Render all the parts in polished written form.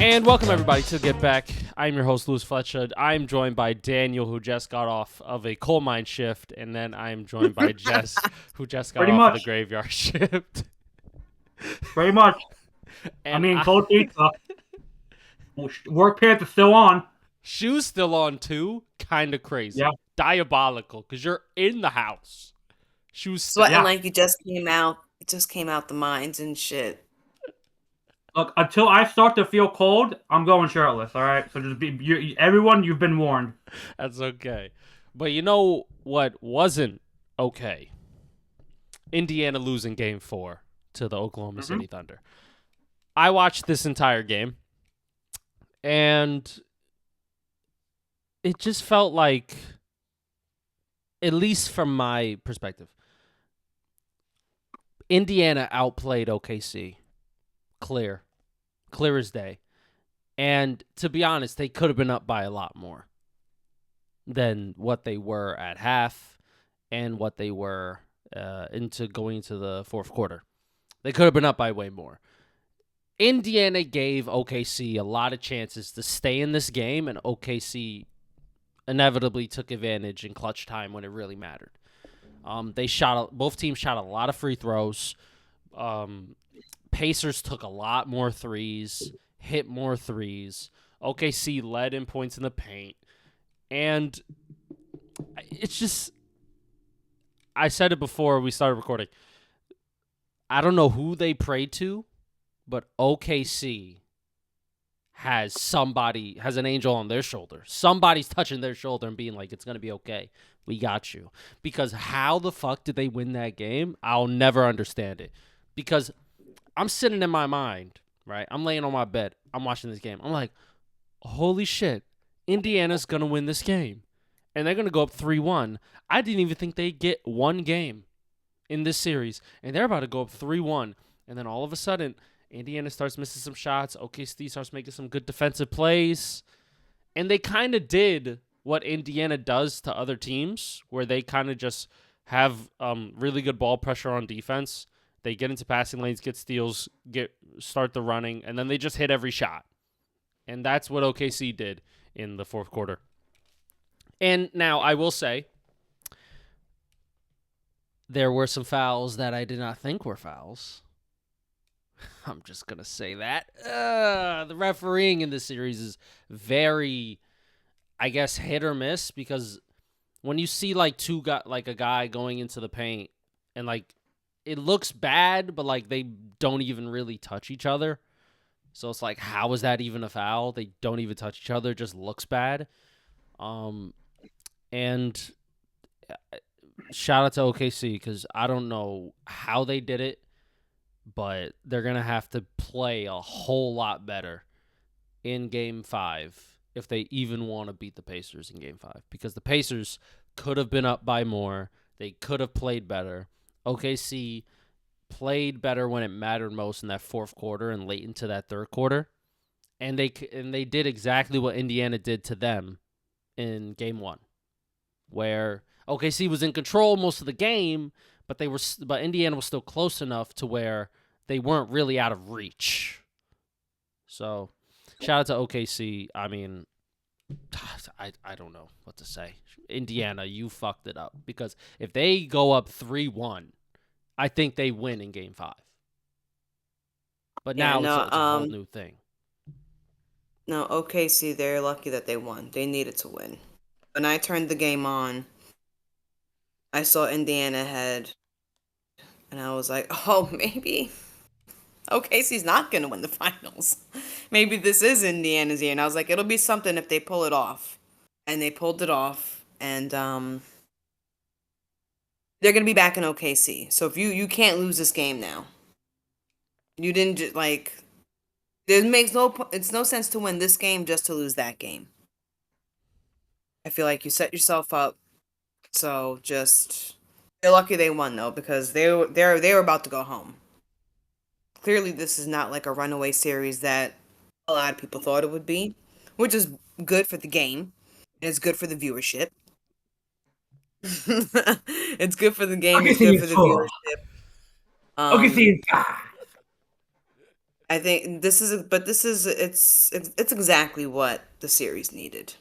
And welcome everybody to Get Back. I'm your host, Louis Fletcher. I'm joined by Daniel, who just got off of a coal mine shift, and then I'm joined by Jess, who just got Pretty off of the much. graveyard shift. Pretty much. And Cold pizza. Work pants are still on. shoes still on too. Kind of crazy. Yeah. Diabolical, because you're in the house. Shoes still. Sweating Yeah. like you just came out. It just came out the mines and shit. Look, until I start to feel cold, I'm going shirtless. All right. So just be everyone. You've been warned. That's okay. But you know what wasn't okay? Indiana losing Game 4 to the Oklahoma City Thunder. I watched this entire game, and it just felt like, at least from my perspective, Indiana outplayed OKC. Clear as day. And to be honest, they could have been up by a lot more than what they were at half and what they were into going into the fourth quarter. They could have been up by way more. Indiana gave OKC a lot of chances to stay in this game, and OKC inevitably took advantage in clutch time when it really mattered. Both teams shot a lot of free throws. Pacers took a lot more threes, hit more threes. OKC led in points in the paint. And it's just, I said it before we started recording, I don't know who they prayed to, but OKC has an angel on their shoulder. Somebody's touching their shoulder and being like, it's going to be okay. We got you. Because how the fuck did they win that game? I'll never understand it. Because I'm sitting in my mind, right? I'm laying on my bed. I'm watching this game. I'm like, holy shit, Indiana's going to win this game. And they're going to go up 3-1. I didn't even think they'd get one game in this series. And they're about to go up 3-1. And then all of a sudden, Indiana starts missing some shots. OKC starts making some good defensive plays. And they kind of did what Indiana does to other teams, where they kind of just have really good ball pressure on defense. They get into passing lanes, get steals, start the running, and then they just hit every shot. And that's what OKC did in the fourth quarter. And now I will say, there were some fouls that I did not think were fouls. I'm just going to say that. The refereeing in this series is very, I guess, hit or miss, because when you see like a guy going into the paint and like it looks bad, but like they don't even really touch each other. So it's like, how is that even a foul? They don't even touch each other. It just looks bad. And shout out to OKC, because I don't know how they did it, but they're going to have to play a whole lot better in Game 5 if they even want to beat the Pacers in Game 5, because the Pacers could have been up by more. They could have played better. OKC played better when it mattered most in that fourth quarter and late into that third quarter, and they did exactly what Indiana did to them in Game 1, where OKC was in control most of the game, but Indiana was still close enough to where they weren't really out of reach. So, shout out to OKC. I mean, I don't know what to say. Indiana, you fucked it up, because if they go up 3-1, I think they win in Game 5. But now it's a whole new thing. No, OKC, they're lucky that they won. They needed to win. When I turned the game on, I saw Indiana ahead, and I was like, oh, maybe OKC's not going to win the finals. Maybe this is Indiana's year. And I was like, it'll be something if they pull it off. And they pulled it off, and they're going to be back in OKC. So if you can't lose this game now. You didn't it's no sense to win this game just to lose that game. I feel like you set yourself up. So they're lucky they won though, because they were about to go home. Clearly this is not like a runaway series that a lot of people thought it would be, which is good for the game. And it's good for the viewership. It's good for the game. It's good for the viewership. OKC. I think it's exactly what the series needed.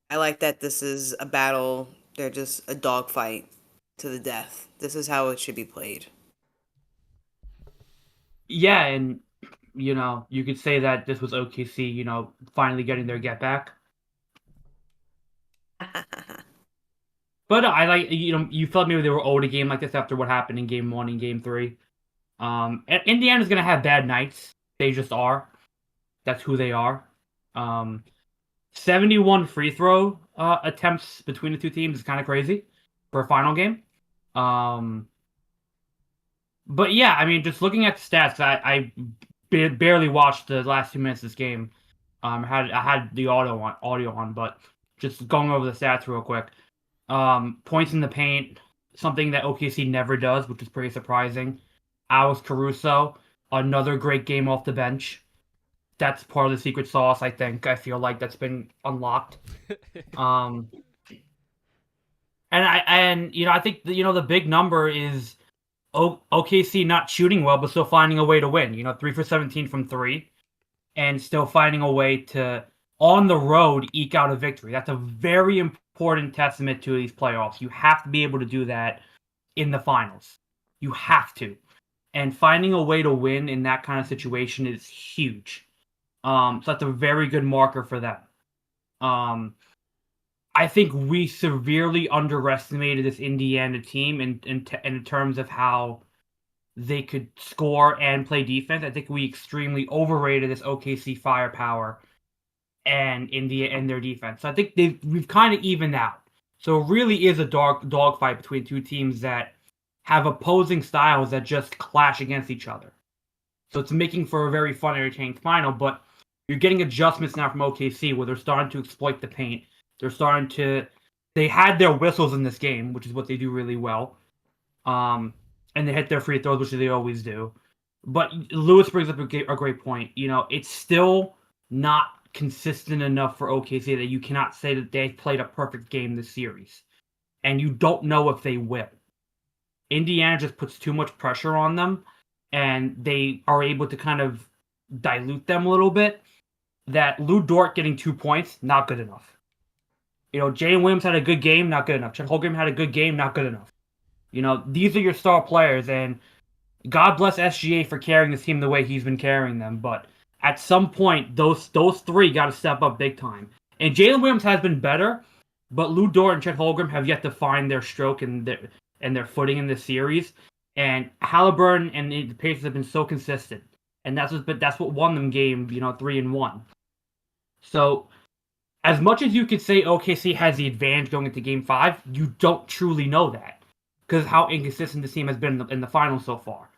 I like that this is a battle. They're just a dogfight to the death. This is how it should be played. Yeah, and you could say that this was OKC, finally getting their get back. But I like, you felt maybe they were owed a game like this after what happened in game 1 and game 3. And Indiana's gonna have bad nights. They just are. That's who they are. 71 free throw attempts between the two teams is kind of crazy for a final game. But yeah, I mean, just looking at the stats, I barely watched the last 2 minutes of this game. I had the audio on, but just going over the stats real quick. Points in the paint, something that OKC never does, which is pretty surprising. Alex Caruso, another great game off the bench. That's part of the secret sauce, I think. I feel like that's been unlocked. Um, I think the big number is OKC not shooting well, but still finding a way to win. 3 for 17 from three, and still finding a way to on the road eke out a victory. That's a very important testament to these playoffs. You have to be able to do that in the finals. You have to, and finding a way to win in that kind of situation is huge. So that's a very good marker for them. I think we severely underestimated this Indiana team in terms of how they could score and play defense. I think we extremely overrated this OKC firepower and their defense. So I think we've kind of evened out. So it really is a dog fight between two teams that have opposing styles that just clash against each other. So it's making for a very fun, entertaining final, but you're getting adjustments now from OKC where they're starting to exploit the paint. They had their whistles in this game, which is what they do really well. And they hit their free throws, which they always do. But Lewis brings up a great point. It's still not consistent enough for OKC that you cannot say that they played a perfect game this series. And you don't know if they will. Indiana just puts too much pressure on them, and they are able to kind of dilute them a little bit. That Lou Dort getting 2 points, not good enough. Jalen Williams had a good game, not good enough. Chet Holmgren had a good game, not good enough. These are your star players, and God bless SGA for carrying this team the way he's been carrying them. But at some point, those three got to step up big time. And Jalen Williams has been better, but Lou Dort and Chet Holmgren have yet to find their stroke and their footing in this series. And Halliburton and the Pacers have been so consistent, and that's what won them game 3-1. So, as much as you could say OKC has the advantage going into Game 5, you don't truly know that because of how inconsistent this team has been in the finals so far.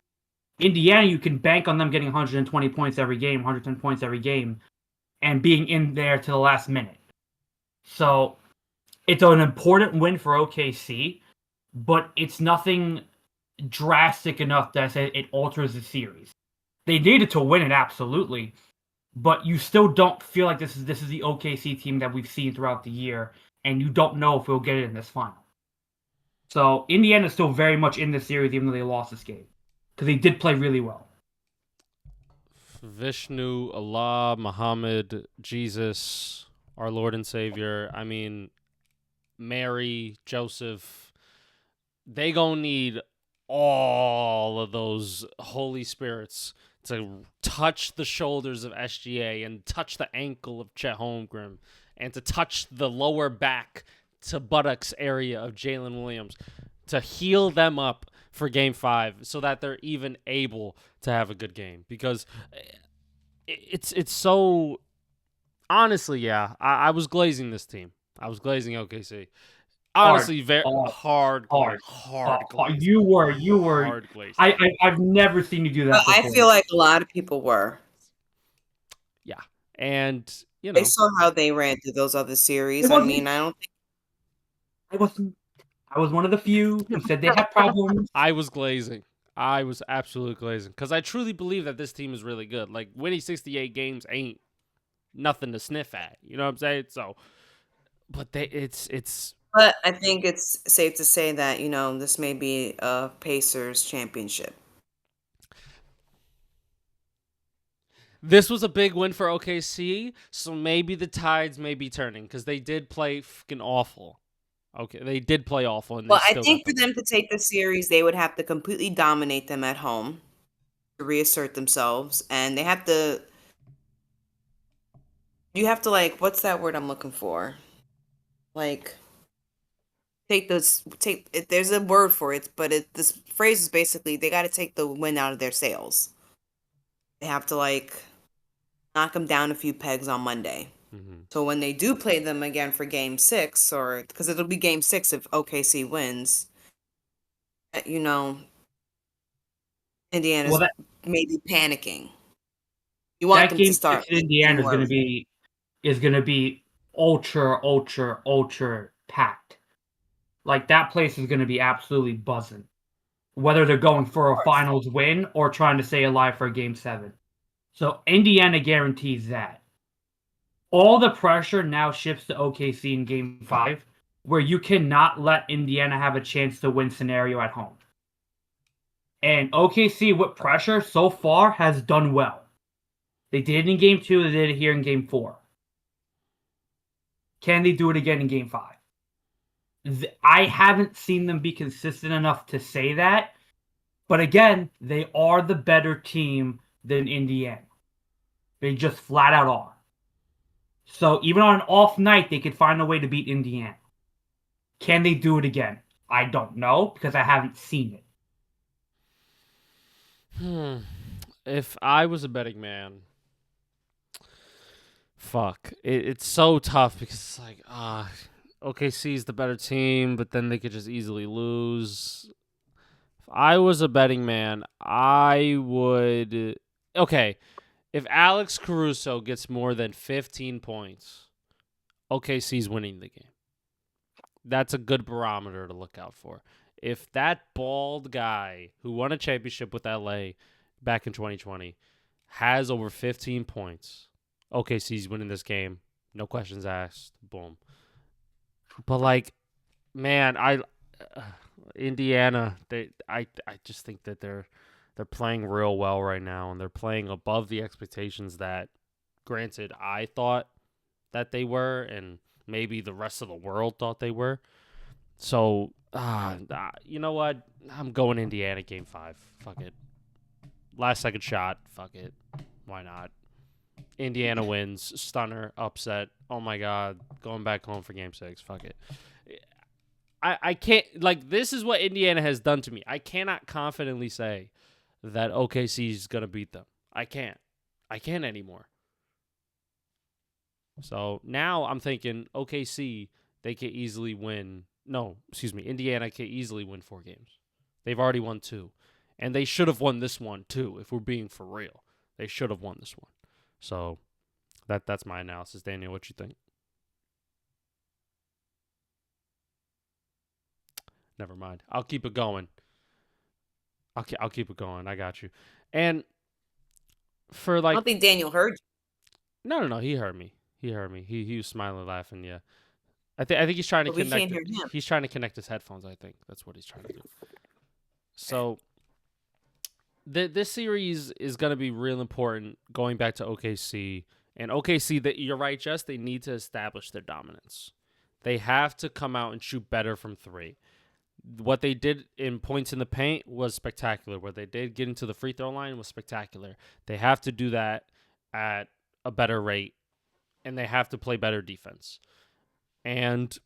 Indiana, you can bank on them getting 120 points every game, 110 points every game, and being in there to the last minute. So, it's an important win for OKC, but it's nothing drastic enough that I say it alters the series. They needed to win it, absolutely, but you still don't feel like this is the OKC team that we've seen throughout the year, and you don't know if we'll get it in this final. So Indiana's still very much in this series, even though they lost this game, because they did play really well. Vishnu, Allah, Muhammad, Jesus, our Lord and Savior. I mean, Mary, Joseph. They gonna need all of those Holy Spirits to touch the shoulders of SGA and touch the ankle of Chet Holmgren and to touch the lower back to buttocks area of Jalen Williams to heal them up for Game 5 so that they're even able to have a good game. Because it's so... Honestly, yeah, I was glazing this team. I was glazing OKC. Honestly, very hard. You were. Hard glaze. I've never seen you do that before. I feel like a lot of people were. Yeah, and they saw how they ran through those other series. I mean, I don't think I was one of the few who said they had problems. I was glazing. I was absolutely glazing because I truly believe that this team is really good. Like winning 68 games ain't nothing to sniff at. You know what I'm saying? So, but it's. But I think it's safe to say that this may be a Pacers championship. This was a big win for OKC, so maybe the tides may be turning because they did play fucking awful. Okay, they did play awful, and they Well, I still got think the for them win. to take the series, they would have to completely dominate them at home to reassert themselves, and they have to. You have to like, what's that word I'm looking for? Like, take this, take. There's a word for it, but this phrase is basically they got to take the wind out of their sails. They have to like knock them down a few pegs on Monday. Mm-hmm. So when they do play them again for Game 6, or because it'll be Game 6 if OKC wins, you know, Well, Indiana's maybe panicking. You want that them to game start six in like being Indiana worried. is gonna be ultra packed. Like that place is gonna be absolutely buzzing. Whether they're going for Of a course. finals win or trying to stay alive for a game 7. So Indiana guarantees that. All the pressure now shifts to OKC in game 5, where you cannot let Indiana have a chance to win scenario at home. And OKC with pressure so far has done well. They did it in game 2, they did it here in game 4. Can they do it again in game 5? I haven't seen them be consistent enough to say that. But again, they are the better team than Indiana. They just flat out are. So even on an off night, they could find a way to beat Indiana. Can they do it again? I don't know because I haven't seen it. If I was a betting man, fuck, it's so tough because it's like, OKC is the better team, but then they could just easily lose. If I was a betting man, I would. Okay, if Alex Caruso gets more than 15 points, OKC's winning the game. That's a good barometer to look out for. If that bald guy who won a championship with LA back in 2020 has over 15 points, OKC's winning this game. No questions asked. Boom. But like, man, Indiana, I just think that they're playing real well right now, and they're playing above the expectations that, granted, I thought that they were, and maybe the rest of the world thought they were. So, you know what? I'm going Indiana game 5. Fuck it. Last second shot. Fuck it. Why not? Indiana wins. Stunner. Upset. Oh my God. Going back home for game 6. Fuck it. I can't, like, this is what Indiana has done to me. I cannot confidently say that OKC is going to beat them. I can't. I can't anymore. So now I'm thinking OKC, they can easily win. No, excuse me. Indiana can easily win 4 games. They've already won 2. And they should have won this one too, if we're being for real. They should have won this one. So that's my analysis. Daniel, what you think? Never mind. I'll keep it going. I'll keep it going. I got you. And for I like, don't think Daniel heard you. no. He heard me. He was smiling, laughing. Yeah. I think he's trying to But we can't connect. hear him. He's trying to connect his headphones. I think that's what he's trying to do. So this series is going to be real important. Going back to OKC and OKC, that you're right, Jess. They need to establish their dominance. They have to come out and shoot better from 3. What they did in points in the paint was spectacular. What they did get into the free throw line was spectacular. They have to do that at a better rate, and they have to play better defense. And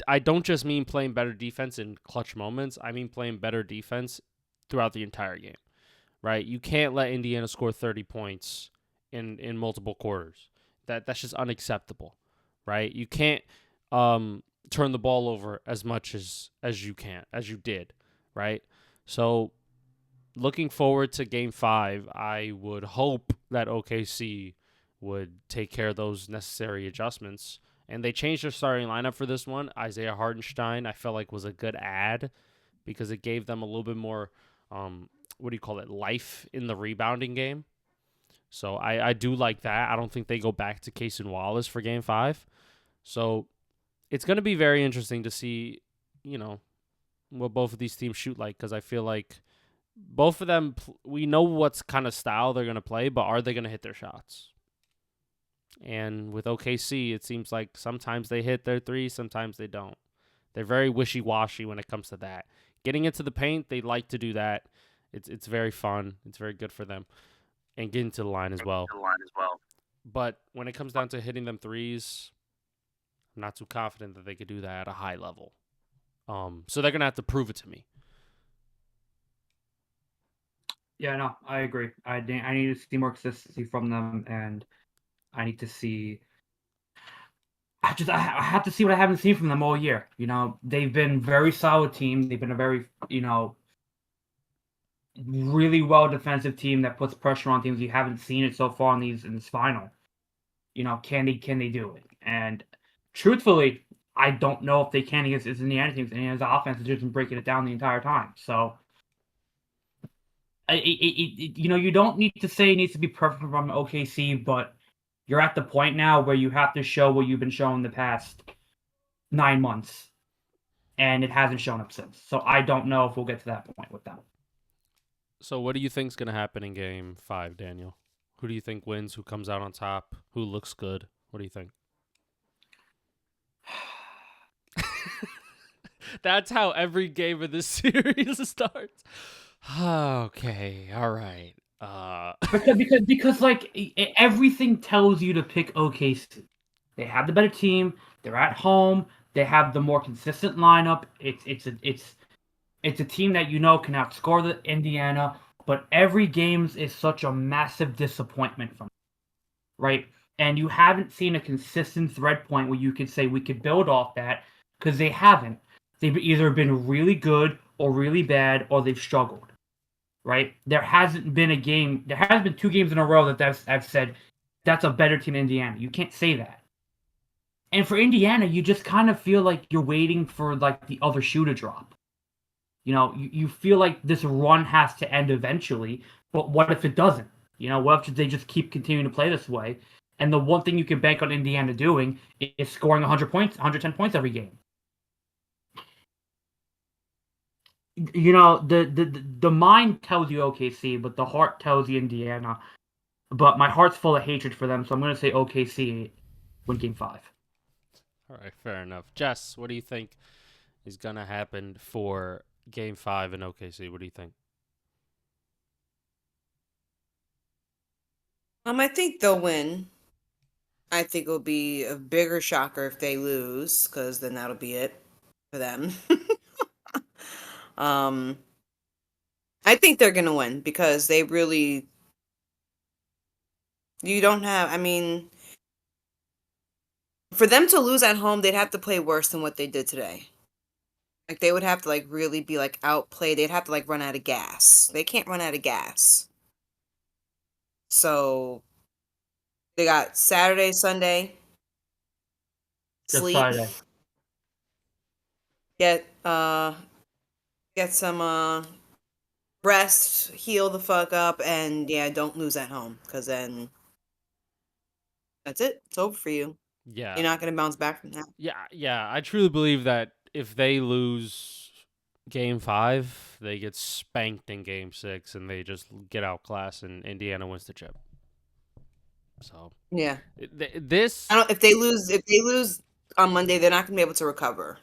I don't just mean playing better defense in clutch moments. I mean playing better defense throughout the entire game, right? You can't let Indiana score 30 points in multiple quarters. That's just unacceptable, right? You can't turn the ball over as much as you did, right? So looking forward to game 5, I would hope that OKC would take care of those necessary adjustments. And they changed their starting lineup for this one. Isaiah Hardenstein, I felt like, was a good add because it gave them a little bit more, life in the rebounding game. So I do like that. I don't think they go back to Case and Wallace for game 5. So it's going to be very interesting to see, what both of these teams shoot like, because I feel like both of them, we know what's kind of style they're going to play, but are they going to hit their shots? And with OKC, it seems like sometimes they hit their threes, sometimes they don't. They're very wishy-washy when it comes to that. Getting into the paint, they like to do that. It's very fun. It's very good for them. And getting to the line as well. But when it comes down to hitting them threes, I'm not too confident that they could do that at a high level. So they're going to have to prove it to me. Yeah, no, I agree. I need to see more consistency from them, and I need to see. I have to see what I haven't seen from them all year. You know, they've been very solid team. They've been a very really well defensive team that puts pressure on teams. You haven't seen it so far in this final. You know, can they do it? And truthfully, I don't know if they can against Indiana teams. Indiana's offense is just been breaking it down the entire time. So, you don't need to say it needs to be perfect from OKC, but you're at the point now where you have to show what you've been showing the past 9 months, and it hasn't shown up since. So I don't know if we'll get to that point with them. So what do you think's going to happen in Game 5, Daniel? Who do you think wins? Who comes out on top? Who looks good? What do you think? That's how every game of this series starts. Okay, all right. Because like everything tells you to pick OKC. They have the better team. They're at home. They have the more consistent lineup. It's a team that can outscore the Indiana. But every game is such a massive disappointment from them, right? And you haven't seen a consistent thread point where you could say we could build off that, because they haven't. They've either been really good or really bad, or they've struggled, right? There hasn't been a game. There has been 2 games in a row that I've said that's a better team than Indiana. You can't say that. And for Indiana, you just kind of feel like you're waiting for like the other shoe to drop. You feel like this run has to end eventually, but what if it doesn't? What if they just keep continuing to play this way? And the one thing you can bank on Indiana doing is scoring 100 points, 110 points every game. The mind tells you OKC, but the heart tells you Indiana. But my heart's full of hatred for them, so I'm going to say OKC win Game 5. All right, fair enough. Jess, what do you think is going to happen for Game 5 in OKC? What do you think? I think they'll win. I think it'll be a bigger shocker if they lose, because then that'll be it for them. I think they're gonna win because they really. You don't have. For them to lose at home, they'd have to play worse than what they did today. Like, they would have to really be outplayed. They'd have to run out of gas. They can't run out of gas. So they got Saturday, Sunday. Just Sleep. Friday. Get some rest, heal the fuck up, and don't lose at home, because then that's it. It's over for you. Yeah. You're not gonna bounce back from that. Yeah. I truly believe that if they lose Game 5, they get spanked in Game 6, and they just get outclassed, and Indiana wins the chip. So yeah, this. If they lose on Monday, they're not gonna be able to recover.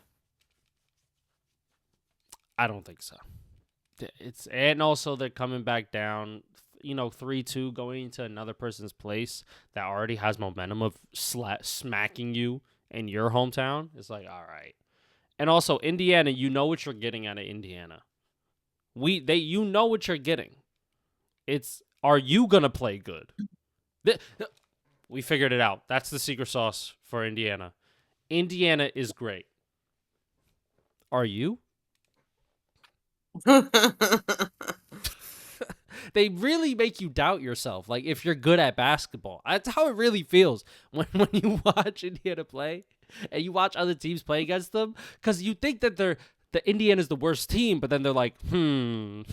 I don't think so. And also they're coming back down, 3-2, going into another person's place that already has momentum of smacking you in your hometown. It's like, all right. And also Indiana, you know what you're getting out of Indiana. You know what you're getting. It's, are you gonna play good? We figured it out. That's the secret sauce for Indiana. Indiana is great. Are you? They really make you doubt yourself. Like, if you're good at basketball, that's how it really feels when you watch Indiana play and you watch other teams play against them, because you think that the Indiana's the worst team, but then they're like, Not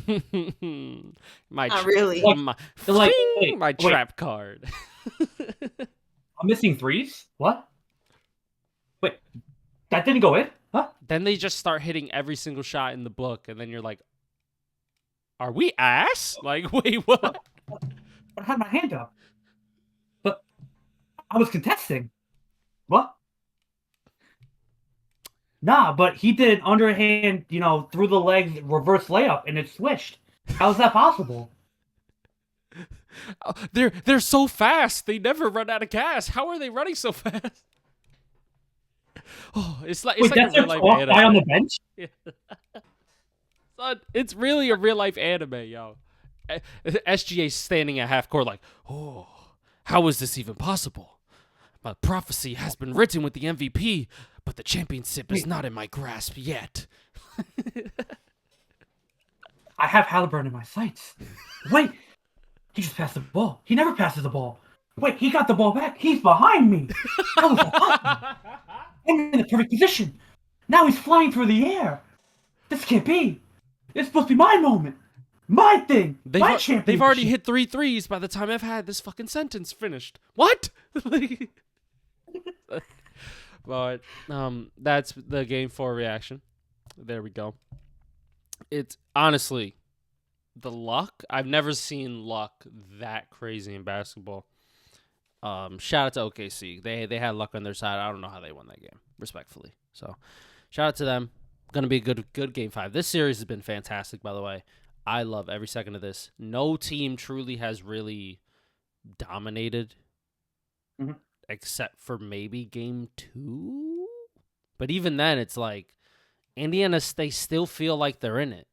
really. My trap card. I'm missing threes? What? Wait, that didn't go in? Huh? Then they just start hitting every single shot in the book, and then you're like, Are we ass? Like, wait, what? But I had my hand up. But I was contesting. What? Nah, but he did an underhand, through the legs reverse layup, and it switched. How's that possible? They're so fast. They never run out of gas. How are they running so fast? Oh, it's like That's a a real life talk guy on the anime. bench? Yeah. Son, it's really a real life anime, yo. SGA standing at half court like, oh, how is this even possible? My prophecy has been written with the MVP, but the championship is not in my grasp yet. I have Halliburton in my sights. Wait, he just passed the ball. He never passes the ball. Wait, he got the ball back. He's behind me. How was that possible? I'm in the perfect position. Now he's flying through the air. This can't be. It's supposed to be my moment. My thing. My championship. They've already hit 3 threes by the time I've had this fucking sentence finished. What? But that's the game 4 reaction. There we go. It's honestly the luck. I've never seen luck that crazy in basketball. Shout out to OKC. They had luck on their side. I don't know how they won that game, respectfully. So, shout out to them. Gonna be a good game 5. This series has been fantastic, by the way. I love every second of this. No team truly has really dominated, except for maybe game 2. But even then, it's like Indiana. They still feel like they're in it.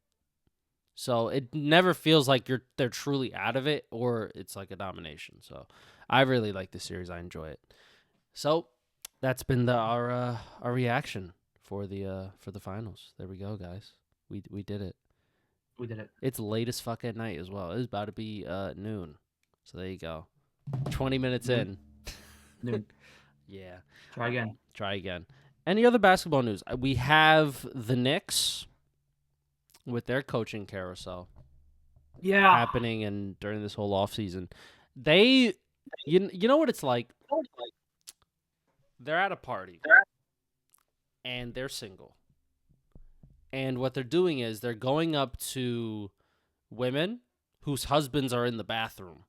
So it never feels like they're truly out of it, or it's like a domination. So I really like this series. I enjoy it. So that's been our reaction for the finals. There we go, guys. We did it. We did it. It's late as fuck at night as well. It's about to be noon. So there you go. 20 minutes in. Noon. Yeah. Try again. Any other basketball news? We have the Knicks with their coaching carousel happening and during this whole offseason. They you know what it's like? They're at a party and they're single. And what they're doing is they're going up to women whose husbands are in the bathroom.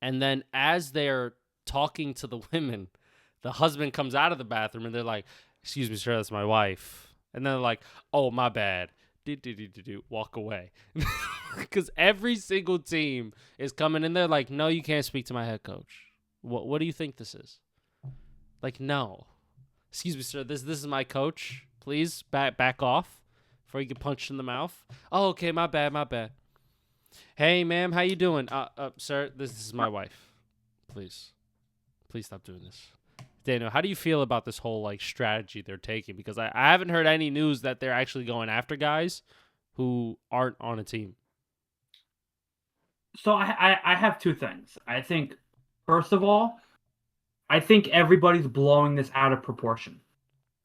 And then as they're talking to the women, the husband comes out of the bathroom and they're like, "Excuse me, sir, that's my wife." And then they're like, "Oh, my bad." Walk away. Because every single team is coming in there like, "No, you can't speak to my head coach. What do you think this is?" Like, no. "Excuse me, sir, this is my coach. Please back off before you get punched in the mouth." "Oh, okay, my bad. Hey, ma'am, how you doing?" Sir, this is my wife. Please stop doing this." Daniel, how do you feel about this whole strategy they're taking? Because I haven't heard any news that they're actually going after guys who aren't on a team. So I have two things. I think, first of all, I think everybody's blowing this out of proportion.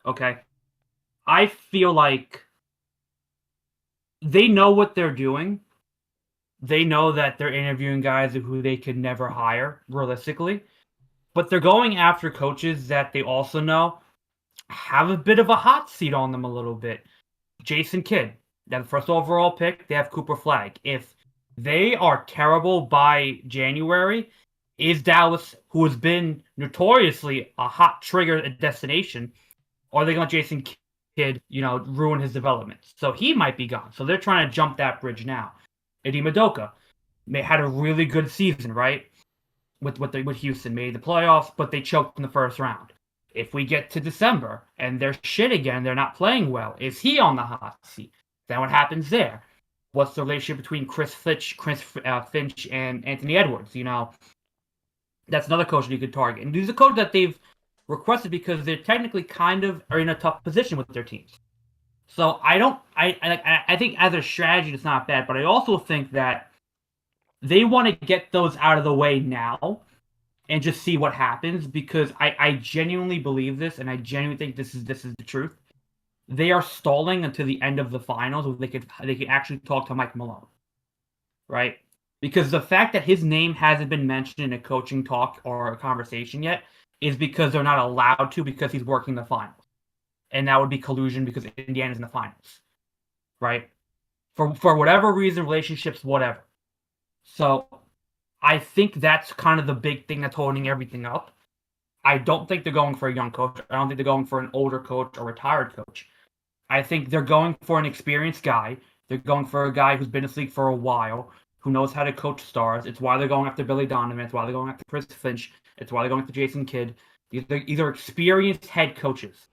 Okay? I feel like they know what they're doing. They know that they're interviewing guys who they could never hire, realistically. But they're going after coaches that they also know have a bit of a hot seat on them a little bit. Jason Kidd, that first overall pick, they have Cooper Flagg. If they are terrible by January, is Dallas, who has been notoriously a hot trigger destination, are they going to let Jason Kidd, ruin his development? So he might be gone. So they're trying to jump that bridge now. Eddie Madoka had a really good season, right? With Houston, made the playoffs, but they choked in the first round. If we get to December and they're shit again, they're not playing well, is he on the hot seat? Then what happens there? What's the relationship between Chris Finch and Anthony Edwards? That's another coach that you could target. And these are coaches that they've requested because they're technically kind of are in a tough position with their teams. So I think as a strategy, it's not bad, but I also think that they want to get those out of the way now and just see what happens, because I genuinely believe this, and I genuinely think this is the truth. They are stalling until the end of the finals where they could actually talk to Mike Malone, right? Because the fact that his name hasn't been mentioned in a coaching talk or a conversation yet is because they're not allowed to, because he's working the finals, and that would be collusion because Indiana's in the finals, right? for whatever reason, relationships, whatever. So I think that's kind of the big thing that's holding everything up. I don't think they're going for a young coach. I don't think they're going for an older coach or retired coach. I think they're going for an experienced guy. They're going for a guy who's been in this league for a while, who knows how to coach stars. It's why they're going after Billy Donovan. It's why they're going after Chris Finch. It's why they're going after Jason Kidd. They're either experienced head coaches.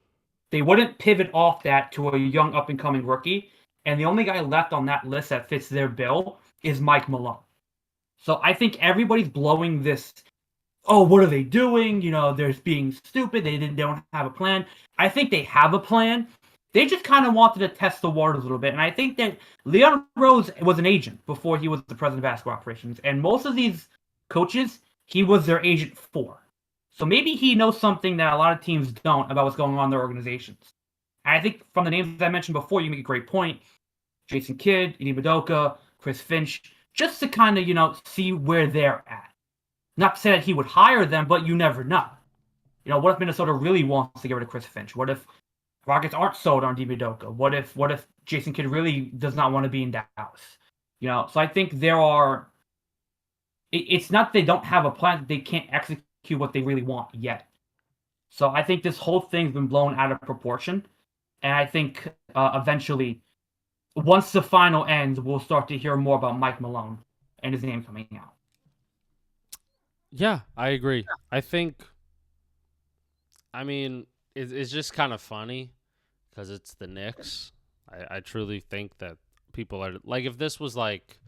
They wouldn't pivot off that to a young up-and-coming rookie. And the only guy left on that list that fits their bill is Mike Malone. So I think everybody's blowing this, oh, what are they doing? They're being stupid. They don't have a plan. I think they have a plan. They just kind of wanted to test the waters a little bit. And I think that Leon Rose was an agent before he was the president of basketball operations. And most of these coaches, he was their agent for. So maybe he knows something that a lot of teams don't about what's going on in their organizations. And I think from the names I mentioned before, you make a great point. Jason Kidd, Ime Udoka, Chris Finch, just to kind of, see where they're at. Not to say that he would hire them, but you never know. What if Minnesota really wants to get rid of Chris Finch? What if Rockets aren't sold on Ime Udoka? What if Jason Kidd really does not want to be in Dallas? So I think there are. It's not they don't have a plan; they can't execute what they really want yet. So I think this whole thing's been blown out of proportion, and I think eventually, once the final ends, we'll start to hear more about Mike Malone and his name coming out. Yeah, I agree. I think, it's just kind of funny because it's the Knicks. I truly think that people are like, if this was like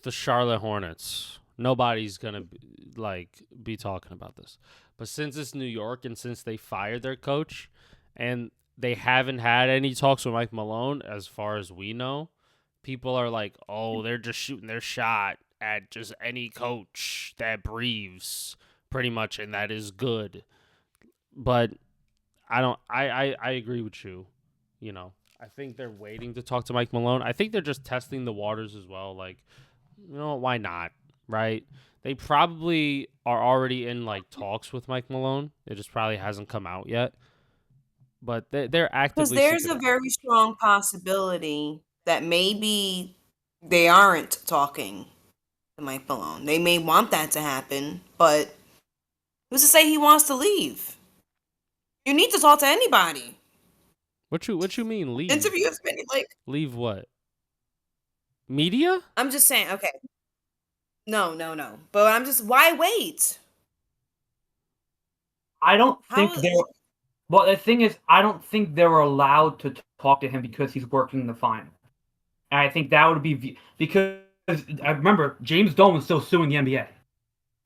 the Charlotte Hornets, nobody's gonna be talking about this. But since it's New York and since they fired their coach and they haven't had any talks with Mike Malone, as far as we know, people are like, oh, they're just shooting their shot at just any coach that breathes, pretty much, and that is good. But I agree with you. I think they're waiting to talk to Mike Malone. I think they're just testing the waters as well. Like, why not, right? They probably are already in talks with Mike Malone. It just probably hasn't come out yet. But they're actively. Because there's a very strong possibility that maybe they aren't talking to Mike Malone. They may want that to happen, but who's to say he wants to leave? You need to talk to anybody. What you mean leave? Interview as many leave what? Media? I'm just saying. Okay. No. But why wait? I don't think they're. Well, the thing is, I don't think they were allowed to talk to him because he's working the final. And I think that would be because I remember James Dolan was still suing the NBA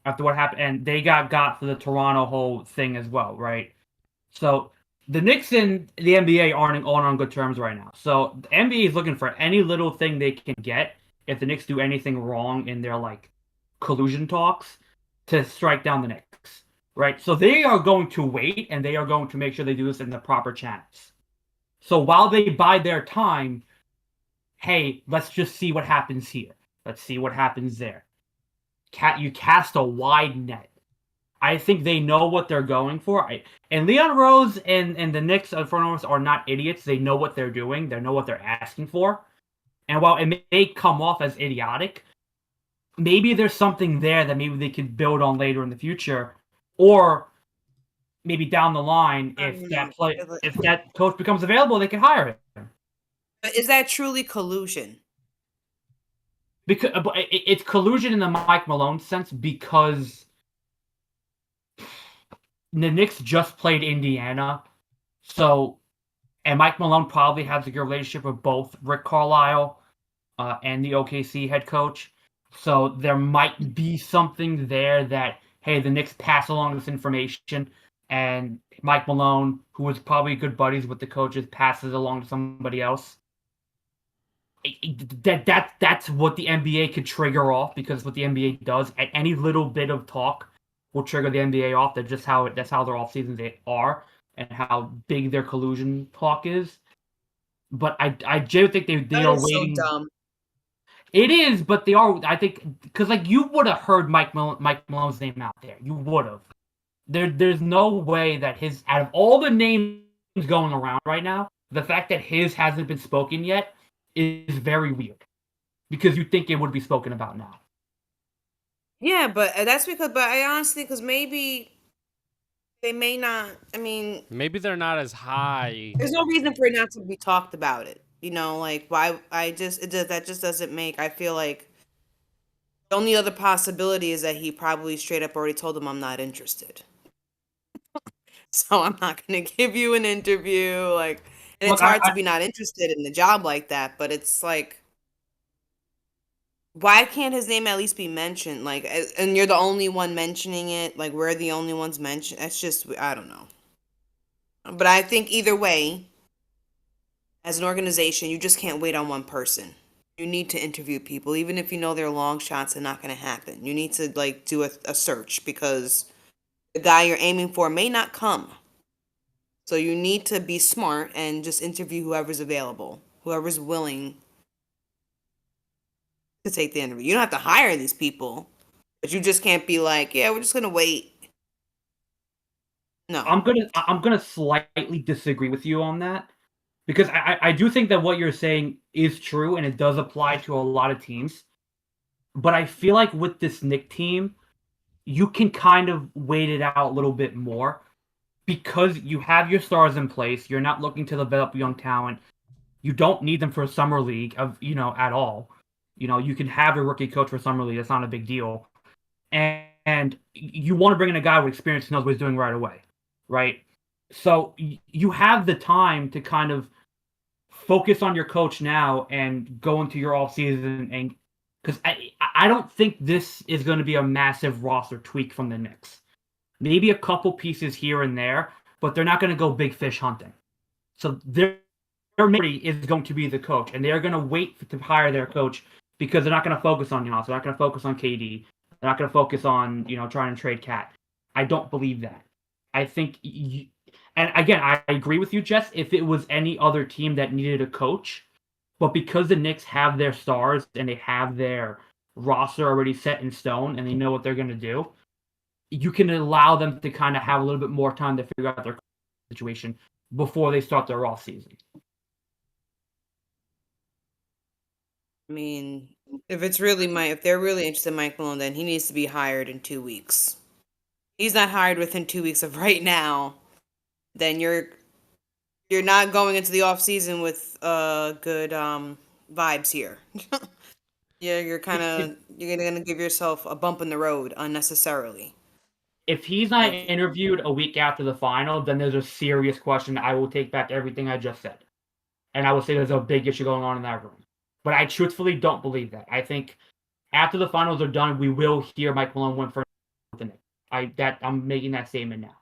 after what happened, and they got for the Toronto whole thing as well, right? So the Knicks and the NBA aren't on good terms right now. So the NBA is looking for any little thing they can get if the Knicks do anything wrong in their collusion talks to strike down the Knicks. Right, so they are going to wait, and they are going to make sure they do this in the proper channels. So while they bide their time, hey, let's just see what happens here. Let's see what happens there. You cast a wide net. I think they know what they're going for. And Leon Rose and the Knicks front office are not idiots. They know what they're doing. They know what they're asking for. And while it may come off as idiotic, maybe there's something there that maybe they could build on later in the future. Or maybe down the line, if that coach becomes available, they can hire him. But is that truly collusion? Because it's collusion in the Mike Malone sense because the Knicks just played Indiana, and Mike Malone probably has a good relationship with both Rick Carlisle and the OKC head coach. So there might be something there that, hey, the Knicks pass along this information, and Mike Malone, who was probably good buddies with the coaches, passes along to somebody else. That's what the NBA could trigger off, because what the NBA does, at any little bit of talk will trigger the NBA off. That's how their off seasons they are, and how big their collusion talk is. But I genuinely think they are waiting. So dumb. It is, but they are. I think because you would have heard Mike Malone's name out there. You would have. There's no way that out of all the names going around right now, the fact that his hasn't been spoken yet is very weird because you think it would be spoken about now. Yeah, but that's but I honestly, because maybe they may not. I mean, Maybe they're not as high. there's no reason for it not to be talked about it. Like why? That just doesn't make. I feel like the only other possibility is that he probably straight up already told them I'm not interested. So I'm not gonna give you an interview. Like, and it's Look, hard to be not interested in the job like that. But it's like, why can't his name at least be mentioned? Like, and you're the only one mentioning it. Like, we're the only ones mentioned. That's just, I don't know. But I think either way, as an organization, you just can't wait on one person. You need to interview people, even if you know they're long shots and not going to happen. You need to like do a search because the guy you're aiming for may not come. So you need to be smart and just interview whoever's available, whoever's willing to take the interview. You don't have to hire these people, but you just can't be like, yeah, we're just gonna wait. No. I'm gonna slightly disagree with you on that because I do think that what you're saying is true and it does apply to a lot of teams. But I feel like with this Nick team, you can kind of wait it out a little bit more because you have your stars in place. You're not looking to develop young talent. You don't need them for a summer league at all. You can have a rookie coach for summer league. That's not a big deal. And you want to bring in a guy with experience who knows what he's doing right away, right? So you have the time to kind of focus on your coach now and go into your off season, and because I don't think this is going to be a massive roster tweak from the Knicks. Maybe a couple pieces here and there, but they're not going to go big fish hunting. So their priority is going to be the coach, and they're going to wait to hire their coach because they're not going to focus on Giannis. They're not going to focus on KD. They're not going to focus on trying to trade Cat. I don't believe that. I think, and again, I agree with you, Jess. If it was any other team that needed a coach, but because the Knicks have their stars and they have their roster already set in stone and they know what they're going to do, you can allow them to kind of have a little bit more time to figure out their situation before they start their off season. I mean, if they're really interested in Mike Malone, then he needs to be hired in 2 weeks. He's not hired within 2 weeks of right now, then you're not going into the off season with good vibes here. Yeah, you're gonna give yourself a bump in the road unnecessarily. If he's not Like, interviewed a week after the final, then there's a serious question. I will take back everything I just said. And I would say there's a big issue going on in that room. But I truthfully don't believe that. I think after the finals are done, we will hear Mike Malone win for the Knicks. I'm making that statement now.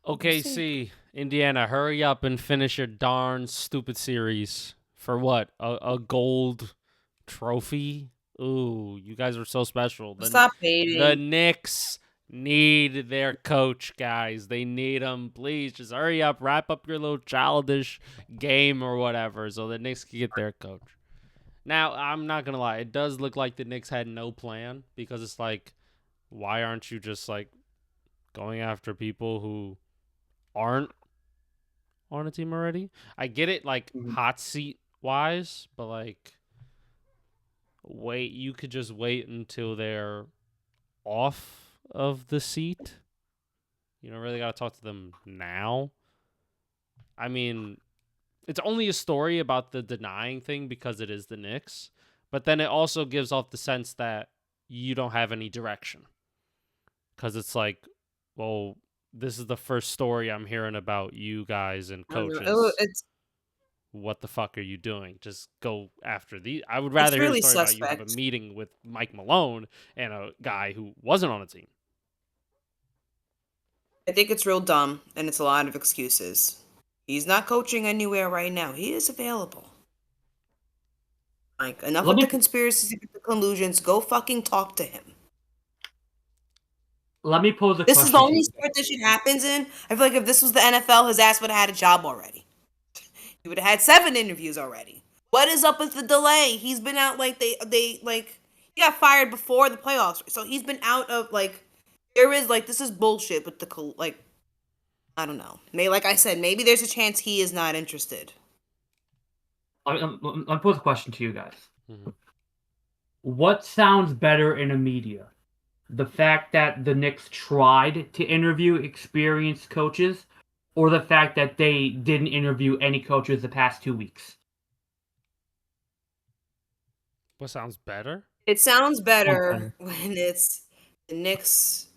OKC, Indiana, hurry up and finish your darn stupid series. For what? A gold trophy? Ooh, you guys are so special. stop hating. The Knicks need their coach, guys. They need him. Please, just hurry up. Wrap up your little childish game or whatever so the Knicks can get their coach. Now, I'm not going to lie. It does look like the Knicks had no plan because it's like, why aren't you just like going after people who aren't on a team already? I get it, like, hot seat wise, but like, you could just wait until they're off of the seat. You don't really got to talk to them now. I mean, it's only a story about the denying thing because it is the Knicks, but then it also gives off the sense that you don't have any direction. Because it's like, well, this is the first story I'm hearing about you guys and coaches. What the fuck are you doing? Just go after these. I would rather really hear a story about you have a suspect. meeting with Mike Malone and a guy who wasn't on a team. I think it's real dumb, and it's a lot of excuses. He's not coaching anywhere right now. He is available. Like, enough with the conspiracies, the collusions. Go fucking talk to him. Let me pose a question. This is the only sport this shit happens in. I feel like if this was the NFL, his ass would have had a job already. He would have had 7 interviews already. What is up with the delay? He's been out like they like he got fired before the playoffs, so he's been out of like there is like this is bullshit with the like I don't know. Maybe, like I said, maybe there's a chance he is not interested. Let me pose a question to you guys. Mhm. What sounds better in the media? The fact that the Knicks tried to interview experienced coaches, or the fact that they didn't interview any coaches the past 2 weeks? What sounds better? It sounds Sounds better better. when it's the Knicks.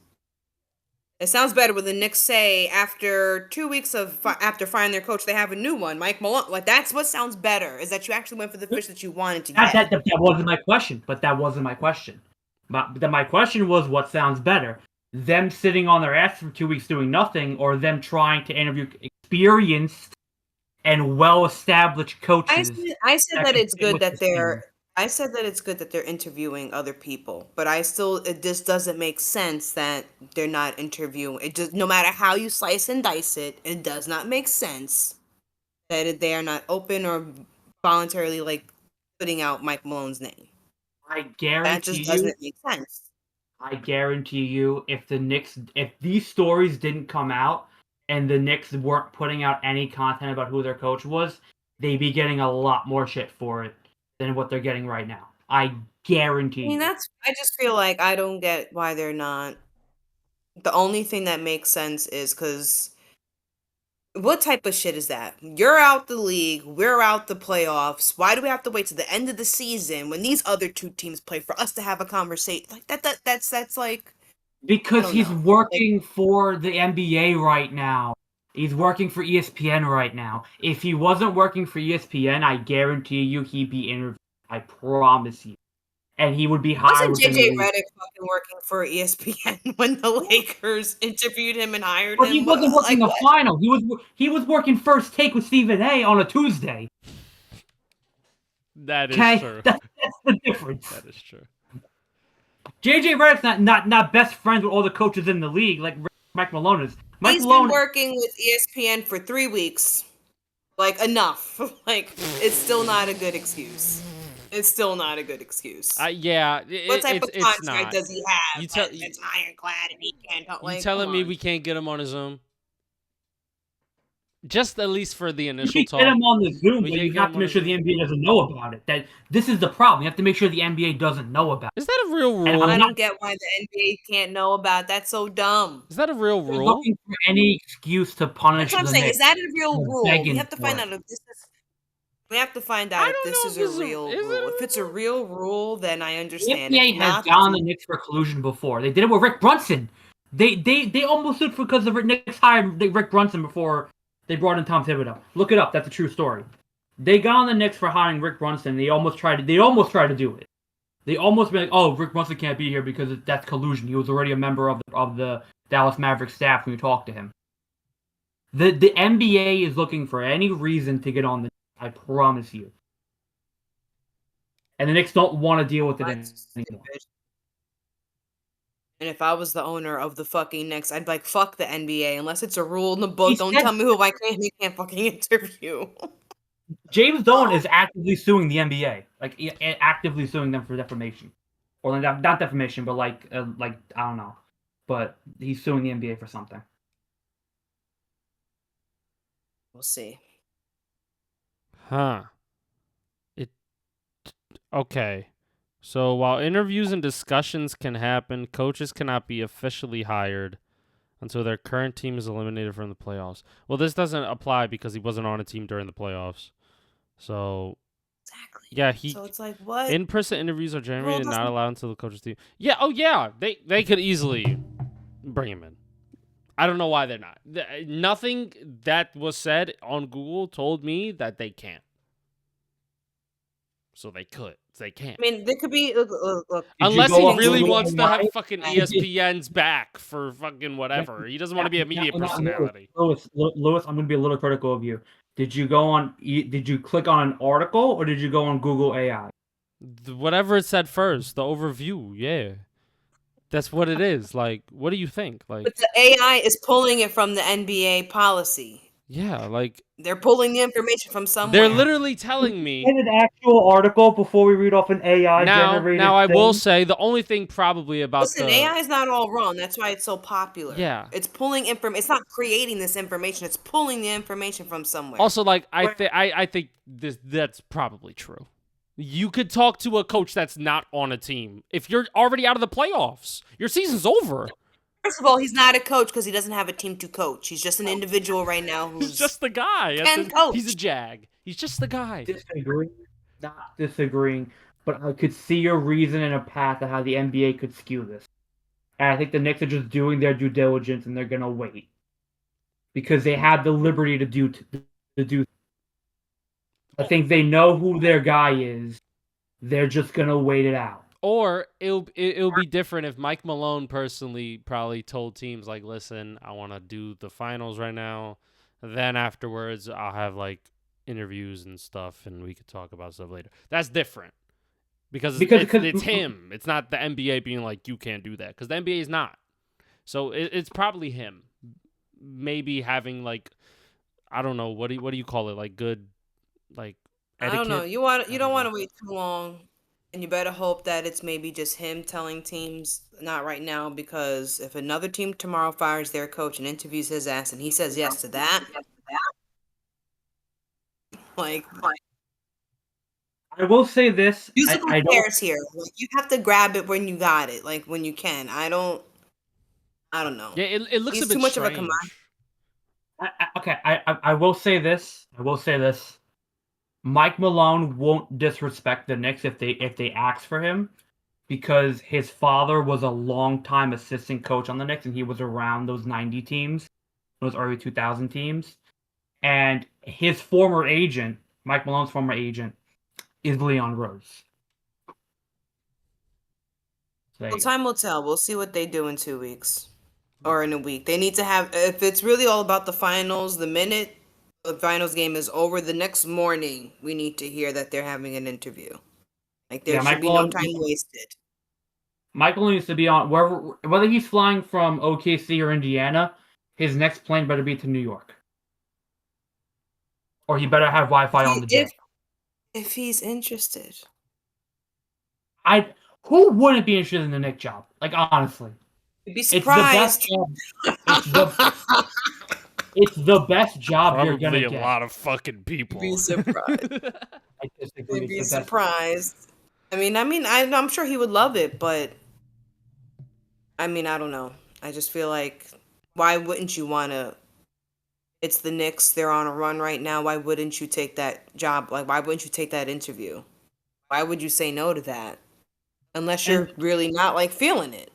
It sounds better when the Knicks say after 2 weeks after firing their coach, they have a new one, Mike Malone. Like that's what sounds better is that you actually went for the fish that you wanted to get. That wasn't my question, but that wasn't my question. My question was what sounds better? Them sitting on their ass for 2 weeks doing nothing, or them trying to interview experienced and well-established coaches I said that that could it's fit good with that this team? I said that it's good that they're interviewing other people, but it just doesn't make sense that they're not interviewing. It just no matter how you slice and dice it, it does not make sense that they are not open or voluntarily like putting out Mike Malone's name. I That guarantee just you, doesn't make sense. if these stories didn't come out and the Knicks weren't putting out any content about who their coach was, they'd be getting a lot more shit for it than what they're getting right now. I I guarantee mean, you. I just feel like I don't get why they're not. The only thing that makes sense is because what type of shit is that? You're out the league, we're out the playoffs. Why do we have to wait to the end of the season when these other two teams play for us to have a conversation? Like that's like I Because don't he's know. Like working for the NBA right now. He's working for ESPN right now. If he wasn't working for ESPN, I guarantee you he'd be interviewed. I promise you. And he would be high wasn't within the JJ league. Redick fucking working for ESPN when the Lakers interviewed him and hired But he him? wasn't working Like the what? final. He was working first take with Stephen A on a Tuesday. That is Okay? true. That's the difference. That is true. JJ Redick's not best friends with all the coaches in the league like Mike Malone is. Mike He's been Malone, working with ESPN for 3 weeks. Like enough. Like it's still not a good excuse. It's still not a good excuse. Yeah, What type of it's contract not. does he have You tell that's ironclad and he can't help? you Like, come telling me on. we can't get him on a Zoom? Just at least for the you initial can get talk. him on the Zoom, We but can't you get have him to on make a sure the Zoom. NBA doesn't know about it. This is the problem. You have to make sure the NBA doesn't know about it. Is that a real And rule? I I'm not don't get why the NBA can't know about. That's so dumb. Is that a real rule? looking for any excuse to That's punish what I'm the saying. Is Knicks. that a real They're rule? We begging have to for find it. out if this is. We have to find out I if this don't is know a if it's real is it rule. a If it's a real rule? real rule, then I The understand. If NBA has not, gone the Knicks for collusion before. They did it with Rick Brunson. They almost sued because the Knicks hired Rick Brunson before they brought in Tom Thibodeau. Look it up. That's a true story. They got on the Knicks for hiring Rick Brunson. They almost tried to do it. They almost been like, oh, Rick Brunson can't be here because that's collusion. He was already a member of the Dallas Mavericks staff when you talked to him. The NBA is looking for any reason to get on the. I promise you. And the Knicks don't want to deal with it that's anymore. stupid. And if I was the owner of the fucking Knicks, I'd be like, fuck the NBA. Unless it's a rule in the book, He don't said tell me who I can and can't fucking interview. James Dolan is actively suing the NBA, like actively suing them for defamation, or not defamation, but like I don't know, but he's suing the NBA for something. We'll see. Huh. It okay. So while interviews and discussions can happen, coaches cannot be officially hired until their current team is eliminated from the playoffs. Well, this doesn't apply because he wasn't on a team during the playoffs. So Exactly. yeah, So it's like, what? in-person interviews are generally Rule not doesn't- allowed until the coach's team. Yeah, oh yeah, they could easily bring him in. I don't know why they're not. Nothing that was said on Google told me that they can't. So they could. They can't. I mean, there could be. Look. Unless go he on really Google wants to have AI? fucking ESPN's back for fucking whatever. He doesn't want to be a media personality. Lewis, I'm going to be a little critical of you. Did you go on? Did you click on an article or did you go on Google AI? Whatever it said first, the overview, yeah. That's what it is. Like, what do you think? Like, But the AI is pulling it from the NBA policy. Yeah, like They're pulling the information from they're somewhere. literally telling me. In an actual article before we read off an AI generated Now I will thing. say the only thing probably about Listen, AI is not all wrong. That's why it's so popular. Yeah. It's pulling information. It's not creating this information. It's pulling the information from somewhere. Also, like I think that's probably true. You could talk to a coach that's not on a team. If you're already out of the playoffs, your season's over. First of all, he's not a coach because he doesn't have a team to coach. He's just an individual right now He's who's just the guy. can coach. He's a Jag. He's just the guy. Not disagreeing, but I could see a reason and a path of how the NBA could skew this. And I think the Knicks are just doing their due diligence and they're gonna wait because they have the liberty to do. I think they know who their guy is. They're just gonna wait it out. Or it'll be different if Mike Malone personally probably told teams like, listen, I want to do the finals right now. Then afterwards, I'll have like interviews and stuff, and we could talk about stuff later. That's different because it's him. It's not the NBA being like, you can't do that because the NBA is not. So it's probably him. Maybe having like, I don't know, what do you call it? Like good, like etiquette? I don't know. You don't want to wait too long. And you better hope that it's maybe just him telling teams, not right now, because if another team tomorrow fires their coach and interviews his ass and he says yes to that, like I will say this. musical chairs here. Like, you have to grab it when you got it, like when you can. I don't know. Yeah, it looks He's a bit too much strange. of a commodity. I will say this. Mike Malone won't disrespect the Knicks if they ask for him because his father was a longtime assistant coach on the Knicks and he was around those 90 teams, those early 2000 teams. And his former agent, Mike Malone's former agent, is Leon Rose. Well, time will tell. We'll see what they do in 2 weeks or in a week. They need to have, if it's really all about the finals, the minute the finals game is over, the next morning, we need to hear that they're having an interview. Like, there should be no time wasted. Michael needs to be on whether he's flying from OKC or Indiana, his next plane better be to New York. Or he better have Wi-Fi on the jet. If he's interested. Who wouldn't be interested in the Knicks job? Like, honestly. You'd be surprised. It's the best job you're gonna get. Probably a lot of fucking people. You'd be surprised. I disagree. You'd be surprised. I'm sure he would love it, but I don't know. I just feel like, why wouldn't you want to? It's the Knicks. They're on a run right now. Why wouldn't you take that job? Like, why wouldn't you take that interview? Why would you say no to that? Unless you're really not, like, feeling it.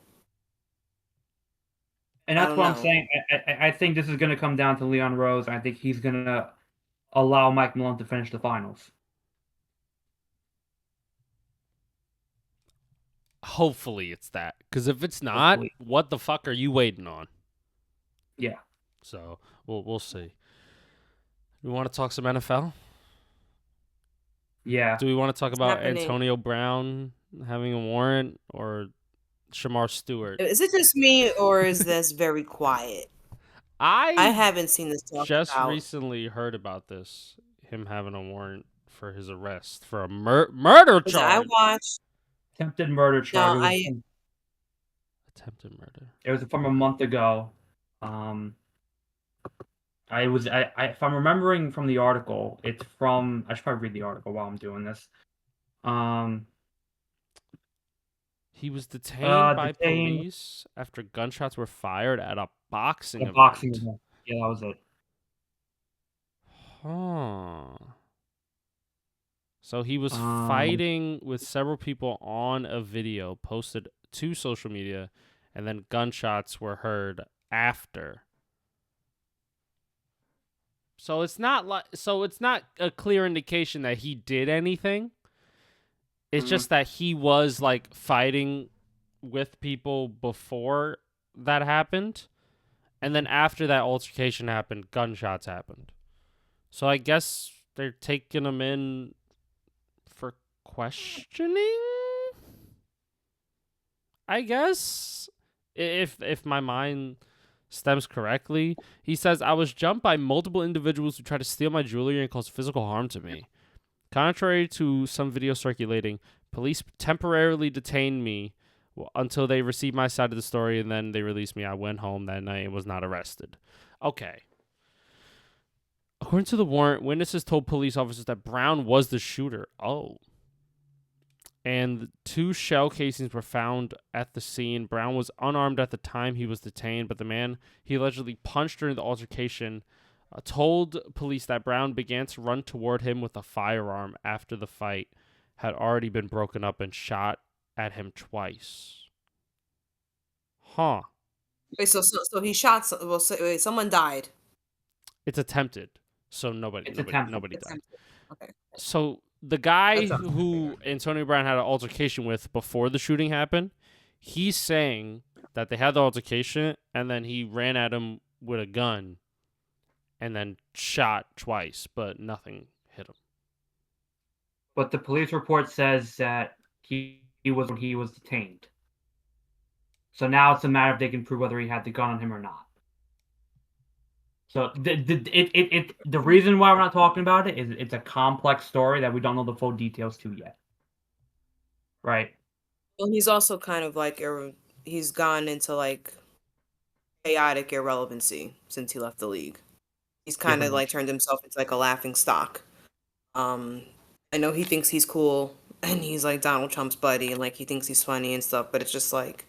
And that's what I'm saying. I think this is going to come down to Leon Rose. I think he's going to allow Mike Malone to finish the finals. Hopefully it's that. Because if it's not, what the fuck are you waiting on? Yeah. So, we'll see. We want to talk some NFL? Yeah. Do we want to talk about Antonio Brown having a warrant or Shemar Stewart? Is it just me, or is this very quiet? I haven't seen this talk just recently heard about this, him having a warrant for his arrest for a murder charge. I watched attempted murder charge. No, attempted murder. It was from a month ago. If I'm remembering from the article, it's from. I should probably read the article while I'm doing this. He was detained by police after gunshots were fired at a boxing event. Yeah, that was it. Huh. So he was fighting with several people on a video posted to social media, and then gunshots were heard after. So it's not a clear indication that he did anything. It's just that he was like fighting with people before that happened. And then after that altercation happened, gunshots happened. So I guess they're taking him in for questioning? I guess. If my mind stems correctly. He says, I was jumped by multiple individuals who tried to steal my jewelry and cause physical harm to me. Contrary to some video circulating, police temporarily detained me until they received my side of the story, and then they released me. I went home that night and was not arrested. Okay. According to the warrant, witnesses told police officers that Brown was the shooter. Oh. And 2 shell casings were found at the scene. Brown was unarmed at the time he was detained, but the man he allegedly punched during the altercation told police that Brown began to run toward him with a firearm after the fight had already been broken up and shot at him twice. Huh. Wait, so he shot. Well, wait, someone died. It's attempted, so nobody died. Attempted. Okay. So the guy who Antonio Brown had an altercation with before the shooting happened, he's saying that they had the altercation and then he ran at him with a gun and then shot twice, but nothing hit him. But the police report says that he was detained. So now it's a matter if they can prove whether he had the gun on him or not. So the reason why we're not talking about it is it's a complex story that we don't know the full details to yet. Right. Well, he's also kind of like he's gone into like chaotic irrelevancy since he left the league. He's kind of like turned himself into like a laughing stock. I know he thinks he's cool and he's like Donald Trump's buddy and like he thinks he's funny and stuff, but it's just like,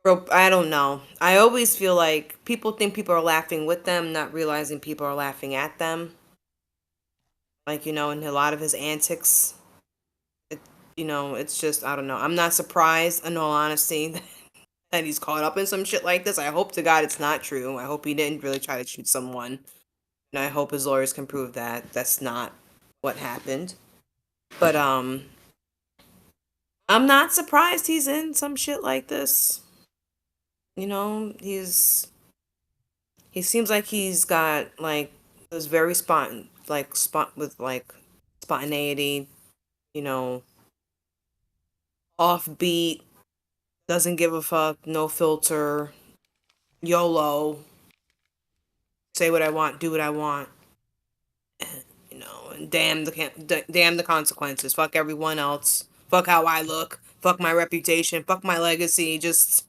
bro, I don't know. I always feel like people think people are laughing with them, not realizing people are laughing at them. Like, and a lot of his antics, it's just, I don't know. I'm not surprised, in all honesty, that he's caught up in some shit like this. I hope to God it's not true. I hope he didn't really try to shoot someone. And I hope his lawyers can prove that that's not what happened. But I'm not surprised he's in some shit like this. He seems like he's got like this very spontaneity, offbeat, doesn't give a fuck, no filter, YOLO, say what I want, do what I want, and damn the consequences, fuck everyone else, fuck how I look, fuck my reputation, fuck my legacy, just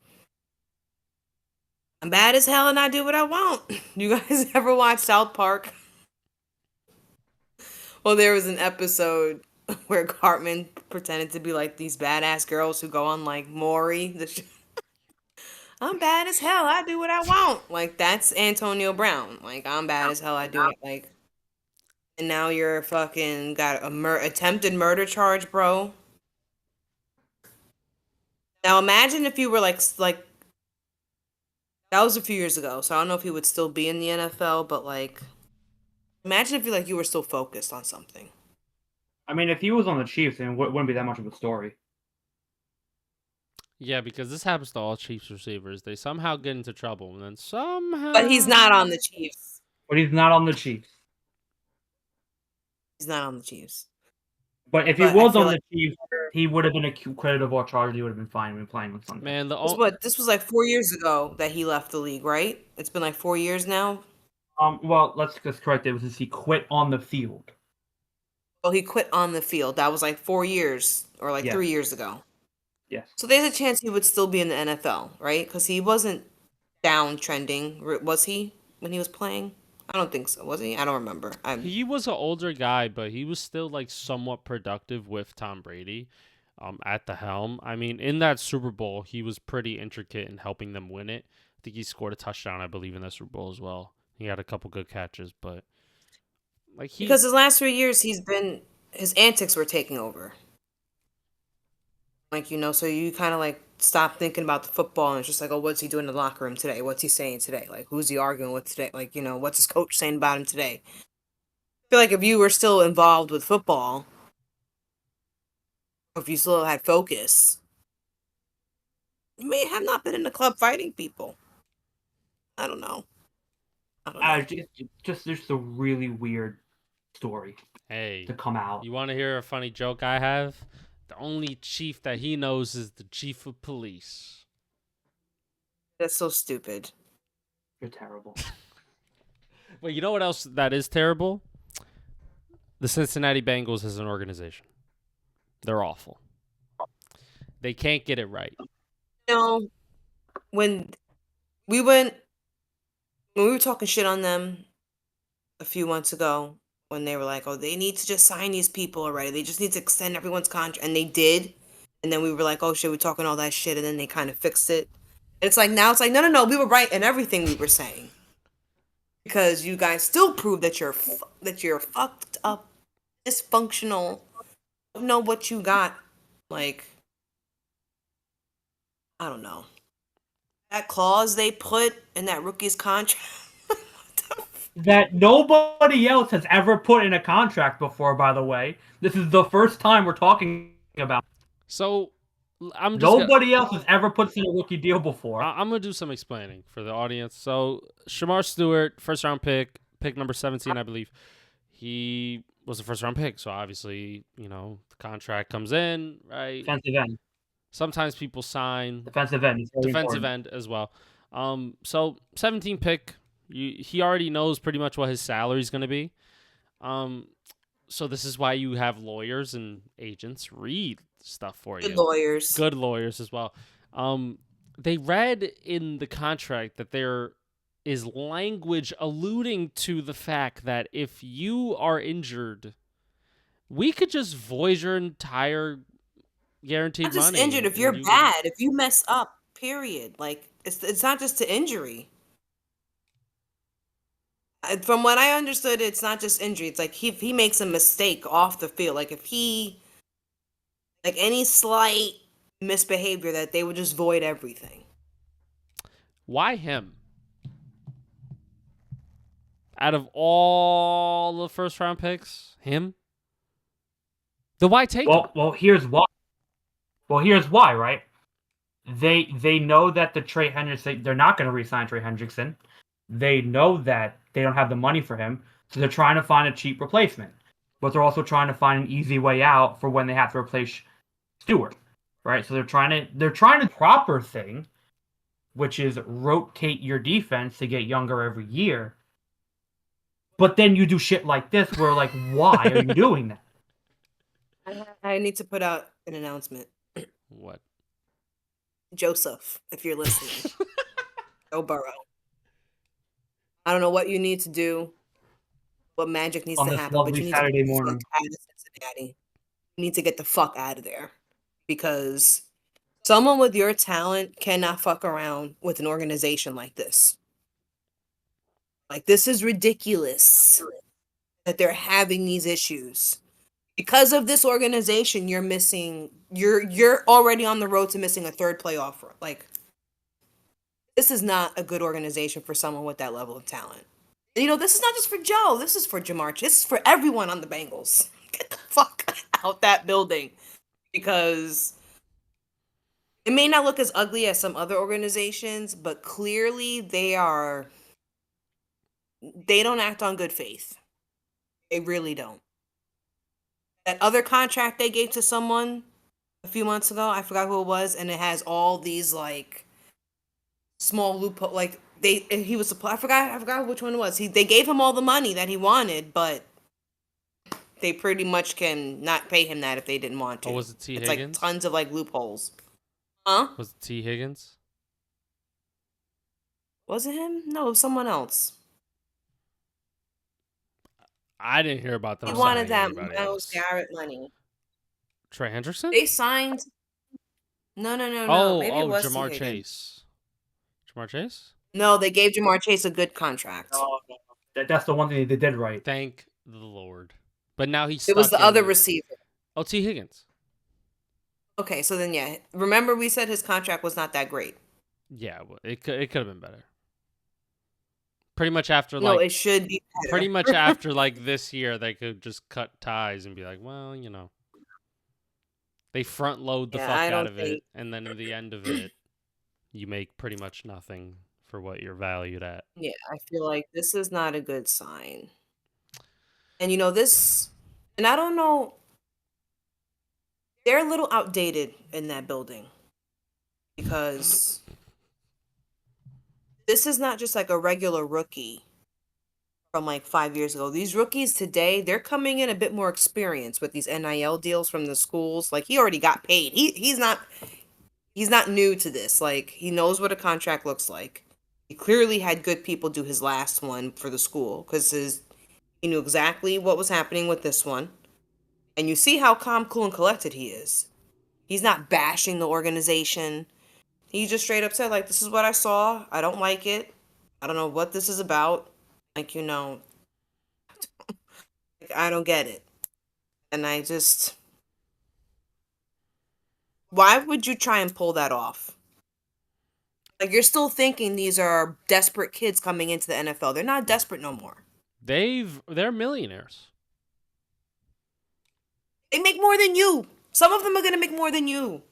I'm bad as hell and I do what I want. You guys ever watch South Park? Well, there was an episode where Cartman pretended to be like these badass girls who go on like Maury. I'm bad as hell. I do what I want. Like that's Antonio Brown. Like I'm bad as hell. I do it. Like, and now you're fucking got a attempted murder charge, bro. Now imagine if you were like that was a few years ago, so I don't know if he would still be in the NFL, but like imagine if you were still focused on something. I mean, if he was on the Chiefs, then it wouldn't be that much of a story. Yeah, because this happens to all Chiefs receivers. They somehow get into trouble, and then somehow... But he's not on the Chiefs. But he's not on the Chiefs. He's not on the Chiefs. But if he was on the Chiefs, he would have been acquitted of all charges. He would have been fine when playing with Sunday. Man, this was like 4 years ago that he left the league, right? It's been like 4 years now. Well, let's just correct it. It was he quit on the field. Well, he quit on the field. That was like 4 years or like 3 years ago. Yes. So there's a chance he would still be in the NFL, right? Because he wasn't downtrending, was he, when he was playing? I don't think so. Was he? I don't remember. He was an older guy, but he was still like somewhat productive with Tom Brady at the helm. I mean, in that Super Bowl, he was pretty intricate in helping them win it. I think he scored a touchdown, I believe, in that Super Bowl as well. He had a couple good catches, but because his last 3 years, his antics were taking over. Like, so you kind of like stop thinking about the football and it's just like, oh, what's he doing in the locker room today? What's he saying today? Like, who's he arguing with today? Like, what's his coach saying about him today? I feel like if you were still involved with football, or if you still had focus, you may have not been in the club fighting people. I don't know. Just a really weird story. Hey, to come out. You want to hear a funny joke I have? The only chief that he knows is the chief of police. That's so stupid. You're terrible. Well, you know what else that is terrible? The Cincinnati Bengals as an organization. They're awful. They can't get it right. You know, when we went when we were talking shit on them a few months ago, when they were like, "Oh, they need to just sign these people already. They just need to extend everyone's contract," and they did. And then we were like, "Oh shit, we're talking all that shit," and then they kind of fixed it. And it's like now it's like, no, we were right in everything we were saying because you guys still prove that you're fucked up, dysfunctional. Don't know what you got, like I don't know. That clause they put in that rookie's contract. That nobody else has ever put in a contract before, by the way. This is the first time we're talking about. So Nobody else has ever put in a rookie deal before. I'm gonna do some explaining for the audience. So Shemar Stewart, first round pick number 17, I believe. He was a first round pick, so obviously, the contract comes in, right? Defensive end. Sometimes people sign Defensive end. defensive end as well. So 17 pick, he already knows pretty much what his salary is going to be. So this is why you have lawyers and agents read stuff for you. Good lawyers as well. They read in the contract that there is language alluding to the fact that if you are injured, we could just void your entire guaranteed Not just money. injured. If you're bad, if you mess up, period. Like it's not just to injury. From what I understood, it's not just injury. It's like if he makes a mistake off the field, like if he, like any slight misbehavior, that they would just void everything. Why him? Out of all the first round picks, him? The why take him? Well, here's why. Right? They know that the Trey Hendrickson, they're not going to re-sign Trey Hendrickson. They know that they don't have the money for him, so they're trying to find a cheap replacement. But they're also trying to find an easy way out for when they have to replace Stewart, right? So they're trying to proper thing, which is rotate your defense to get younger every year. But then you do shit like this, where like, why are you doing that? I need to put out an announcement. What? Joseph, if you're listening, Joe Burrow. I don't know what you need to do, what magic needs On to this happen, but lovely you need Saturday to get the morning. fuck out of Cincinnati. You need to get the fuck out of there because someone with your talent cannot fuck around with an organization like this. Like, this is ridiculous that they're having these issues. Because of this organization, you're already on the road to missing a third playoff run. Like, this is not a good organization for someone with that level of talent. This is not just for Joe. This is for Jamar. This is for everyone on the Bengals. Get the fuck out that building. Because it may not look as ugly as some other organizations, but clearly they don't act on good faith. They really don't. That other contract they gave to someone a few months ago, I forgot who it was, and it has all these like small loophole, like he was I forgot which one it was. They gave him all the money that he wanted, but they pretty much can not pay him that if they didn't want to. Oh, was it T. It's Higgins? like tons of like loopholes. Huh? Was it T. Higgins? Was it him? No, it was someone else. I didn't hear about them. He wanted that anybody Myles else. Garrett money. Trey Hendrickson? They signed. No. Maybe it was Jamar T. Higgins. Chase. Jamar Chase? No, they gave Jamar Chase a good contract. Oh, that's the one thing they did right. Thank the Lord. But now he's It was the other receiver. Oh, T. Higgins. Okay, so then yeah, remember we said his contract was not that great. Yeah, well, it could have been better. Pretty much after No, it should be better. Pretty much after like this year, they could just cut ties and be like, well, they front load the fuck out of it, and then at the end of it, you make pretty much nothing for what you're valued at. Yeah, I feel like this is not a good sign. And this, and I don't know, they're a little outdated in that building because this is not just like a regular rookie from like 5 years ago. These rookies today, they're coming in a bit more experienced with these NIL deals from the schools. Like he already got paid. He's not new to this. Like he knows what a contract looks like. He clearly had good people do his last one for the school because he knew exactly what was happening with this one. And you see how calm, cool, and collected he is. He's not bashing the organization. He just straight up said, like, this is what I saw. I don't like it. I don't know what this is about. Like, like, I don't get it. And I just, why would you try and pull that off? Like, you're still thinking these are desperate kids coming into the NFL. They're not desperate no more. They're millionaires. They make more than you. Some of them are going to make more than you.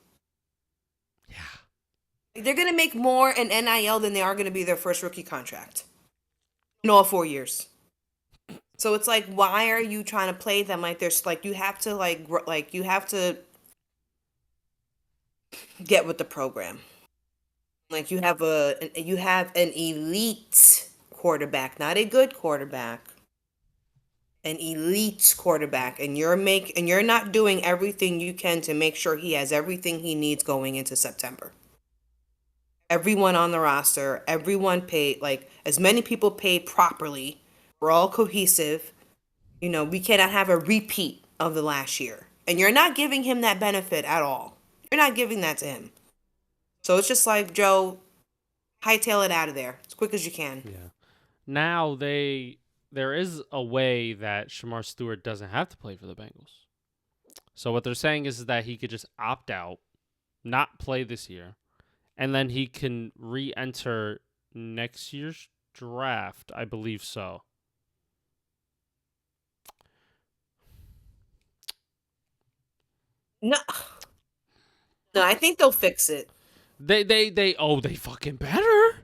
Yeah. They're going to make more in NIL than they are going to be their first rookie contract in all 4 years. So it's like, why are you trying to play them like there's like you have to you have to get with the program. Like you have an elite quarterback, not a good quarterback, an elite quarterback, and you're not doing everything you can to make sure he has everything he needs going into September. Everyone on the roster, everyone paid, like as many people paid properly. We're all cohesive. We cannot have a repeat of the last year. And you're not giving him that benefit at all. You're not giving that to him. So it's just like, Joe, hightail it out of there as quick as you can. Yeah. Now there is a way that Shemar Stewart doesn't have to play for the Bengals. So what they're saying is that he could just opt out, not play this year, and then he can re-enter next year's draft. I believe so. No, I think they'll fix it. They fucking better.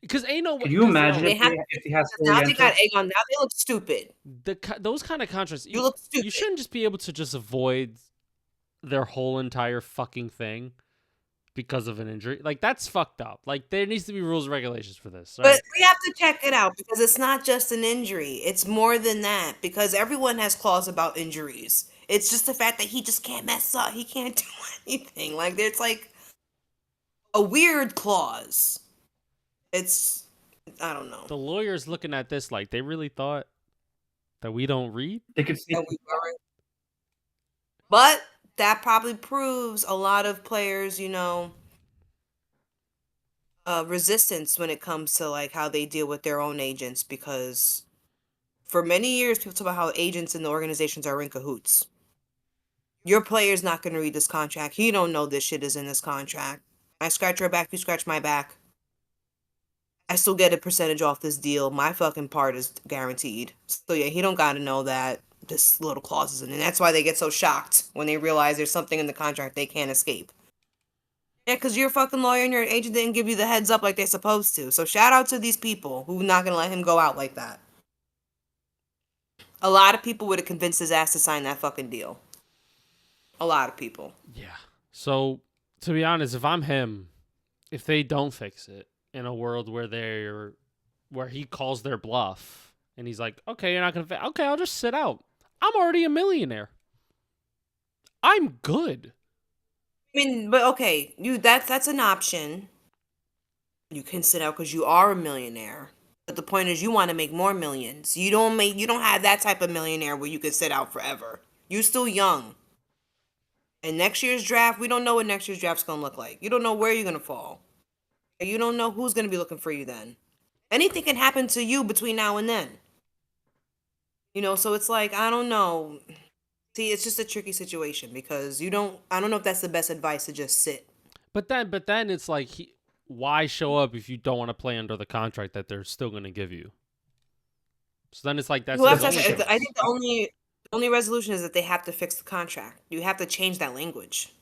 Because ain't no. Can you imagine They have if he has to now they re-enter? got egg on. Now they look stupid. Those kind of contracts. You look stupid. You shouldn't just be able to just avoid their whole entire fucking thing because of an injury. Like that's fucked up. Like there needs to be rules and regulations for this. Right? But we have to check it out because it's not just an injury. It's more than that because everyone has clause about injuries. It's just the fact that he just can't mess up. He can't do anything. Like there's like a weird clause. It's I don't know. The lawyers looking at this like they really thought that we don't read. They could see. That we weren't. But that probably proves a lot of players, resistance when it comes to like how they deal with their own agents because for many years people talk about how agents and the organizations are in cahoots. Your player's not going to read this contract. He don't know this shit is in this contract. I scratch your back, you scratch my back. I still get a percentage off this deal. My fucking part is guaranteed. So yeah, he don't got to know that this little clause is in, and that's why they get so shocked when they realize there's something in the contract they can't escape. Yeah, because your fucking lawyer and your agent didn't give you the heads up like they're supposed to. So shout out to these people who not gonna let him go out like that. A lot of people would have convinced his ass to sign that fucking deal. A lot of people. Yeah. So to be honest, if I'm him, if they don't fix it in a world where he calls their bluff and he's like, okay, you're not gonna okay, I'll just sit out. I'm already a millionaire. I'm good. I mean, but okay, that's an option. You can sit out because you are a millionaire. But the point is, you want to make more millions. You don't have that type of millionaire where you can sit out forever. You're still young. And next year's draft, we don't know what next year's draft's gonna look like. You don't know where you're gonna fall. You don't know who's gonna be looking for you then. Anything can happen to you between now and then. So it's like I don't know. See, it's just a tricky situation because I don't know if that's the best advice to just sit. But then it's like, why show up if you don't want to play under the contract that they're still going to give you? So then it's like that's. I think the only resolution is that they have to fix the contract. You have to change that language.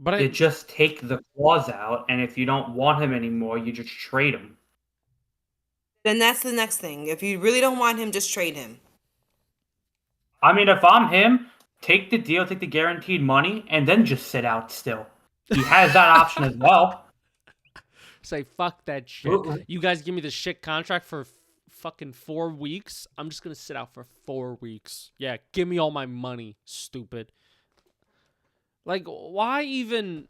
But they just take the clause out, and if you don't want him anymore, you just trade him. Then that's the next thing. If you really don't want him, just trade him. I mean, if I'm him, take the deal, take the guaranteed money, and then just sit out still. He has that option as well. Say fuck that shit. You guys give me the shit contract for fucking 4 weeks. I'm just gonna sit out for 4 weeks. Yeah, give me all my money, stupid. Like, why even?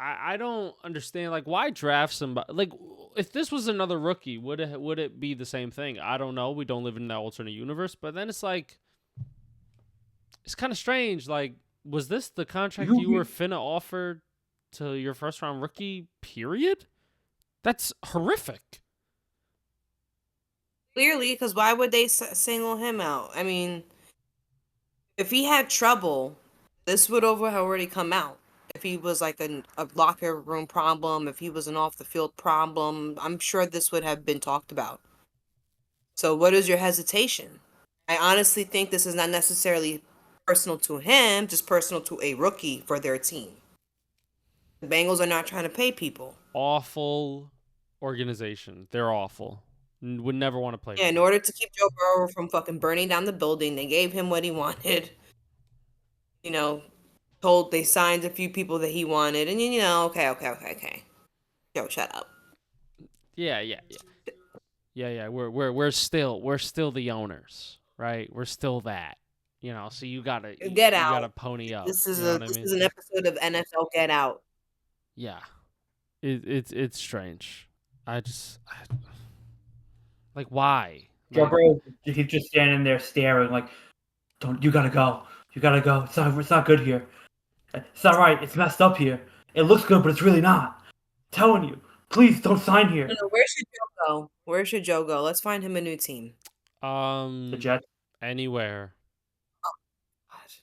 I don't understand. Like, why draft somebody? Like, if this was another rookie, would it be the same thing? I don't know. We don't live in that alternate universe. But then it's like, it's kind of strange. Like, was this the contract you were finna offer to your first round rookie? Period. That's horrific. Clearly, because why would they single him out? I mean, if he had trouble, this would have already come out. If he was like a locker room problem, if he was an off the field problem, I'm sure this would have been talked about. So, what is your hesitation? I honestly think this is not necessarily personal to him, just personal to a rookie for their team. The Bengals are not trying to pay people. Awful organization. They're awful. Would never want to play. Yeah, in order to keep Joe Burrow from fucking burning down the building, they gave him what he wanted. You know, they signed a few people that he wanted, and okay. Joe, shut up. Yeah. We're still the owners, right? We're still that. So you gotta Get out. You gotta pony up. This is an episode of NFL Get Out. Yeah, it's strange. Like, why? Joe Burrow, he's just standing there staring like, you gotta go. It's not good here. It's not right. It's messed up here. It looks good, but it's really not. I'm telling you, please don't sign here. No, where should Joe go? Where should Joe go? Let's find him a new team. The Jets. Anywhere.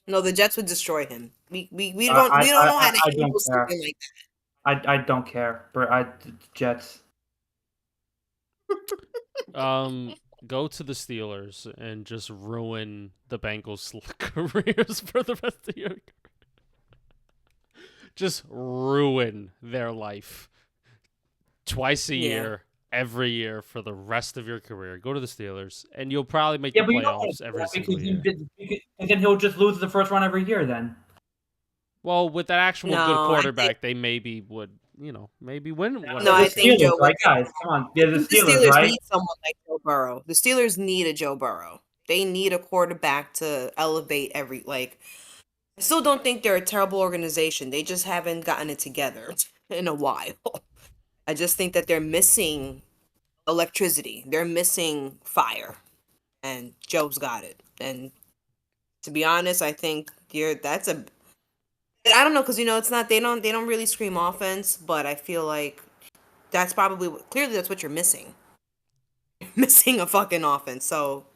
No, the Jets would destroy him. We don't know how to handle something like that. I don't care, but Jets. Go to the Steelers and just ruin the Bengals' careers for the rest of your career. Just ruin their life twice a year, every year for the rest of your career. Go to the Steelers, and you'll probably make the playoffs every single year. And then he'll just lose the first round every year then. Well, with that actual good quarterback, they maybe would, maybe win. No, I think Joe. Right, guys, come on. Yeah, the Steelers right? need someone like Joe Burrow. The Steelers need a Joe Burrow. They need a quarterback to elevate I still don't think they're a terrible organization. They just haven't gotten it together in a while. I just think that they're missing electricity. They're missing fire. And Joe's got it. And to be honest, I think I don't know, because it's not they don't really scream offense, but I feel like that's probably clearly that's what you're missing. You're missing a fucking offense. So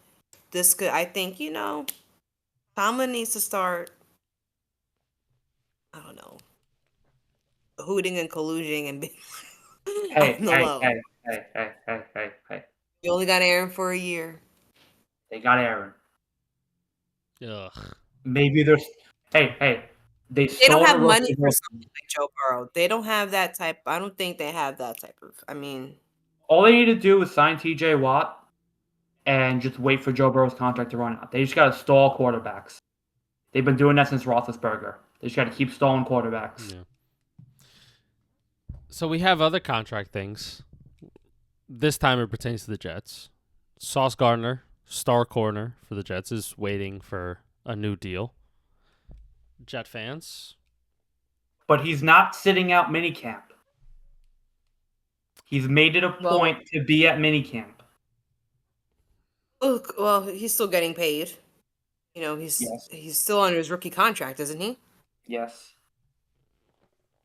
I think, Tomlin needs to start, I don't know, hooting and colluding and being Hey. You only got Aaron for a year. They got Aaron. Ugh. Maybe there's Hey. They don't have money for something like Joe Burrow. They don't have that type. I don't think they have that type of. I mean, all they need to do is sign T.J. Watt and just wait for Joe Burrow's contract to run out. They just got to stall quarterbacks. They've been doing that since Roethlisberger. They just got to keep stalling quarterbacks. Yeah. So we have other contract things. This time it pertains to the Jets. Sauce Gardner, star corner for the Jets, is waiting for a new deal. Jet fans. But he's not sitting out minicamp. He's made it a point to be at minicamp. Well, he's still getting paid. He's still under his rookie contract, isn't he? Yes.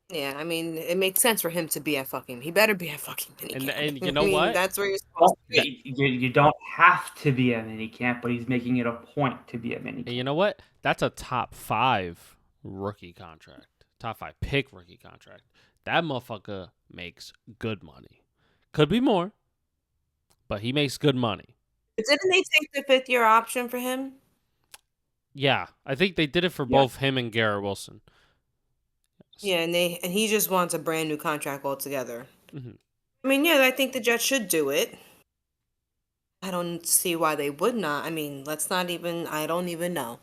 Yeah, I mean, it makes sense for him to be at fucking. He better be at fucking minicamp. And you know what? That's where you're supposed to be. You don't have to be at minicamp, but he's making it a point to be at minicamp. And you know what? That's a top 5 rookie contract. Top 5 pick rookie contract. That motherfucker makes good money. Could be more, but he makes good money. Didn't they take the 5th-year option for him? Yeah, I think they did it for both him and Garrett Wilson. Yeah, and he just wants a brand new contract altogether. Mm-hmm. I mean, yeah, I think the Jets should do it. I don't see why they would not. I mean, I don't even know.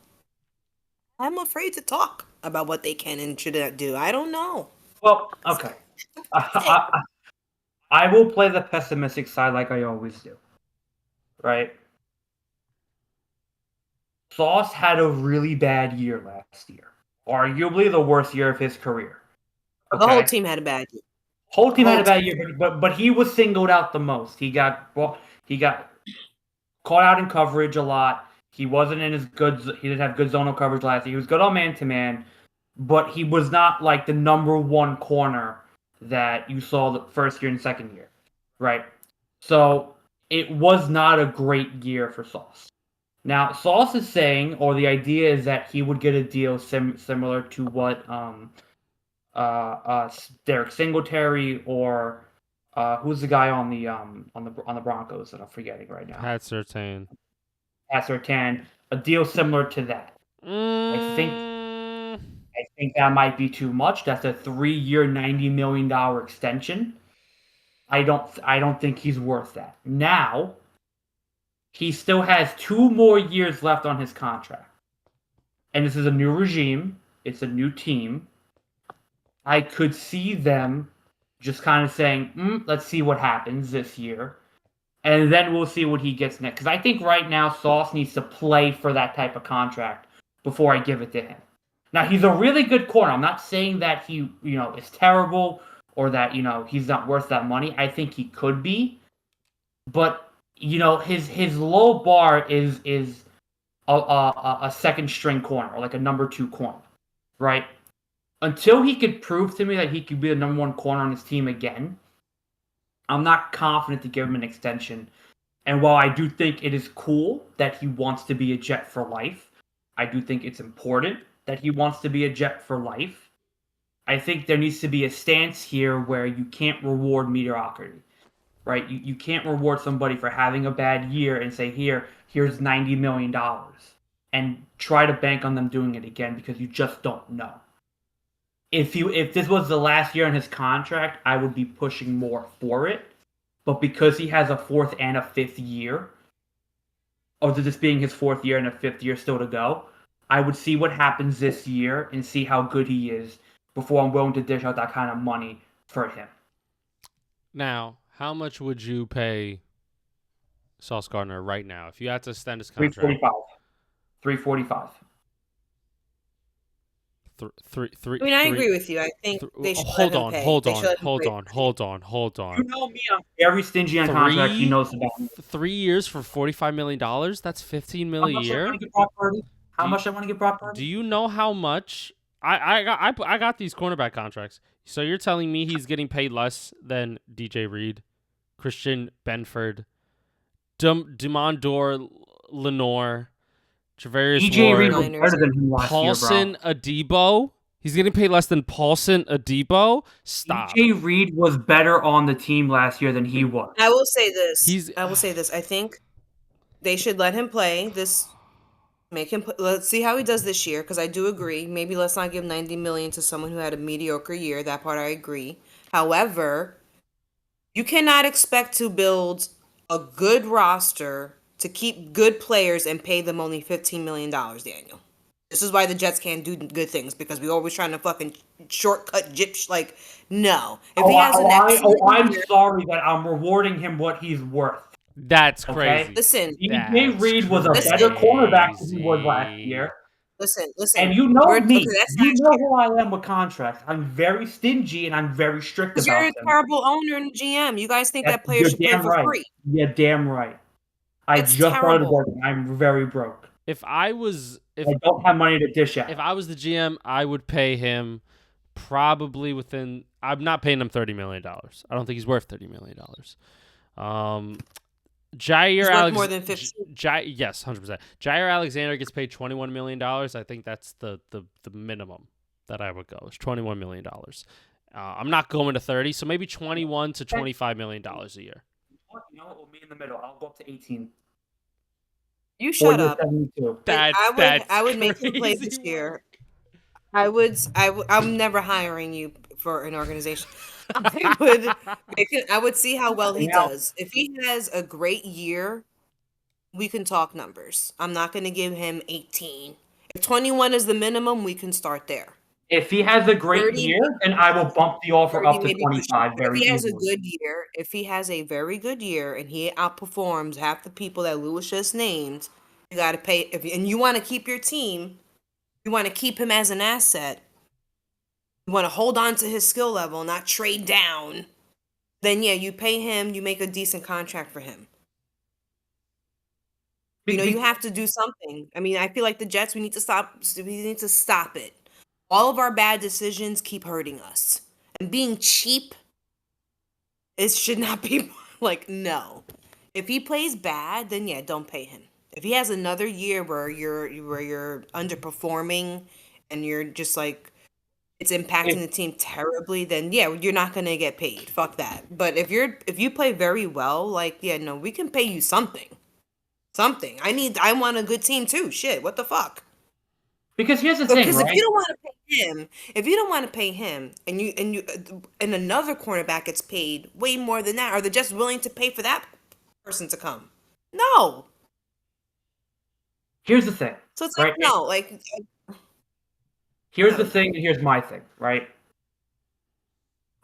I'm afraid to talk about what they can and should do. I don't know. Well, okay. I will play the pessimistic side like I always do. Right? Sauce had a really bad year last year. Arguably the worst year of his career. The whole Okay? team had a bad year. Whole team had a bad team. year, but he was singled out the most. He got caught out in coverage a lot. He wasn't in his good. He didn't have good zonal coverage last year. He was good on man to man, but he was not like the number one corner that you saw the first year and second year, right? So it was not a great year for Sauce. Now Sauce is saying, or the idea is that he would get a deal similar to what Derek Singletary or who's the guy on the Broncos that I'm forgetting right now? Pat Surtain. Pat Surtain, a deal similar to that. Mm. I think that might be too much. That's a 3-year, $90 million extension. I don't think he's worth that. Now, he still has 2 more years left on his contract. And this is a new regime. It's a new team. I could see them just kind of saying, let's see what happens this year. And then we'll see what he gets next. Because I think right now Sauce needs to play for that type of contract before I give it to him. Now, he's a really good corner. I'm not saying that he, is terrible or that, he's not worth that money. I think he could be. But, his low bar is a second string corner or like a number 2 corner, right? Until he could prove to me that he could be the number 1 corner on his team again, I'm not confident to give him an extension. And while I do think it is cool that he wants to be a Jet for life, I do think it's important that he wants to be a Jet for life. I think there needs to be a stance here where you can't reward mediocrity, right? You can't reward somebody for having a bad year and say, here's $90 million, and try to bank on them doing it again because you just don't know. If this was the last year in his contract, I would be pushing more for it. But because he has a 4th and a 5th year, or this being his 4th year and a 5th year still to go, I would see what happens this year and see how good he is before I'm willing to dish out that kind of money for him. Now, how much would you pay Sauce Gardner right now if you had to extend his contract? $345. I agree with you. I think they should let him pay. Hold on. You know me, I'm very stingy on contracts. You know this about me. 3 years for $45 million? That's $15 million a year. How much I want to get Brock Purdy? Do you know how much? I got these cornerback contracts. So you're telling me he's getting paid less than DJ Reed, Christian Benford, Demondor Lenore, Travarius DJ Reed was Ward, better than him last Paulson year, bro. Adebo. He's getting paid less than Paulson Adebo. Stop. DJ Reed was better on the team last year than he was. I will say this. I think they should let him play this. Make him. Let's see how he does this year, because I do agree. Maybe let's not give $90 million to someone who had a mediocre year. That part I agree. However, you cannot expect to build a good roster to keep good players and pay them only $15 million, Daniel. This is why the Jets can't do good things, because we always trying to fucking shortcut gyps. Like, no. If he has I'm sorry that I'm rewarding him what he's worth. That's Okay? crazy. Listen, DJ Reed was a better cornerback than he was last year. Listen. And you know me. You know who I am with contracts. I'm very stingy and I'm very strict about them. You're a terrible owner and GM. You guys think that players should play for free. You're damn right. I just started working. I'm very broke. I don't have money to dish out. If I was the GM, I would pay him probably within. I'm not paying him $30 million. I don't think he's worth $30 million. Jair Alexander more than 15. Yes, 100%. Jair Alexander gets paid $21 million. I think that's the minimum that I would go. It's $21 million. I'm not going to 30, so maybe $21 to $25 million a year. You know what? We'll meet in the middle. I'll go up to 18. You shut up. I would make him play this year. I'm never hiring you for an organization. I would see how well he does. If he has a great year, we can talk numbers. I'm not going to give him 18. If 21 is the minimum, we can start there. If he has a great 30, year, then I will bump the offer 30 up to maybe push it. 25 But if very he has a easily. good year, if he has a very good year and he outperforms half the people that Lewis just named, you got to pay. And you want to keep your team, you want to keep him as an asset. You want to hold on to his skill level, not trade down. Then yeah, you pay him. You make a decent contract for him. Be- You be- have to do something. I mean, I feel like the Jets. We need to stop. We need to stop it. All of our bad decisions keep hurting us, and being cheap, it should not be like no. If he plays bad, then yeah, don't pay him. If he has another year where you're underperforming and you're just like it's impacting if, the team terribly, then yeah, you're not gonna get paid. Fuck that. But if you play very well, like yeah, no, we can pay you something. Something. I want a good team too. Shit, what the fuck? because here's the thing, Because if you right? don't want to pay him, if you don't want to pay him, and another cornerback gets paid way more than that, are they just willing to pay for that person to come? No. Here's the thing, So it's like right? no, like Here's I the don't know. thing, and here's my thing, right?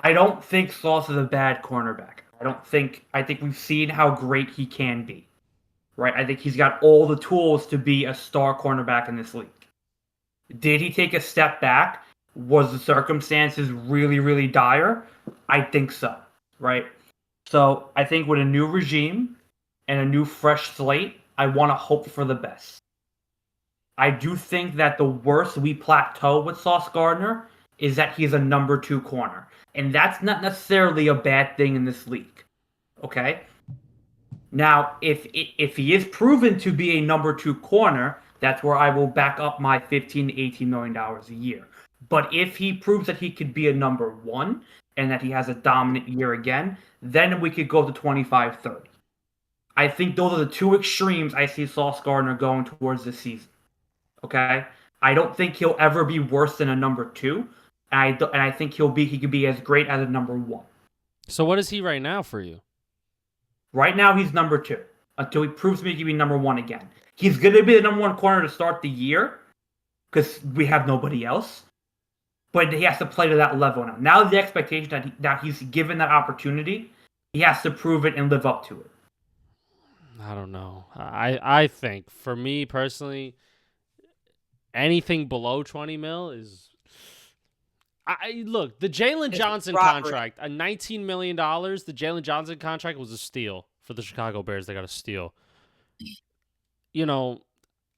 I don't think Sauce is a bad cornerback. I think we've seen how great he can be. Right? I think he's got all the tools to be a star cornerback in this league. Did he take a step back? Was the circumstances really, really dire? I think so. Right? So I think with a new regime and a new fresh slate, I want to hope for the best. I do think that the worst we plateau with Sauce Gardner is that he's a number 2 corner. And that's not necessarily a bad thing in this league. Okay? Now, if he is proven to be a number 2 corner, that's where I will back up my $15 to $18 million a year. But if he proves that he could be a number 1 and that he has a dominant year again, then we could go to 25-30. I think those are the two extremes I see Sauce Gardner going towards this season. Okay? I don't think he'll ever be worse than a number 2. And I think he could be as great as a number 1. So what is he right now for you? Right now, he's number 2 until he proves to me he can be number 1 again. He's going to be the number 1 corner to start the year because we have nobody else. But he has to play to that level now. Now the expectation that he's given that opportunity, he has to prove it and live up to it. I don't know. I think for me personally, anything below 20 mil is. I look, the Jalen It's Johnson robbery. contract, a $19 million. The Jalen Johnson contract was a steal for the Chicago Bears. They got a steal. You know,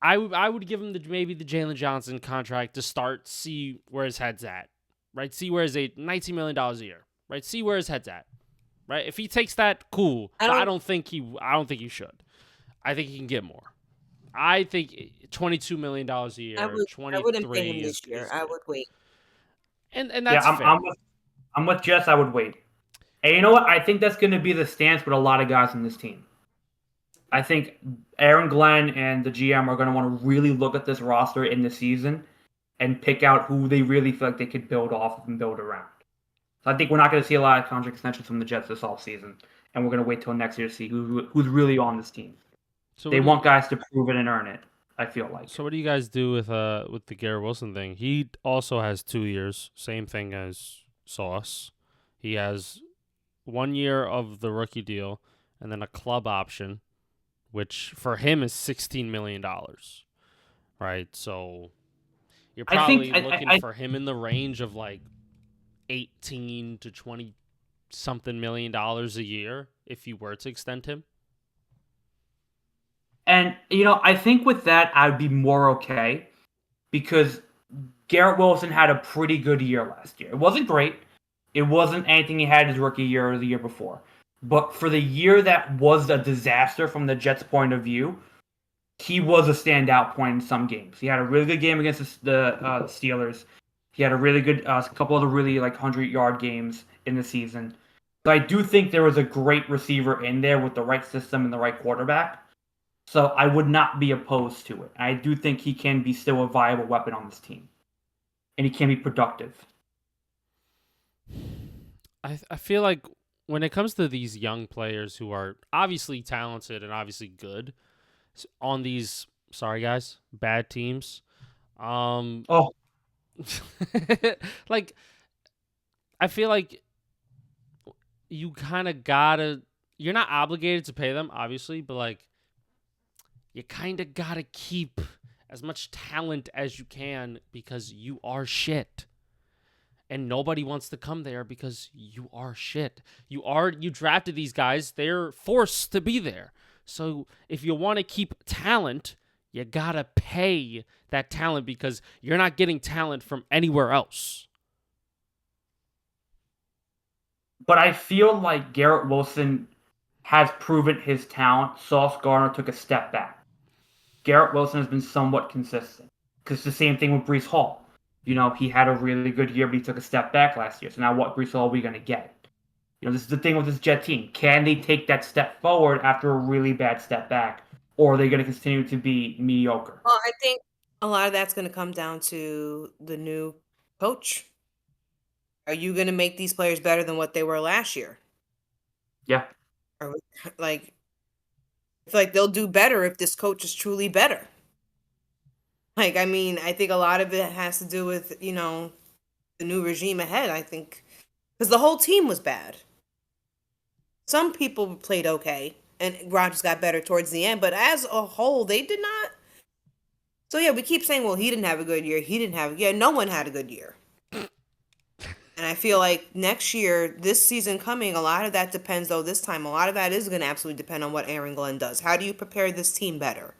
I would give him maybe the Jalen Johnson contract to start, see where his head's at, right? See where his $19 million a year, right? See where his head's at, right? If he takes that, cool. But I don't think he should. I think he can get more. I think $22 million a year, I 23 wouldn't pay him is this year. good. I would wait. And Yeah, that's fair. I'm with Jess. I would wait. And you know what? I think that's going to be the stance with a lot of guys on this team. I think Aaron Glenn and the GM are going to want to really look at this roster in the season and pick out who they really feel like they could build off of and build around. So I think we're not going to see a lot of contract extensions from the Jets this offseason, and we're going to wait till next year to see who's really on this team. So they want guys to prove it and earn it, I feel like. So what do you guys do with the Garrett Wilson thing? He also has 2 years, same thing as Sauce. He has 1 year of the rookie deal and then a club option, which for him is $16 million. Right? So you're probably looking for him in the range of like 18 to 20 something million dollars a year if you were to extend him. And, I think with that, I'd be more okay because Garrett Wilson had a pretty good year last year. It wasn't great. It wasn't anything he had his rookie year or the year before. But for the year that was a disaster from the Jets' point of view, he was a standout point in some games. He had a really good game against the Steelers. He had a really good couple of the really 100-yard games in the season. So I do think there was a great receiver in there with the right system and the right quarterback. So I would not be opposed to it. I do think he can be still a viable weapon on this team. And he can be productive. I feel like when it comes to these young players who are obviously talented and obviously good on these, sorry guys, bad teams, Like, I feel like you kind of gotta. You're not obligated to pay them, obviously, but like, you kind of gotta keep as much talent as you can because you are shit. And nobody wants to come there because you are shit. You drafted these guys, they're forced to be there. So if you want to keep talent, you gotta pay that talent because you're not getting talent from anywhere else. But I feel like Garrett Wilson has proven his talent. Sauce Gardner took a step back. Garrett Wilson has been somewhat consistent. Because it's the same thing with Brees Hall. He had a really good year, but he took a step back last year. So now what Brees Hall are we going to get? This is the thing with this Jet team. Can they take that step forward after a really bad step back? Or are they going to continue to be mediocre? Well, I think a lot of that's going to come down to the new coach. Are you going to make these players better than what they were last year? Yeah. Or like, I feel like they'll do better if this coach is truly better. Like, I mean, I think a lot of it has to do with, the new regime ahead. I think because the whole team was bad. Some people played okay, and Rodgers got better towards the end, but as a whole, they did not. So yeah, we keep saying, well, he didn't have a good year. He didn't have, yeah, no one had a good year. And I feel like next year, this season coming, a lot of that depends, though, this time, a lot of that is going to absolutely depend on what Aaron Glenn does. How do you prepare this team better?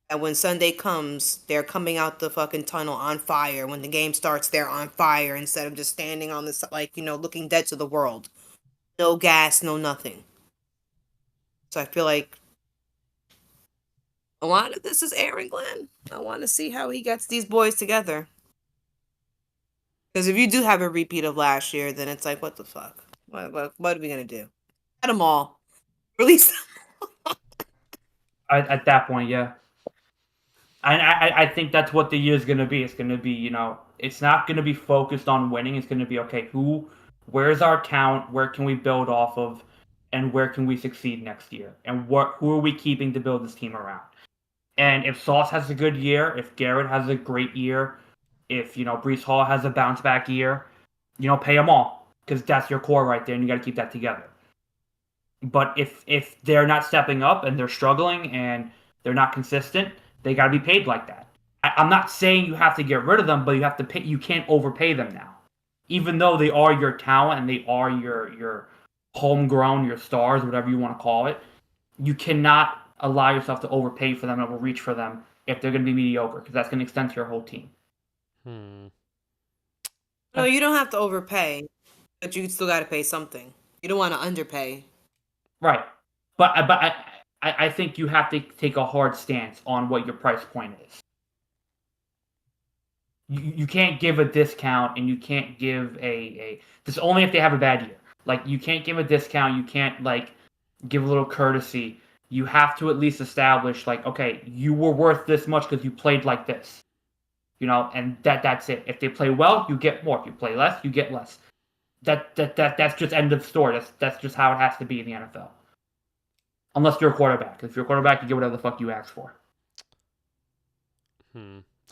And when Sunday comes, they're coming out the fucking tunnel on fire. When the game starts, they're on fire instead of just standing on this, like, looking dead to the world. No gas, no nothing. So I feel like a lot of this is Aaron Glenn. I want to see how he gets these boys together. Because if you do have a repeat of last year, then it's like, what the fuck? What are we going to do? Cut them all. Release them. At that point, yeah. And I think that's what the year is going to be. It's going to be, it's not going to be focused on winning. It's going to be, okay, where's our talent? Where can we build off of? And where can we succeed next year? And who are we keeping to build this team around? And if Sauce has a good year, if Garrett has a great year, if, Brees Hall has a bounce back year, pay them all. Because that's your core right there, and you got to keep that together. But if they're not stepping up and they're struggling and they're not consistent, they got to be paid like that. I'm not saying you have to get rid of them, but you have to pay. You can't overpay them now, even though they are your talent and they are your homegrown, your stars, whatever you want to call it. You cannot allow yourself to overpay for them and overreach for them if they're going to be mediocre, because that's going to extend to your whole team. No, you don't have to overpay, but you still got to pay something. You don't want to underpay. Right. But I think you have to take a hard stance on what your price point is. You can't give a discount, and you can't give this only if they have a bad year. Like, you can't give a discount, you can't give a little courtesy. You have to at least establish, okay, you were worth this much because you played like this. And that's it. If they play well, you get more. If you play less, you get less. That's just end of story. That's just how it has to be in the NFL. Unless you're a quarterback. If you're a quarterback, you get whatever the fuck you ask for.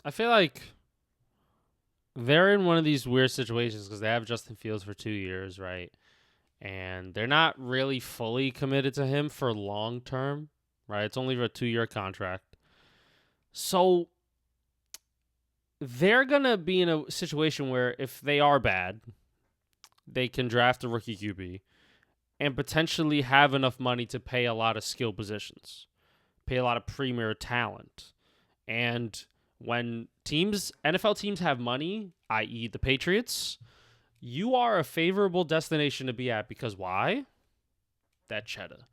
I feel like they're in one of these weird situations because they have Justin Fields for 2 years, right? And they're not really fully committed to him for long term, right? It's only for a 2-year contract. So they're going to be in a situation where if they are bad, they can draft a rookie QB and potentially have enough money to pay a lot of skill positions, pay a lot of premier talent. And when NFL teams have money, i.e. the Patriots, you are a favorable destination to be at because why? That cheddar.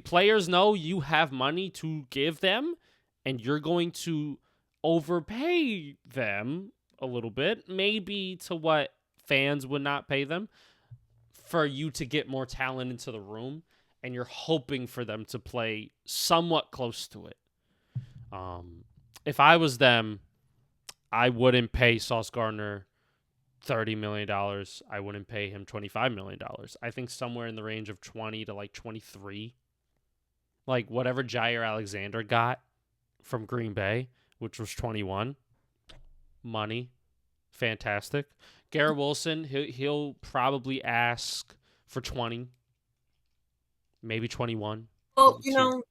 Players know you have money to give them, and you're going to overpay them a little bit, maybe to what fans would not pay them, for you to get more talent into the room, and you're hoping for them to play somewhat close to it. If I was them, I wouldn't pay Sauce Gardner $30 million. I wouldn't pay him $25 million. I think somewhere in the range of 20 to 23. Like whatever Jair Alexander got from Green Bay, which was 21. Money. fantastic. Garrett Wilson, he'll probably ask for 20, maybe 21. Well, maybe 2.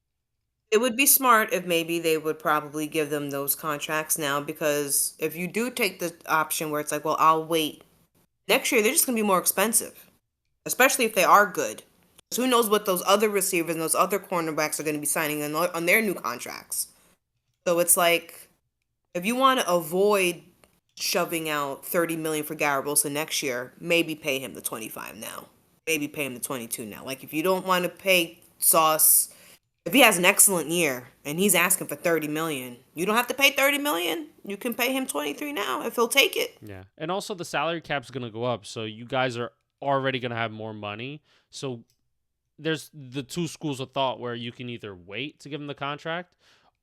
it would be smart if maybe they would probably give them those contracts now, because if you do take the option where it's like, well, I'll wait next year, they're just going to be more expensive, especially if they are good. 'Cause who knows what those other receivers and those other cornerbacks are going to be signing on their new contracts. So it's like, if you want to avoid shoving out 30 million for Garrett Wilson next year, maybe pay him the 25 now. Maybe pay him the 22 now. Like, if you don't want to pay Sauce, if he has an excellent year and he's asking for 30 million, you don't have to pay 30 million. You can pay him 23 now if he'll take it. Yeah. And also the salary cap's going to go up, so you guys are already going to have more money. So there's the two schools of thought where you can either wait to give him the contract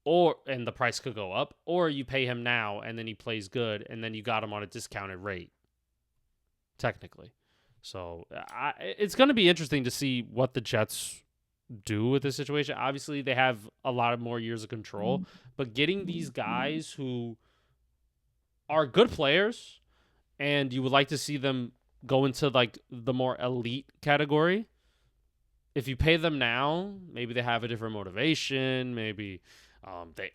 and the price could go up, or you pay him now and then he plays good and then you got him on a discounted rate, technically. So it's going to be interesting to see what the Jets do with this situation. Obviously, they have a lot of more years of control, but getting these guys who are good players and you would like to see them go into like the more elite category, if you pay them now, maybe they have a different motivation. Maybe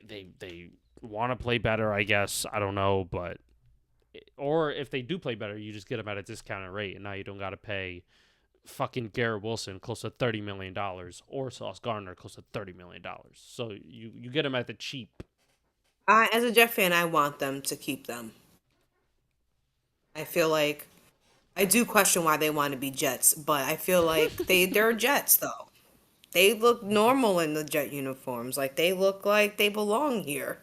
they want to play better, I guess. I don't know, but or if they do play better, you just get them at a discounted rate, and now you don't got to pay fucking Garrett Wilson close to $30 million or Sauce Gardner close to $30 million. So you get them at the cheap. As a Jet fan, I want them to keep them. I feel like I do question why they want to be Jets, but I feel like they're Jets though. They look normal in the Jet uniforms. Like, they look like they belong here.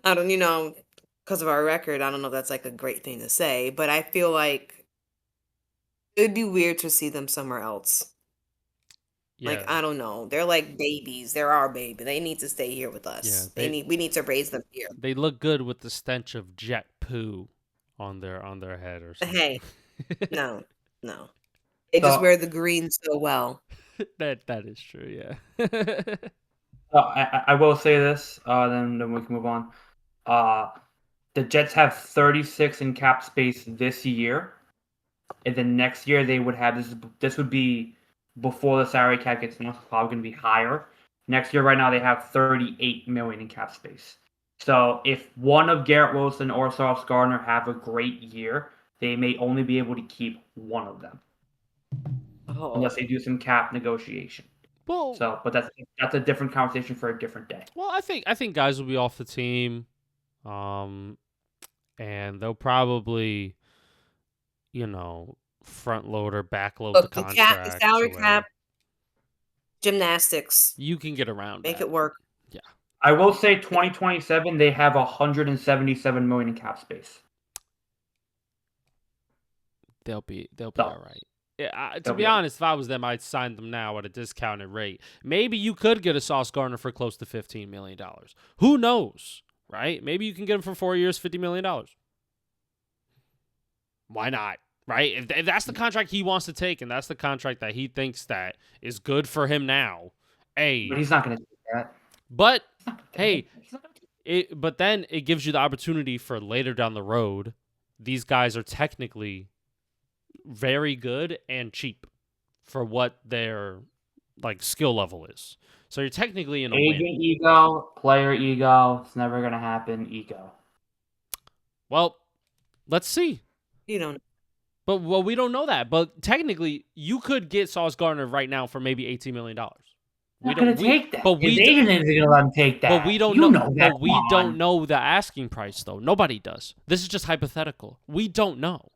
I don't, because of our record, I don't know if that's like a great thing to say, but I feel like it would be weird to see them somewhere else. Yeah. Like, I don't know. They're like babies. They're our baby. They need to stay here with us. Yeah, We need to raise them here. They look good with the stench of jet poo on their head or something. Hey, no. They just wear the green so well. that is true, yeah. I will say this, then we can move on. The Jets have 36 in cap space this year, and then next year they would have this. This would be before the salary cap gets announced. It's probably going to be higher. Next year, right now they have 38 million in cap space. So if one of Garrett Wilson or Sauce Gardner have a great year, they may only be able to keep one of them, unless they do some cap negotiation. Well, but that's a different conversation for a different day. Well, I think guys will be off the team, and they'll probably, front load or back load the contract. The salary cap, gymnastics. You can get around. Make it work. Yeah. I will say 2027 they have 177 million in cap space. They'll be all right. Yeah, to be honest, if I was them, I'd sign them now at a discounted rate. Maybe you could get a Sauce Gardner for close to $15 million. Who knows, right? Maybe you can get him for 4 years, $50 million. Why not, right? If that's the contract he wants to take and that's the contract that he thinks that is good for him now, but he's not going to do that. But, hey, but then it gives you the opportunity for later down the road. These guys are technically very good and cheap for what their skill level is. So you're technically in a agent win. Ego, player ego. It's never gonna happen. Ego. Well, let's see. You don't. But we don't know that. But technically, you could get Sauce Gardner right now for maybe $18 million. We're gonna take that. But his agent isn't gonna let him take that. But we don't know. But we don't know the asking price though. Nobody does. This is just hypothetical. We don't know.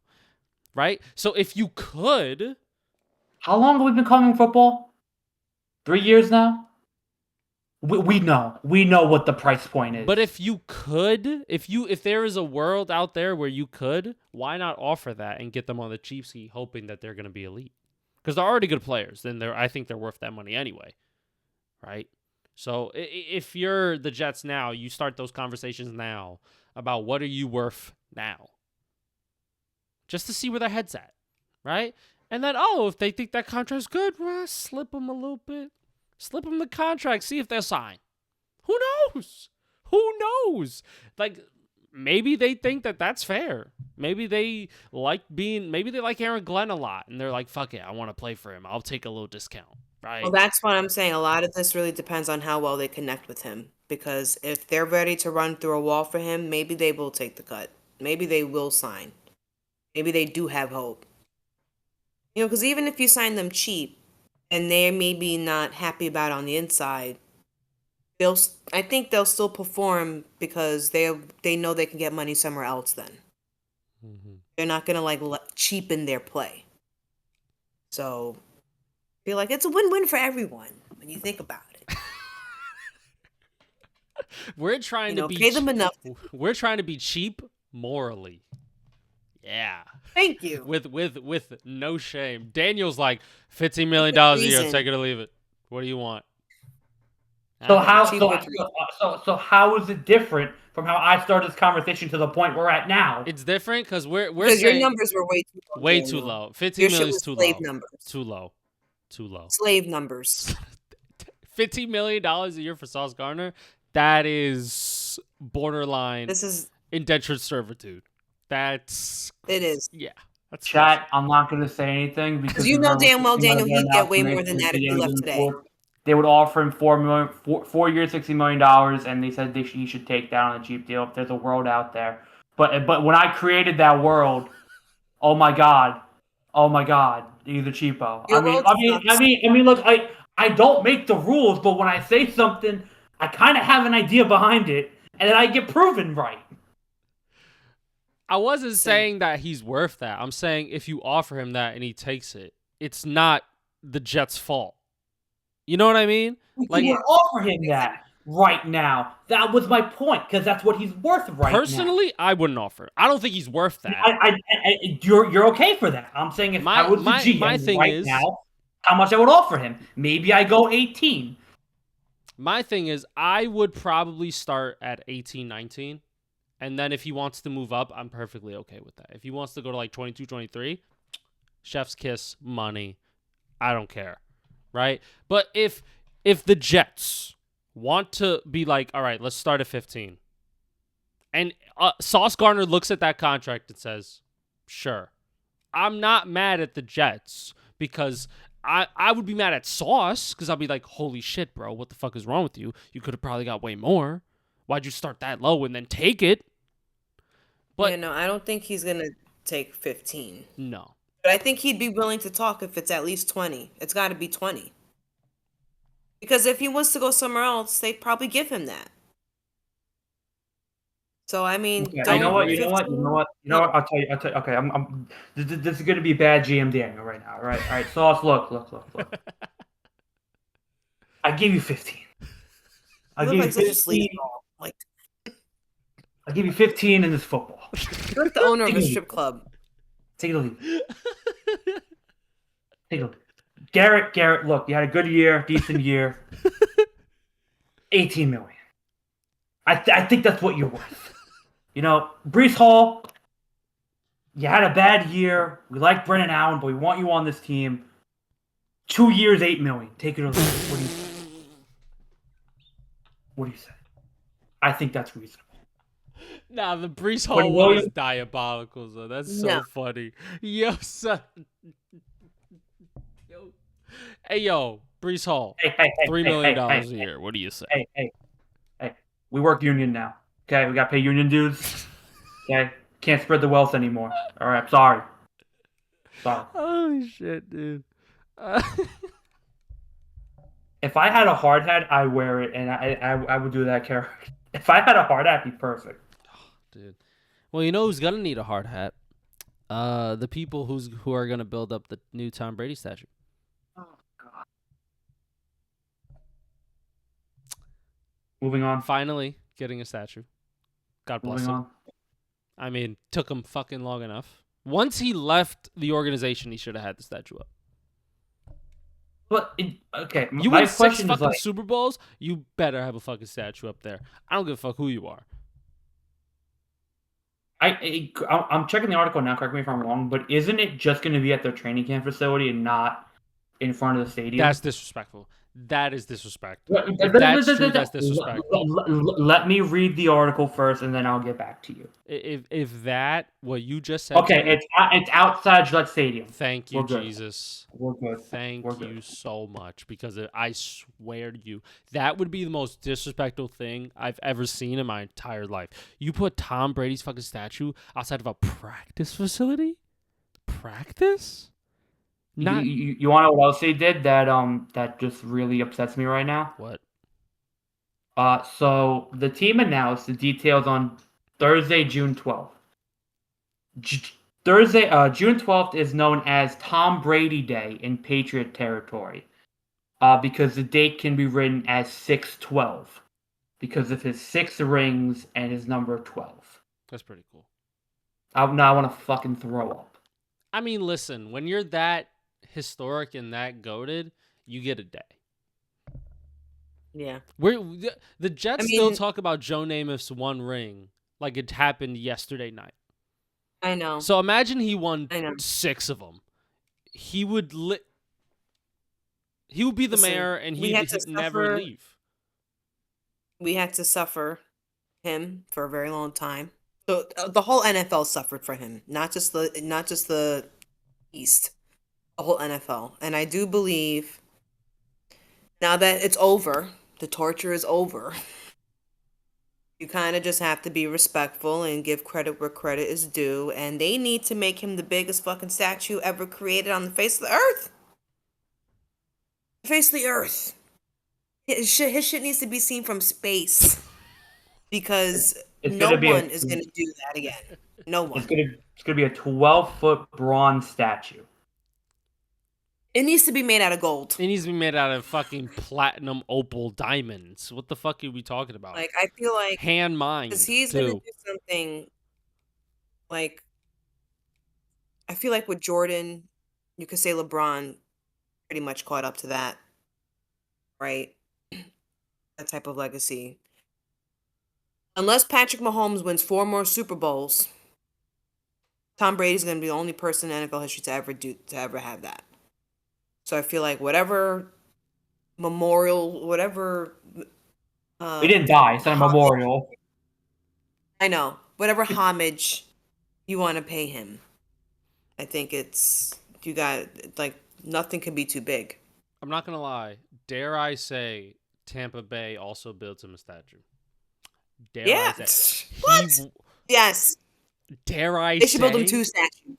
Right? So if you could... How long have we been covering football? 3 years now? We know. We know what the price point is. But if you could, if there is a world out there where you could, why not offer that and get them on the cheap seat hoping that they're going to be elite? Because they're already good players. Then I think they're worth that money anyway. Right? So if you're the Jets now, you start those conversations now about what are you worth now? Just to see where their head's at, right? And then, if they think that contract's good, well, slip them a little bit. Slip them the contract, see if they'll sign. Who knows? maybe they think that that's fair. Maybe they like Aaron Glenn a lot, and they're like, fuck it, I want to play for him. I'll take a little discount, right? Well, that's what I'm saying. A lot of this really depends on how well they connect with him. Because if they're ready to run through a wall for him, maybe they will take the cut. Maybe they will sign. Maybe they do have hope. Because even if you sign them cheap and they're maybe not happy about it on the inside, I think they'll still perform because they know they can get money somewhere else then. Mm-hmm. They're not going to cheapen their play. So I feel like it's a win-win for everyone when you think about it. We're trying to be pay them enough. We're trying to be cheap morally. Yeah. Thank you. With no shame. Daniel's like $15 million a year, take it or leave it. What do you want? So how is it different from how I started this conversation to the point we're at now? It's different because we're because saying your numbers were way too low. Way too low. 15 your million shit is too slave low. Numbers. Too low. Too low. Slave numbers. $15 million a year for Sauce Gardner? That is borderline This is indentured servitude. it is. Yeah. That's Chat, I'm not going to say anything because you know damn well Daniel he'd get way more than that if he left today. They would offer him $4 years, $60 million, and they said he should take that on a cheap deal if there's a world out there. But when I created that world, oh my god, he's a cheapo. I mean, look, I don't make the rules, but when I say something, I kind of have an idea behind it, and then I get proven right. I wasn't saying that he's worth that. I'm saying if you offer him that and he takes it, it's not the Jets' fault. You know what I mean? Like, you would offer him that right now. That was my point, because that's what he's worth right now. Personally, I wouldn't offer it. I don't think he's worth that. You're okay for that. I'm saying if I was the GM now, how much I would offer him. Maybe I go 18. My thing is, I would probably start at 18, 19. And then if he wants to move up, I'm perfectly okay with that. If he wants to go to like 22, 23, chef's kiss, money. I don't care. Right? But if the Jets want to be like, all right, let's start at 15. And Sauce Gardner looks at that contract and says, sure. I'm not mad at the Jets because I would be mad at Sauce because I'll be like, holy shit, bro, what the fuck is wrong with you? You could have probably got way more. Why'd you start that low and then take it? But I don't think he's going to take 15. No. But I think he'd be willing to talk if it's at least 20. It's got to be 20. Because if he wants to go somewhere else, they'd probably give him that. So I mean, okay, you know what? I'll tell you. Okay, this is going to be bad GM Daniel right now. All right. Sauce, look. I give you 15. I'll give you 15. I'll give you 15 in this football. You're like the owner of a strip club. Take it or leave it. Take a look. Garrett, look, you had a good year, decent year. 18 million. I think that's what you're worth. Breece Hall, you had a bad year. We like Brennan Allen, but we want you on this team. 2 years, $8 million. Take it or leave it. What do you say? I think that's reasonable. Nah, the Breece Hall one is diabolical, so that's so funny. Yo, son. Yo, Breece Hall. $3 million a year. What do you say? Hey. We work union now. Okay, we gotta pay union dues. Okay, can't spread the wealth anymore. All right, sorry. Holy shit, dude. If I had a hard hat, I'd wear it, and I would do that character. If I had a hard hat, it'd be perfect. Dude. Well, you know who's gonna need a hard hat? The people who are gonna build up the new Tom Brady statue. Oh god. Moving on. Finally getting a statue. God bless him. I mean, took him fucking long enough. Once he left the organization, he should have had the statue up. But you win 6 fucking Super Bowls, you better have a fucking statue up there. I don't give a fuck who you are. I'm checking the article now. Correct me if I'm wrong, but isn't it just going to be at their training camp facility and not in front of the stadium? That's disrespectful. That is disrespect. If that's true, that's disrespect. Let me read the article first, and then I'll get back to you. If that what you just said. Okay, it's outside Gillette Stadium. Thank you, We're good. Jesus. We're good. Thank We're good. you so much, because I swear to you, that would be the most disrespectful thing I've ever seen in my entire life. You put Tom Brady's fucking statue outside of a practice facility? Practice? Not You want to know what else they did that just really upsets me right now? what? So the team announced the details on Thursday, June 12th. June 12th is known as Tom Brady Day in Patriot territory, because the date can be written as 6/12 because of his 6 rings and his number 12. That's pretty cool. Now I want to fucking throw up. I mean, listen, when you're that historic and that goated, you get a day. Yeah. The Jets still talk about Joe Namath's 1 ring like it happened yesterday night. I know. So imagine he won 6 of them. He would be the mayor, and he'd never leave. We had to suffer him for a very long time. So the whole NFL suffered for him, not just the East, the whole NFL. And I do believe now that it's over, the torture is over. You kind of just have to be respectful and give credit where credit is due. And they need to make him the biggest fucking statue ever created on the face of the earth. The face of the earth. His shit needs to be seen from space. Because no one is going to do that again. No one. It's gonna be a 12-foot bronze statue. It needs to be made out of gold. It needs to be made out of fucking platinum opal diamonds. What the fuck are we talking about? Like, I feel like hand mined. because he's gonna do something. Like, I feel like with Jordan, you could say LeBron pretty much caught up to that, right? That type of legacy. Unless Patrick Mahomes wins 4 more Super Bowls, Tom Brady's going to be the only person in NFL history to ever have that. So I feel like whatever memorial, whatever... he didn't die. It's not a memorial. I know. Whatever homage you want to pay him. I think you got, like, nothing can be too big. I'm not going to lie. Dare I say Tampa Bay also builds him a statue? Dare I say? What? Yes. Dare I say? They should build him 2 statues.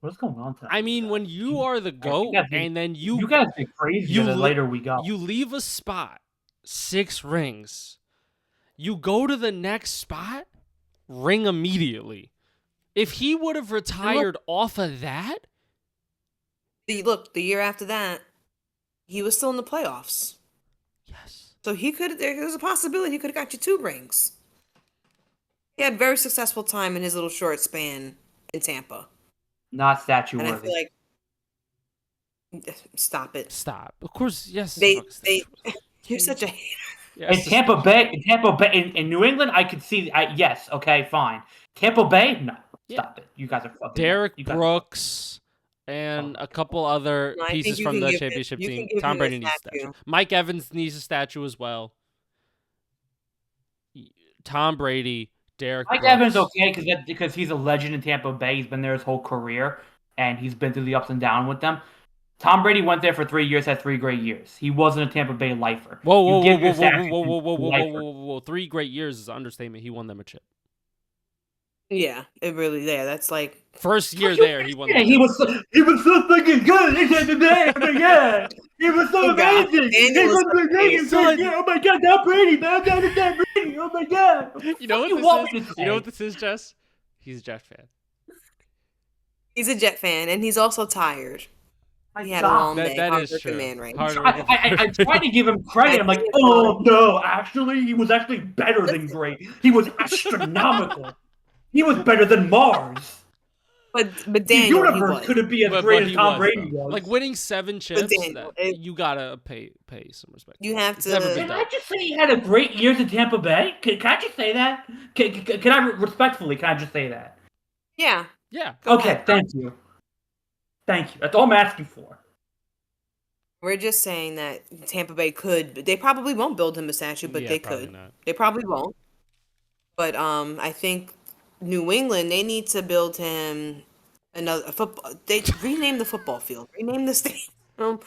What's going on tonight? I mean, when you are the GOAT, and then you guys get crazy the later we go. You leave a spot, 6 rings. You go to the next spot, ring immediately. If he would have retired off of that... the year after that, he was still in the playoffs. Yes. So there's a possibility he could have got you 2 rings. He had a very successful time in his little short span in Tampa. Not statue worthy. And I feel like, stop it. Stop. Of course, yes. You're such a hater. Yes, in Tampa Bay, in New England, I could see. Yes, okay, fine. Tampa Bay, no, stop it. You guys are fucking. Derek Brooks and a couple other pieces from the championship team. Tom Brady needs a statue. Mike Evans needs a statue as well. Tom Brady, Derek Mike Brooks. Evans okay because he's a legend in Tampa Bay. He's been there his whole career, and he's been through the ups and downs with them. Tom Brady went there for 3 years, had 3 great years. He wasn't a Tampa Bay lifer. Whoa. 3 great years is an understatement. He won them a chip. Yeah, it really. Yeah, that's like first year there. He won. He was so fucking good in Tampa Bay. Oh my god, he was so amazing. He was amazing. Oh my god, Tom Brady, man, Tom Brady. Oh my god. You know what this is? You know what this is, Jess? He's a Jet fan. He's a Jet fan, and he's also tired. He had a long day. That is true. Man right I tried to give him credit. I'm like, oh no, actually, he was actually better than great. He was astronomical. He was better than Mars. But Daniel, the universe couldn't be as great as Tom Brady was. Like winning 7 chips, you gotta pay some respect. You have to. Can I just say he had a great years in Tampa Bay? Can I just say that? Can I respectfully? Can I just say that? Yeah. Yeah. Okay. Thank you. That's all I'm asking for. We're just saying that Tampa Bay could. They probably won't build him a statue, but Yeah, they probably could. not. They probably won't. But I think New England, they need to build him another football. They rename the football field, rename the stadium.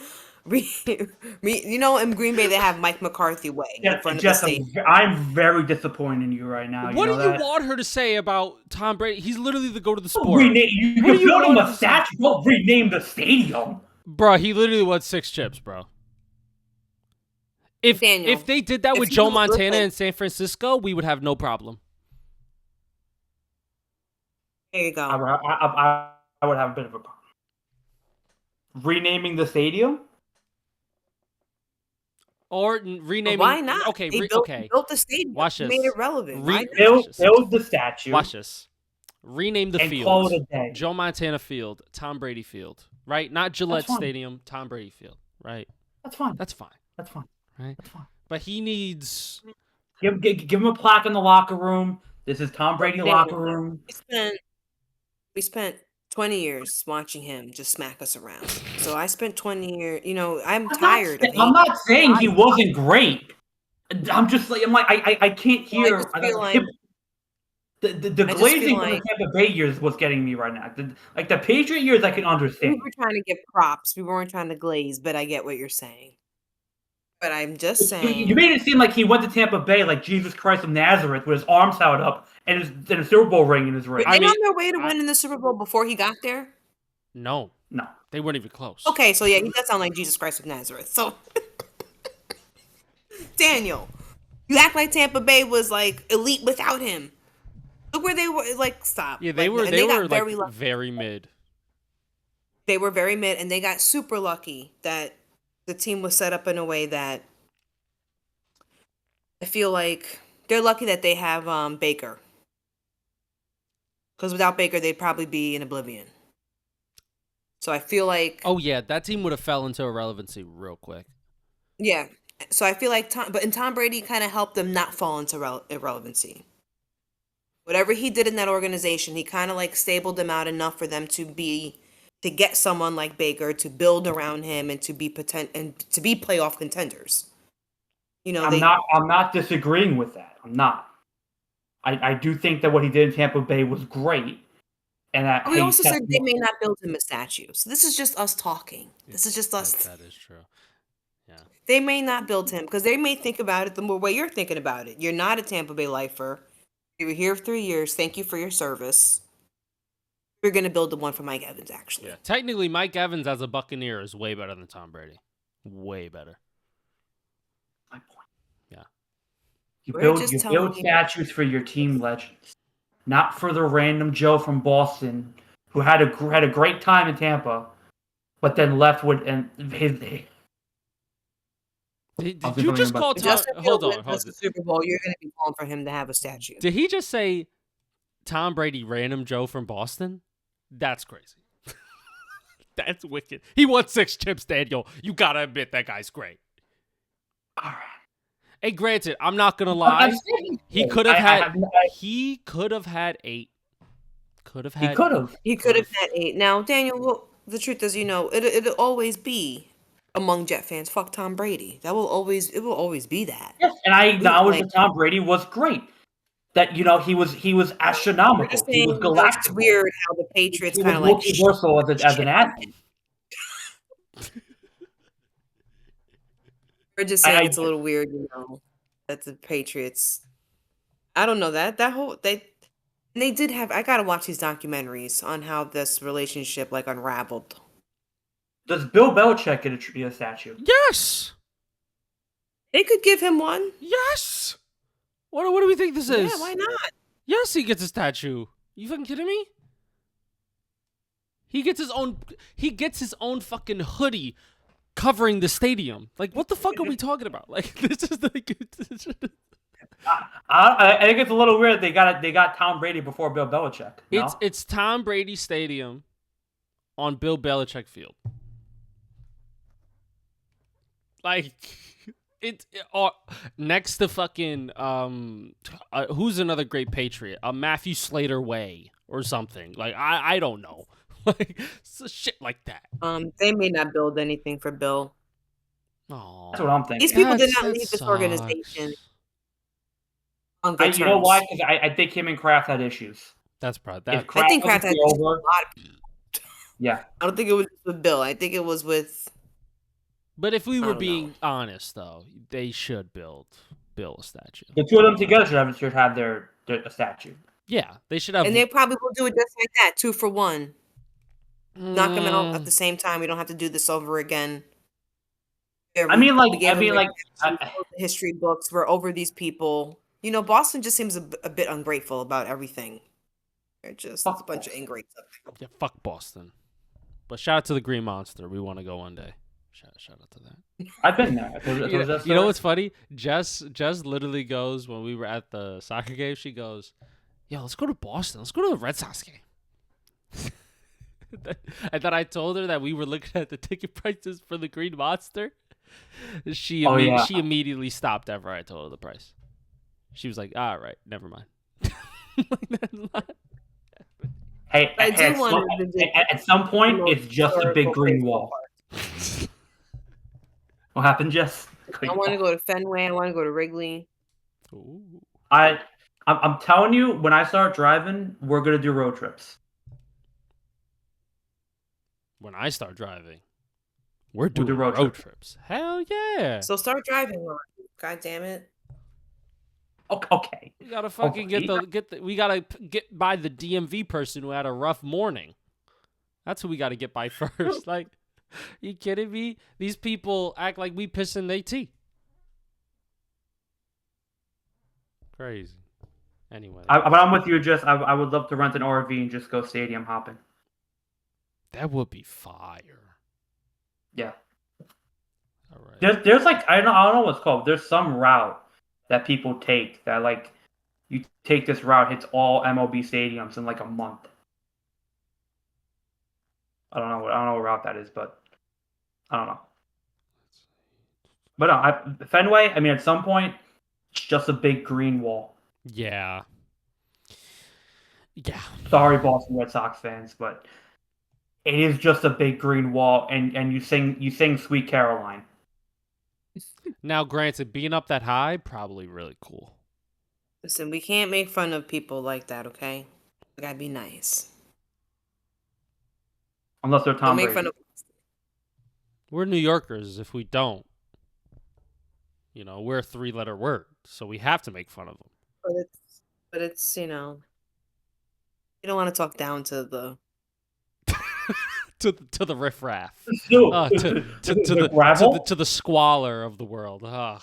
Re, in Green Bay they have Mike McCarthy Way in front of the Jess, stadium. I'm very disappointed in you right now. What you know do you that? want her to say about Tom Brady? He's literally the goat of the Don't sport. you What do can you build him want a her to say? statue. Don't rename the stadium. Bro, he literally won 6 chips, bro. Daniel, If they did that if with you Joe Montana listen- in San Francisco, we would have no problem. There you go. I would have a bit of a problem. Renaming the stadium? Or But renaming. why not? Okay, They okay. built the stadium. Watch Made this. it relevant. Re- Why not? Build the statue. Watch this. Rename the And field. call it a day. Joe Montana Field, Tom Brady Field, right? Not Gillette fine. Stadium, Tom Brady Field, right? That's fine. That's fine, That's fine. right? That's fine. But he needs. Give him a plaque in the locker room. This is Tom Brady Daniel, locker room. We spent 20 years watching him just smack us around. So I spent 20 years, I'm tired of I'm not saying he wasn't great. I'm just like I can't hear. just feel like- the I just glazing feel from the like- Tampa Bay years was getting me right now. The Patriot years I can we understand. were trying to give props. We weren't trying to glaze, but I get what you're saying. But I'm just saying. You made it seem like he went to Tampa Bay like Jesus Christ of Nazareth with his arms held up and a Super Bowl ring in his ring. Were they I mean, on their way to winning the Super Bowl before he got there? No, No. they weren't even close. Okay, so yeah, he does sound like Jesus Christ of Nazareth. So, Daniel, you act like Tampa Bay was like elite without him. Look where they were. Like, stop. Yeah, they Like, were. and They got were very like lucky. very mid. They were very mid, and they got super lucky that the team was set up in a way that I feel like they're lucky that they have Baker. Because without Baker, they'd probably be in oblivion. So I feel like, Oh yeah, that team would have fell into irrelevancy real quick. yeah. So I feel like Tom Brady kind of helped them not fall into irrelevancy. Whatever he did in that organization, he kind of like stabled them out enough for them to get someone like Baker to build around him and to be playoff contenders. I'm not disagreeing with that. I'm not. I do think that what he did in Tampa Bay was great. And that We also said they may not build him a statue. So this is just us talking. This is just us. That is true. Yeah. They may not build him because they may think about it the more way you're thinking about it. You're not a Tampa Bay lifer. You were here for 3 years. Thank you for your service. We're going to build the one for Mike Evans, actually. Yeah. Technically, Mike Evans as a Buccaneer is way better than Tom Brady. Way better. My point. Yeah. You We're build just telling you. statues for your team legends, not for the random Joe from Boston who had a great time in Tampa, but then left with his. Did I was you thinking just about- call If Tom? Justin Hold Fields on. wins Hold the on. Super Bowl, you're going to be calling for him to have a statue. Did he just say Tom Brady random Joe from Boston? That's crazy. That's wicked. He won 6 chips, Daniel. You gotta admit that guy's great. All right. Hey, granted, I'm not gonna lie. He could have had. He could have had 8. Could have had. He could have. He could have had 8. Now, Daniel, well, the truth is, it'll always be among Jet fans. Fuck Tom Brady. It will always be that. Yes, and I acknowledge that Tom Brady was great. That he was astronomical. We're just He was saying galactic. it's weird how the Patriots He kind was of like multiversal as an athlete. We're just saying it's a little weird, that the Patriots. I don't know that whole they did have. I gotta watch these documentaries on how this relationship like unraveled. Does Bill Belichick get a statue? Yes. They could give him one. Yes. What do we think this is? Yeah, why not? Yes, he gets a statue. You fucking kidding me? He gets his own fucking hoodie covering the stadium. Like, what the fuck are we talking about? Like, this is like. I think it's a little weird. They got Tom Brady before Bill Belichick. No? It's Tom Brady Stadium on Bill Belichick Field. Like, next to fucking who's another great Patriot? Matthew Slater Way or something. Like, I don't know. Like, shit like that. They may not build anything for Bill. Oh, That's what I'm thinking. These people did not that leave this organization sucks. on good You know terms. why? Because I think him and Kraft had issues. That's probably If that. I Kraft think was Kraft to had be a over, lot of. yeah. I don't think it was with Bill. I think it was with. But if we I were don't know. being honest, though, they should build Bill a statue. The two of them together should have their a statue. Yeah, they should have. And they probably will do it just like that, 2 for 1. Knock them out at Mm, the same time. We don't have to do this over again. I mean, like, we gave them their statues, wrote the history books. We're over these people. You know, Boston just seems a bit ungrateful about everything. They're just a fuck bunch of Boston. ingrates. yeah, fuck Boston. But shout out to the Green Monster. We want to go one day. Shout out to that. I've been there. I told you that You story. know what's funny? Jess literally goes when we were at the soccer game. She goes, "Yo, let's go to Boston. Let's go to the Red Sox game." And then I told her that we were looking at the ticket prices for the Green Monster. She immediately stopped after I told her the price. She was like, "All right, never mind." Hey, I do want to visit at some point, the it's just a big historical green baseball wall. park. What happened, Jess? I want to go to Fenway. I want to go to Wrigley. Ooh. I'm telling you, when I start driving, we're gonna do road trips. When I start driving, we're We'll doing do road road trips. trips. Hell yeah! So start driving, Lauren. God damn it. Okay. We gotta fucking we gotta get by the DMV person who had a rough morning. That's who we gotta get by first. Like, you kidding me? These people act like we pissing their tea. Crazy. Anyway, But I'm with you, Jess. I would love to rent an RV and just go stadium hopping. that would be fire. Yeah. All right. There's like I don't know what's called. There's some route that people take that like you take this route hits all MLB stadiums in like a month. I don't know what route that is, but I don't know. But no, Fenway. I mean, at some point, it's just a big green wall. Yeah. Yeah. Sorry, Boston Red Sox fans, but it is just a big green wall, and you sing "Sweet Caroline." Now, granted, being up that high, probably really cool. Listen, we can't make fun of people like that, okay? We gotta be nice. Unless they're Don't Tom make Brady. fun of. We're New Yorkers. If we don't, we're a 3-letter word, so we have to make fun of them. But it's you don't want to talk down to the. to the riffraff. No, To the squalor of the world. Ugh.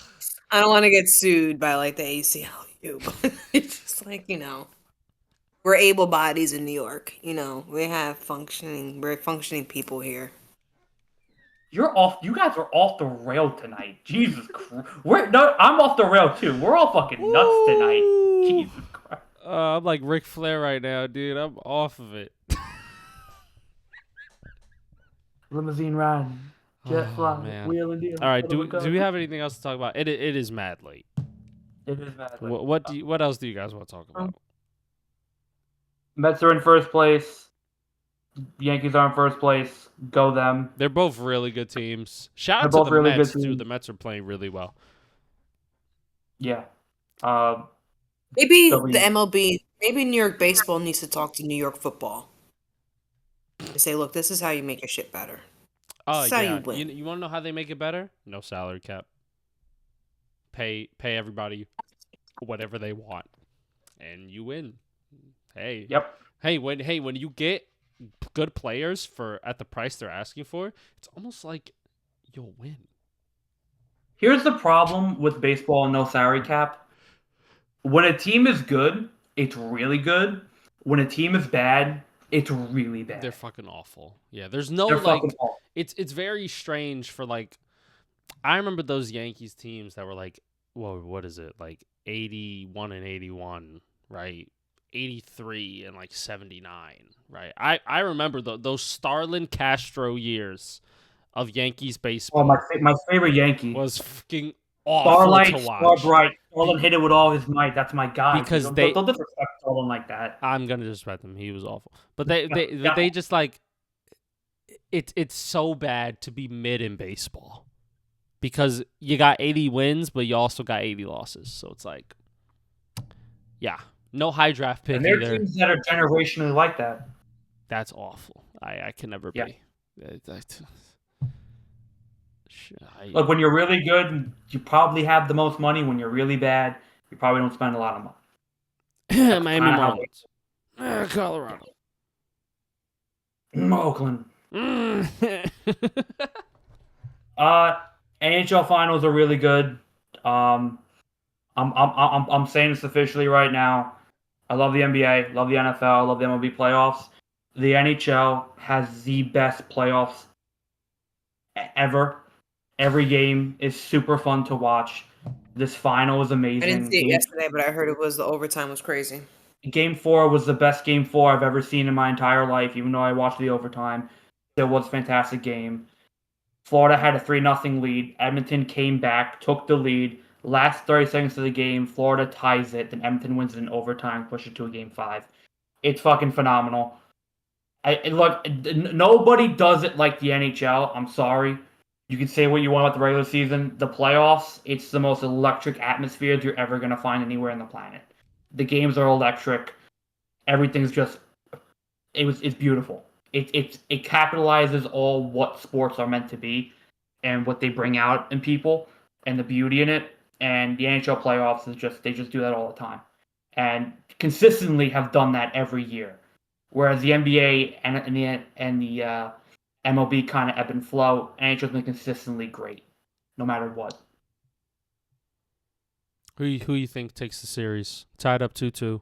I don't want to get sued by like the ACLU, but it's just like we're able bodies in New York. We have we're functioning people here. You're off. You guys are off the rail tonight. Jesus Christ. I'm off the rail too. We're all fucking nuts tonight. Jesus Christ. I'm like Ric Flair right now, dude. I'm off of it. Limousine riding, jet flying, man. wheeling dealing. All right, do we have anything else to talk about? It is mad late. It is mad. What else do you guys want to talk about? Mets are in first place. Yankees are in first place. Go them. They're both really good teams. Shout out They're to both the really Mets good too. teams. The Mets are playing really well. Yeah. Maybe W. the MLB, maybe New York baseball needs to talk to New York football. They say, look, this is how you make your shit better. Oh, This is how yeah. you win. You want to know how they make it better? No salary cap. Pay everybody whatever they want, and you win. Hey. Yep. Hey, when you get good players at the price they're asking for, it's almost like you'll win. Here's the problem with baseball and no salary cap. When a team is good, it's really good. When a team is bad, it's really bad. They're fucking awful. Yeah, there's no They're like. fucking awful. It's very strange for like. I remember those Yankees teams that were like, well, what is it, like 81 and 81, right? 83 and like 79, right? I remember those Starlin Castro years of Yankees baseball. Oh, my favorite Yankee was fucking awful Starlight, to watch. Starbright. Starlin hit it with all his might. That's my guy. Because don't they disrespect Starlin like that. I'm gonna disrespect him. He was awful, but they just like it's so bad to be mid in baseball. because you got 80 wins, but you also got 80 losses. So it's like, yeah, no high draft pick And there are either. teams that are generationally like that. That's awful. I can never Yeah. be. Like when you're really good, you probably have the most money. When you're really bad, you probably don't spend a lot of money. That's Miami kind of how Marlins. Colorado. Oakland. Mm. NHL finals are really good. I'm saying this officially right now. I love the NBA, love the NFL, love the MLB playoffs. The NHL has the best playoffs ever. Every game is super fun to watch. This final is I didn't amazing. see it yesterday, but I heard it was the overtime was crazy. Game 4 was the best Game 4 I've ever seen in my entire life, even though I watched the overtime. It was a fantastic game. Florida had a 3-0 lead. Edmonton came back, took the lead. Last 30 seconds of the game, Florida ties it. Then Edmonton wins it in overtime, push it to a Game 5. It's fucking phenomenal. Look, nobody does it like the NHL. I'm sorry. You can say what you want about the regular season. The playoffs, it's the most electric atmosphere you're ever going to find anywhere on the planet. The games are electric. Everything's just it's beautiful. It capitalizes all what sports are meant to be and what they bring out in people and the beauty in it. And the NHL playoffs is just they just do that all the time, and consistently have done that every year. Whereas the NBA and the MLB kind of ebb and flow, NHL's been consistently great, no matter what. Who you think takes the series? Tied up 2-2.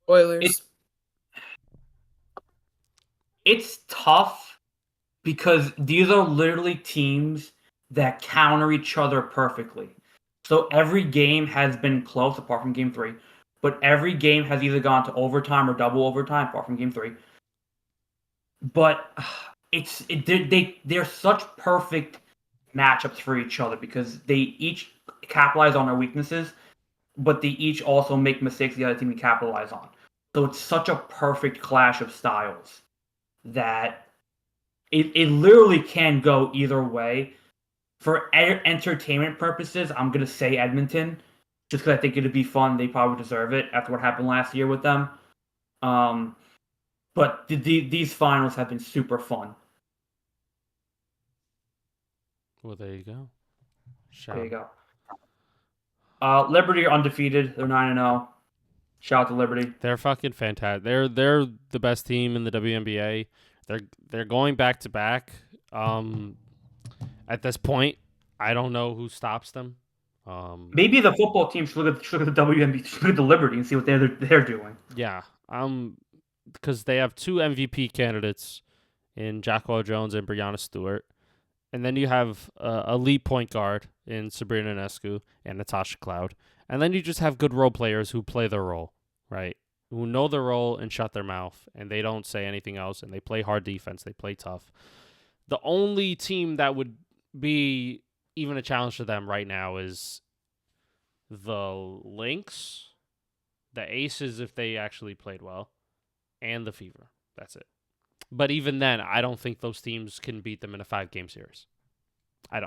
Oilers. It's tough because these are literally teams that counter each other perfectly. So every game has been close, apart from Game 3. But every game has either gone to overtime or double overtime, apart from Game 3. But they're such perfect matchups for each other because they each capitalize on their weaknesses, but they each also make mistakes the other team can capitalize on. So it's such a perfect clash of styles that it literally can go either way. For entertainment purposes, I'm going to say Edmonton, just because I think it'd be fun. They probably deserve it after what happened last year with them. But these finals have been super fun. Well, there you go. There you go. Liberty are undefeated. They're 9-0. Shout out to Liberty. They're fucking fantastic. They're the best team in the WNBA. They're going back to back. At this point, I don't know who stops them. Maybe the football team should look at the WNBA, should look at the Liberty and see what they're doing. Yeah. Because they have 2 MVP candidates in Jacqueline Jones and Brianna Stewart. And then you have elite point guard in Sabrina Ionescu and Natasha Cloud. And then you just have good role players who play their role, right? Who know their role and shut their mouth, and they don't say anything else, and they play hard defense. They play tough. The only team that would be even a challenge to them right now is the Lynx, the Aces if they actually played well, and the Fever. That's it. But even then, I don't think those teams can beat them in a 5-game series. I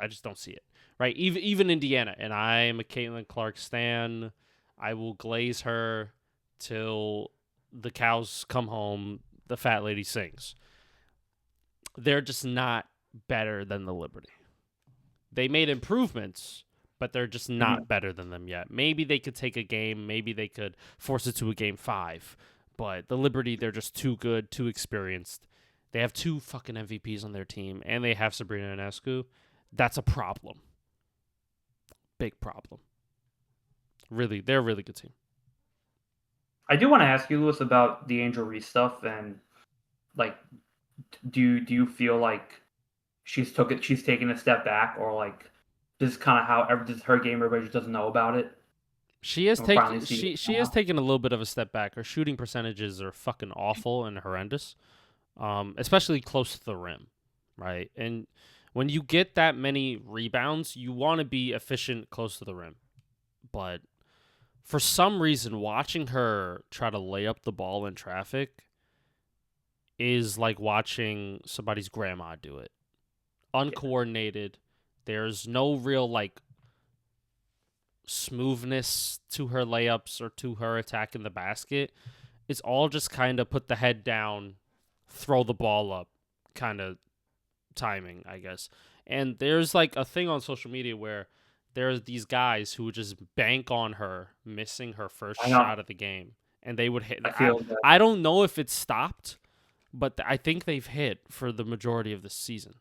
just don't see it. Right? Even Indiana, and I'm a Caitlin Clark stan. I will glaze her till the cows come home. The fat lady sings. They're just not better than the Liberty. They made improvements, but they're just not better than them yet. Maybe they could take a game. Maybe they could force it to a Game 5. But the Liberty, they're just too good, too experienced. They have 2 fucking MVPs on their team, and they have Sabrina Ionescu. That's a problem. Big problem. Really, they're a really good team. I do want to ask you, Lewis, about the Angel Reese stuff, and like, do you feel like she's taken a step back, or like this is kind of how her game everybody just doesn't know about it? She has taken she has taken a little bit of a step back. Her shooting percentages are fucking awful and horrendous, especially close to the rim, right? And when you get that many rebounds, you want to be efficient close to the rim. But for some reason, watching her try to lay up the ball in traffic, is like watching somebody's grandma do it. Uncoordinated. There's no real like smoothness to her layups or to her attack in the basket. It's all just kind of put the head down, throw the ball up kind of timing, I guess. And there's like a thing on social media where there's these guys who would just bank on her missing her first I know. shot of the game, and they would hit. I feel that. I don't know if it's stopped, but I think they've hit for the majority of the season.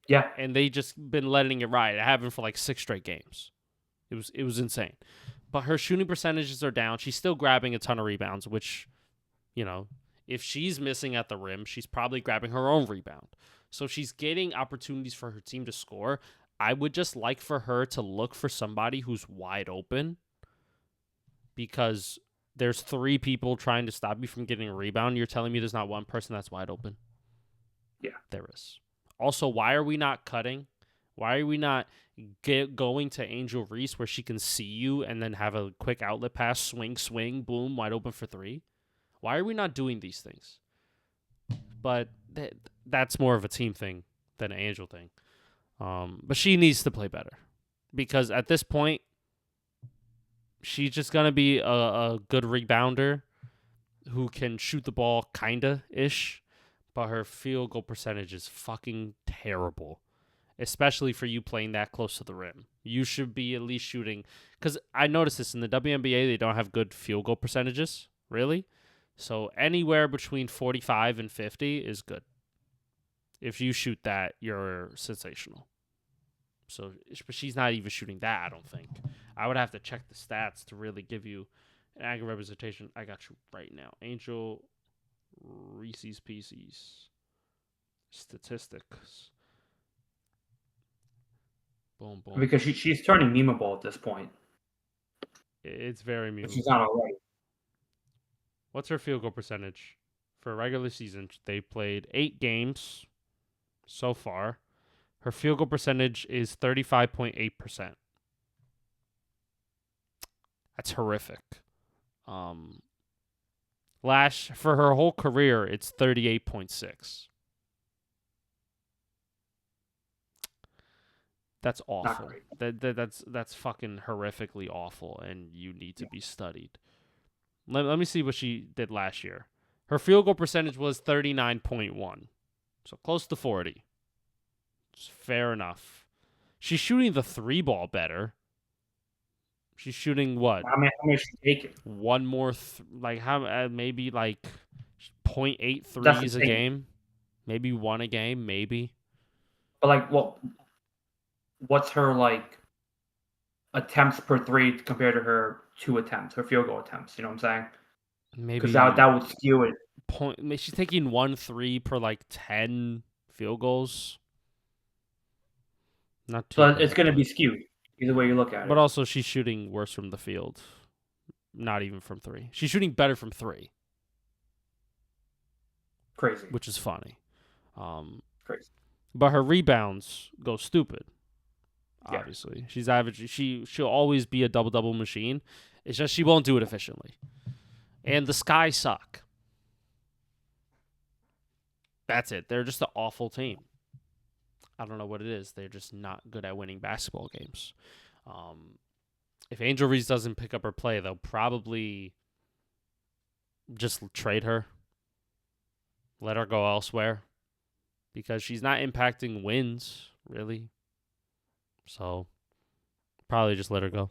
Yeah. And they just been letting it ride. It happened for like 6 straight games. It was insane. But her shooting percentages are down. She's still grabbing a ton of rebounds, which, you know, if she's missing at the rim, she's probably grabbing her own rebound. So she's getting opportunities for her team to score. I would just like for her to look for somebody who's wide open, because there's 3 people trying to stop you from getting a rebound. You're telling me there's not one person that's wide open? Yeah. There is. Also, why are we not cutting? Why are we not going to Angel Reese where she can see you and then have a quick outlet pass, swing, boom, wide open for 3? Why are we not doing these things? But that's more of a team thing than an Angel thing. But she needs to play better, because at this point, she's just going to be a good rebounder who can shoot the ball kinda-ish, but her field goal percentage is fucking terrible, especially for you playing that close to the rim. You should be at least shooting, because I noticed this in the WNBA, they don't have good field goal percentages, really. So anywhere between 45 and 50 is good. If you shoot that, you're sensational. So, but she's not even shooting that, I don't think. I would have to check the stats to really give you an accurate representation. I got you right now. Angel Reese's Pieces statistics. Boom, boom. Because she's turning memeable at this point. It's very memeable. But she's not already. What's her field goal percentage for a regular season? They played 8 games so far. Her field goal percentage is 35.8%. That's horrific. For her whole career, it's 38.6. That's awful. That's fucking horrifically awful, and you need to be studied. Let me see what she did last year. Her field goal percentage was 39.1, so close to 40. It's fair enough. She's shooting the 3 ball better. She's shooting what? How many is she taking? One more, maybe like 0.8 threes a game, maybe 1 a game, maybe. But like, what's her like attempts per 3 compared to her 2 attempts, her field goal attempts? You know what I'm saying? Maybe because that would skew it. She's taking 1 3 per like 10 field goals. Not too. So bad, it's going to be skewed either way you look at it. But also, she's shooting worse from the field. Not even from 3. She's shooting better from 3. Crazy. Which is funny. Crazy. But her rebounds go stupid. Yeah. Obviously, she's average. She'll always be a double machine. It's just she won't do it efficiently. And the Sky suck. That's it. They're just an awful team. I don't know what it is. They're just not good at winning basketball games. If Angel Reese doesn't pick up her play, they'll probably just trade her. Let her go elsewhere. Because she's not impacting wins, really. So, probably just let her go.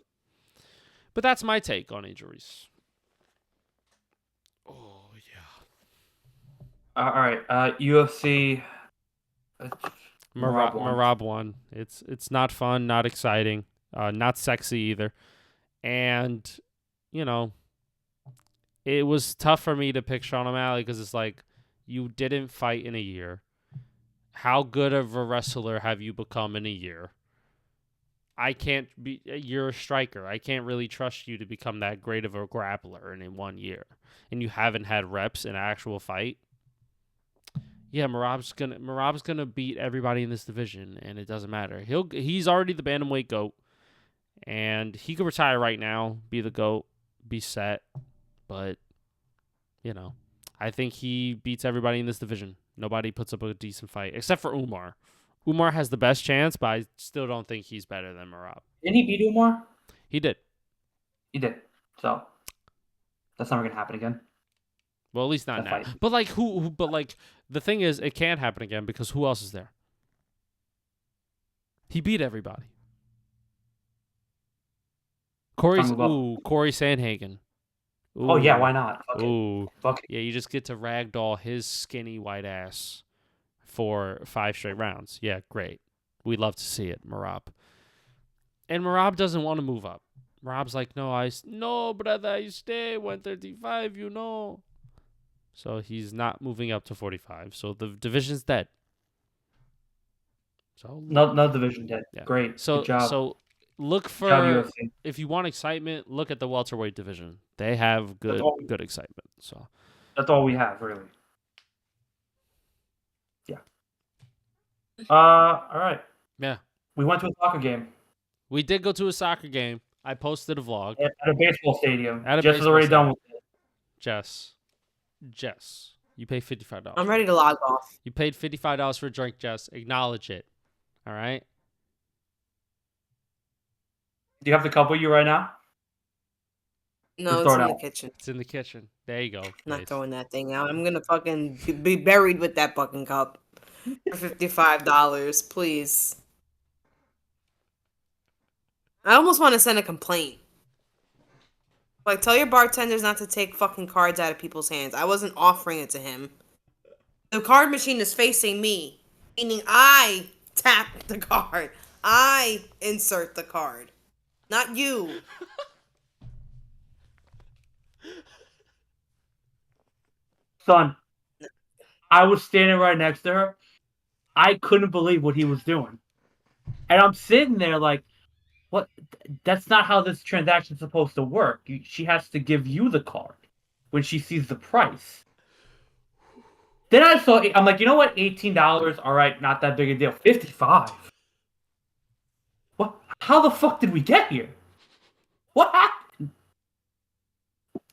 But that's my take on Angel Reese. Oh, yeah. All right. UFC. Marab won. It's not fun, not exciting, not sexy either. And, it was tough for me to pick Sean O'Malley because it's like, you didn't fight in a year. How good of a wrestler have you become in a year? You're a striker. I can't really trust you to become that great of a grappler in 1 year. And you haven't had reps in an actual fight. Yeah, Marab's gonna beat everybody in this division, and it doesn't matter. He's already the bantamweight GOAT, and he could retire right now, be the GOAT, be set. But I think he beats everybody in this division. Nobody puts up a decent fight except for Umar. Umar has the best chance, but I still don't think he's better than Merab. Didn't he beat Umar? He did. He did. So that's never gonna happen again. Well, at least not That now. fight. But like who? But like the thing is, it can't happen again because who else is there? He beat everybody. Corey Sandhagen. Ooh. Oh yeah, why not? Fuck it. Ooh. Fuck it. Yeah, you just get to ragdoll his skinny white ass for 5 straight rounds. Yeah, great. We love to see it, Merab. And Merab doesn't want to move up. Merab's like, no, brother, I stay 135, you know. So he's not moving up to 45. So the division's dead. So No division dead. yeah. Great. So Good job. so look Good for job, UFC. if you want excitement, look at the welterweight division. They have good excitement. So That's all we have, really. Yeah. All right. yeah. We went to a soccer game We did go to a soccer game. I posted a vlog. at a baseball stadium. At a Jess is baseball already stadium. done with it. Jess, you paid $55. I'm ready to log off. You paid $55 for a drink, Jess. Acknowledge it. All right. Do you have the cup with you right now? No, Just it's throw it in the out. kitchen. It's in the kitchen. There you go. I'm not Nice. throwing that thing out. I'm gonna fucking be buried with that fucking cup for $55, please. I almost want to send a complaint. Like, tell your bartenders not to take fucking cards out of people's hands. I wasn't offering it to him. The card machine is facing me, meaning I tap the card. I insert the card, not you. Son, I was standing right next to her. I couldn't believe what he was doing. And I'm sitting there like, what? That's not how this transaction's supposed to work. She has to give you the card when she sees the price. Then I'm like, you know what? $18. All right, not that big a deal. 55. What? How the fuck did we get here? What happened?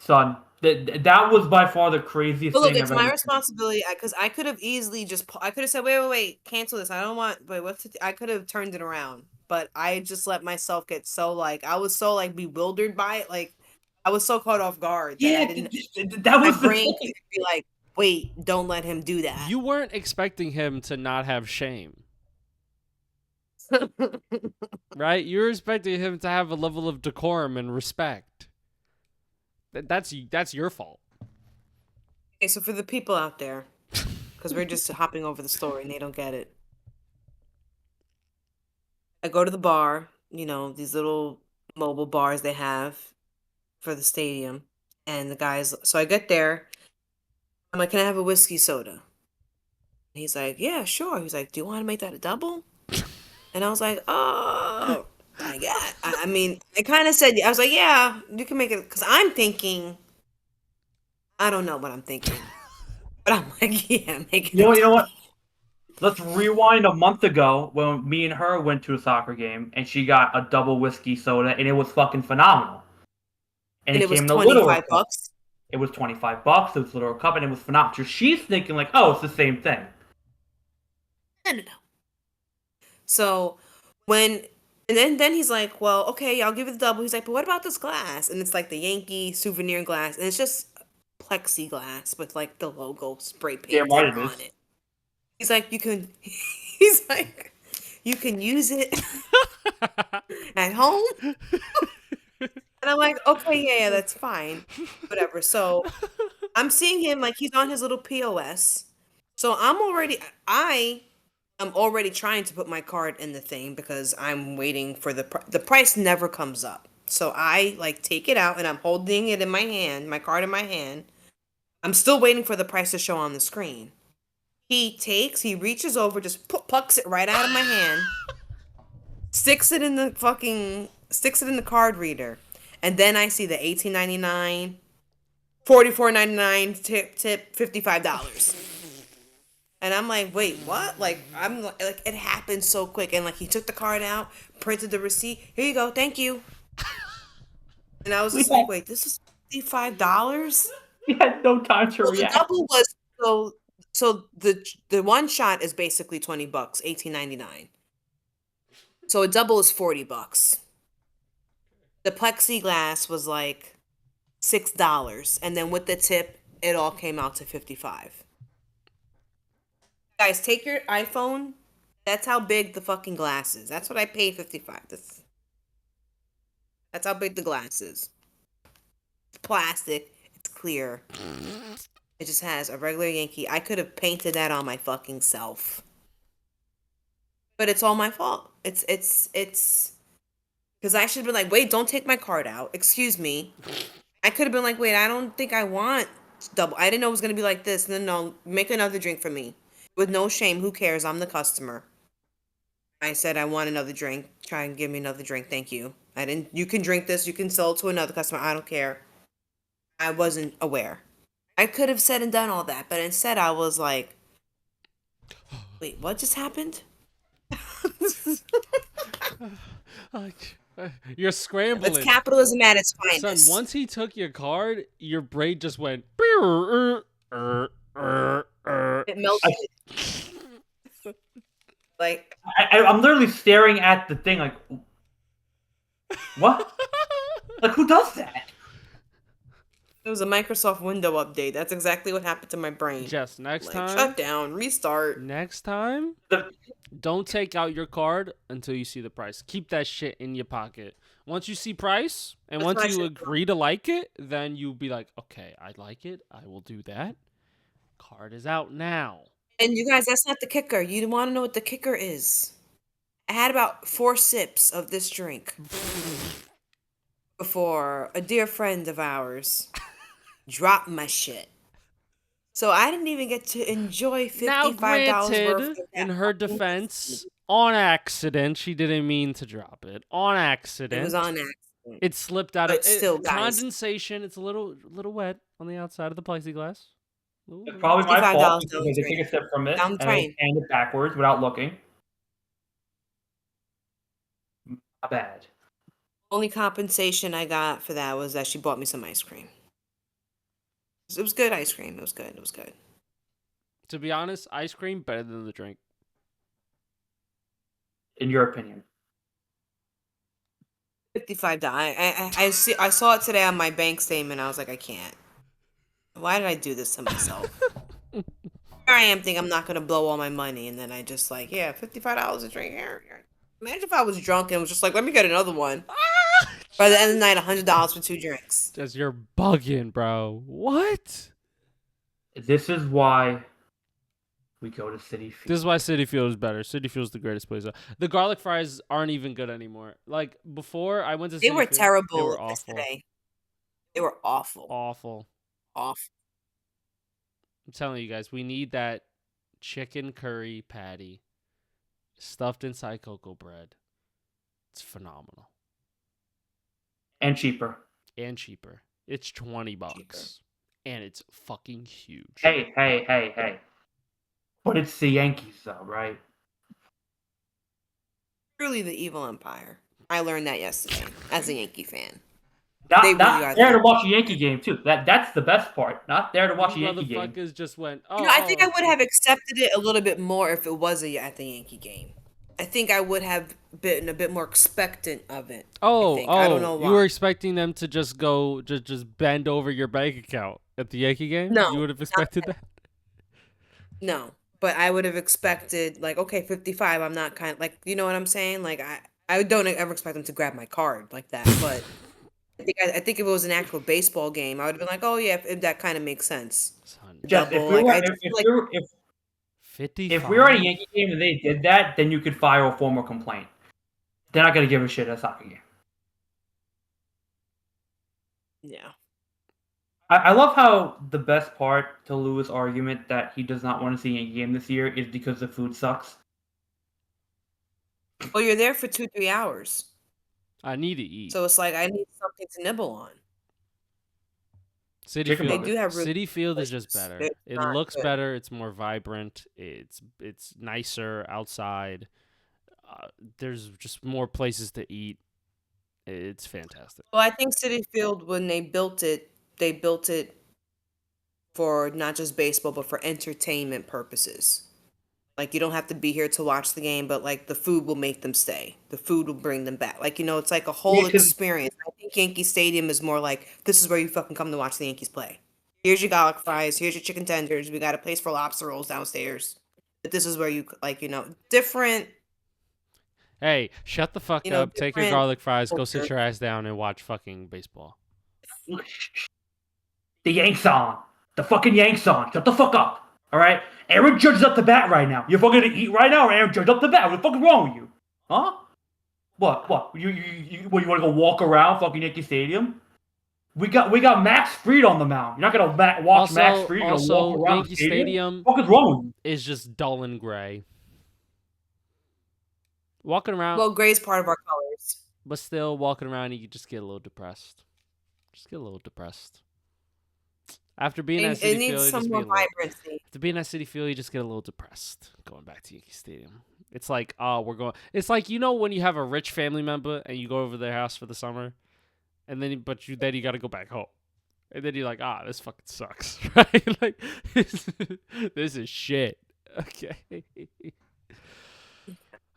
Son, that was by far the craziest But look, thing it's I've my ever responsibility because I could have easily I could have said, wait, cancel this. I don't want. Wait, I could have turned it around, but I just let myself get so I was so bewildered by it, I was so caught off guard that I didn't. That was my the brain thing. could be like, wait, don't let him do that. You weren't expecting him to not have shame, right? You were expecting him to have a level of decorum and respect. That's your fault. Okay, so for the people out there, because we're just hopping over the story and they don't get it. I go to the bar, these little mobile bars they have for the stadium, and the guys. So I get there. I'm like, can I have a whiskey soda? And he's like, yeah, sure. He's like, do you want to make that a double? And I was like, oh, I got. I mean, I kind of said, I was like, yeah, you can make it, because I'm thinking. I don't know what I'm thinking, but I'm like, yeah, make it. You know what? Let's rewind a month ago when me and her went to a soccer game and she got a double whiskey soda and it was fucking phenomenal. And it was came in a littler $25. cup. It was $25. It was a littler cup and it was phenomenal. So she's thinking like, oh, it's the same thing. No. So and then he's like, well, okay, I'll give you the double. He's like, but what about this glass? And it's like the Yankee souvenir glass, and it's just plexiglass with the logo spray painted on it. He's like, you can use it at home. And I'm like, okay, yeah, that's fine, whatever. So I'm seeing him he's on his little POS. So I am already trying to put my card in the thing because I'm waiting for the price never comes up. So I take it out and I'm holding it in my hand, my card in my hand. I'm still waiting for the price to show on the screen. He reaches over, just plucks it right out of my hand, sticks it in the card reader, and then I see the $18.99, $44.99 tip, $55. And I'm like, wait, what? It happened so quick. And he took the card out, printed the receipt. Here you go. Thank you. And I was just like, wait, this is $55? He had no time to So the react. double was so the one shot is basically $20, $18.99. So a double is $40. The plexiglass was like $6, and then with the tip, it all came out to 55. Guys, take your iPhone. That's how big the fucking glass is. That's what I paid 55. That's how big the glass is. It's plastic. It's clear. It just has a regular Yankee. I could have painted that on my fucking self. But it's all my fault. It's because I should have been like, wait, don't take my card out. Excuse me. I could have been like, wait, I don't think I want double. I didn't know it was gonna be like this. And then no, make another drink for me. With no shame. Who cares? I'm the customer. I said I want another drink. Try and give me another drink. Thank you. I didn't. You can drink this. You can sell it to another customer. I don't care. I wasn't aware. I could have said and done all that, but instead I was like, wait, what just happened? You're scrambling. It's capitalism at its Son, finest. once he took your card, your brain just went. It melted. Like, I'm literally staring at the thing like, what? Like, who does that? it was a Microsoft window update. That's exactly what happened to my brain. Jess, next Like, time. shut down, restart. Next time, don't take out your card until you see the price. Keep that shit in your pocket. Once you see price, and That's once my you shit. agree to like it, then you'll be like, okay, I like it. I will do that. Card is out now. And you guys, that's not the kicker. You want to know what the kicker is? I had about 4 sips of this drink before a dear friend of ours dropped my shit. So I didn't even get to enjoy $55 Now, worth granted, of that in her fucking defense, on accident, she didn't mean to drop it. On accident. It was on accident. It slipped out But of still, guys. condensation. It's a little wet on the outside of the plexiglass. Ooh. It's probably my $55 fault because I don't did take a sip from it Down the and I drain. handed it backwards without looking. My bad. Only compensation I got for that was that she bought me some ice cream. It was good ice cream. It was good. It was good. To be honest, ice cream better than the drink. In your opinion. $55. I saw it today on my bank statement. I was like, I can't. Why did I do this to myself? Here I am thinking I'm not gonna blow all my money, and then I just like, yeah, $55 a drink. Here. Imagine if I was drunk and was just like, let me get another one. By the end of the night, $100 for 2 drinks. Just you're bugging, bro. What? This is why we go to City Field. This is why City Field is better. City Field is the greatest place. The garlic fries aren't even good anymore. Like before, I went to. They City were Field, terrible They were awful. yesterday. They were awful. Awful. Awful. I'm telling you guys, we need that chicken curry patty stuffed inside cocoa bread. It's phenomenal. And cheaper. And cheaper. It's $20. And it's fucking huge. Hey. But it's the Yankees, though, right? Truly the evil empire. I learned that yesterday as a Yankee fan. Not, They really not are there the- to watch a Yankee game, too. That's the best part. Not there to watch a You Yankee game. motherfuckers just went, oh. You know, I think I would have accepted it a little bit more if it was at the Yankee game. I think I would have been a bit more expectant of it. I don't know why. You were expecting them to just go, just bend over your bank account at the Yankee game? No, You would have expected that? No, but I would have expected like, okay, 55. I'm not kind of like, you know what I'm saying? Like I don't ever expect them to grab my card like that. But I think if it was an actual baseball game, I would have been like, oh yeah, if that kind of makes sense. Son, Just, Double, if we like, were, I if, just if, like- we were, if 55? If we were at a Yankee game and they did that, then you could file a formal complaint. They're not going to give a shit at a soccer game. Yeah. I love how the best part to Lou's argument that he does not want to see a Yankee game this year is because the food sucks. Well, you're there for 2-3 hours, I need to eat. so it's like I need something to nibble on. City Chicken Field, They do have really City Field is just places. better. It's It not looks good. better. It's more vibrant. It's nicer outside. There's just more places to eat. It's fantastic. Well, I think City Field when they built it for not just baseball, but for entertainment purposes. Like, you don't have to be here to watch the game, but like the food will make them stay. The food will bring them back. Like, it's like a whole Yeah, 'cause experience. I think Yankee Stadium is more like, this is where you fucking come to watch the Yankees play. Here's your garlic fries. Here's your chicken tenders. We got a place for lobster rolls downstairs. But this is where you, like, different, Hey, shut the fuck up. Take your different garlic fries. Go sit culture. your ass down and watch fucking baseball. the Yanks on. The fucking Yanks on. Shut the fuck up. All right? Aaron Judge is up the bat right now. You're fucking gonna eat right now, or Aaron Judge up the bat. What the fuck is wrong with you? Huh? What? You want to go walk around fucking Yankee Stadium? We got Max Fried on the mound. You're not gonna watch Max Fried. You're gonna walk around Yankee the stadium? Stadium What the fuck is wrong with you? is just dull and gray. Walking around, Well, gray's part of our colors. but still walking around, you just get a little depressed. Just get a little depressed. After being at It City needs Field, some more vibrancy. after being at City Field, you just get a little depressed going back to Yankee Stadium. It's like, oh, we're going. It's like, when you have a rich family member and you go over their house for the summer, and then you got to go back home, and then you're like, this fucking sucks, right? Like, this is shit. Okay.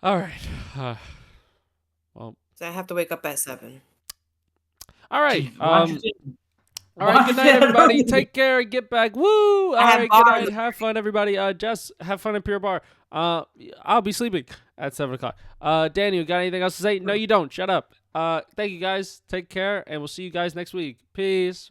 All right. Well. So I have to wake up at 7. All right. Jeez, why'd you say- All right, good night, everybody. Take care and get back. Woo! All have right, good bars. night. Have fun, everybody. Jess, have fun at Pure Bar. I'll be sleeping at 7 o'clock. Daniel, got anything else to say? No, you don't. Shut up. Thank you, guys. Take care, and we'll see you guys next week. Peace.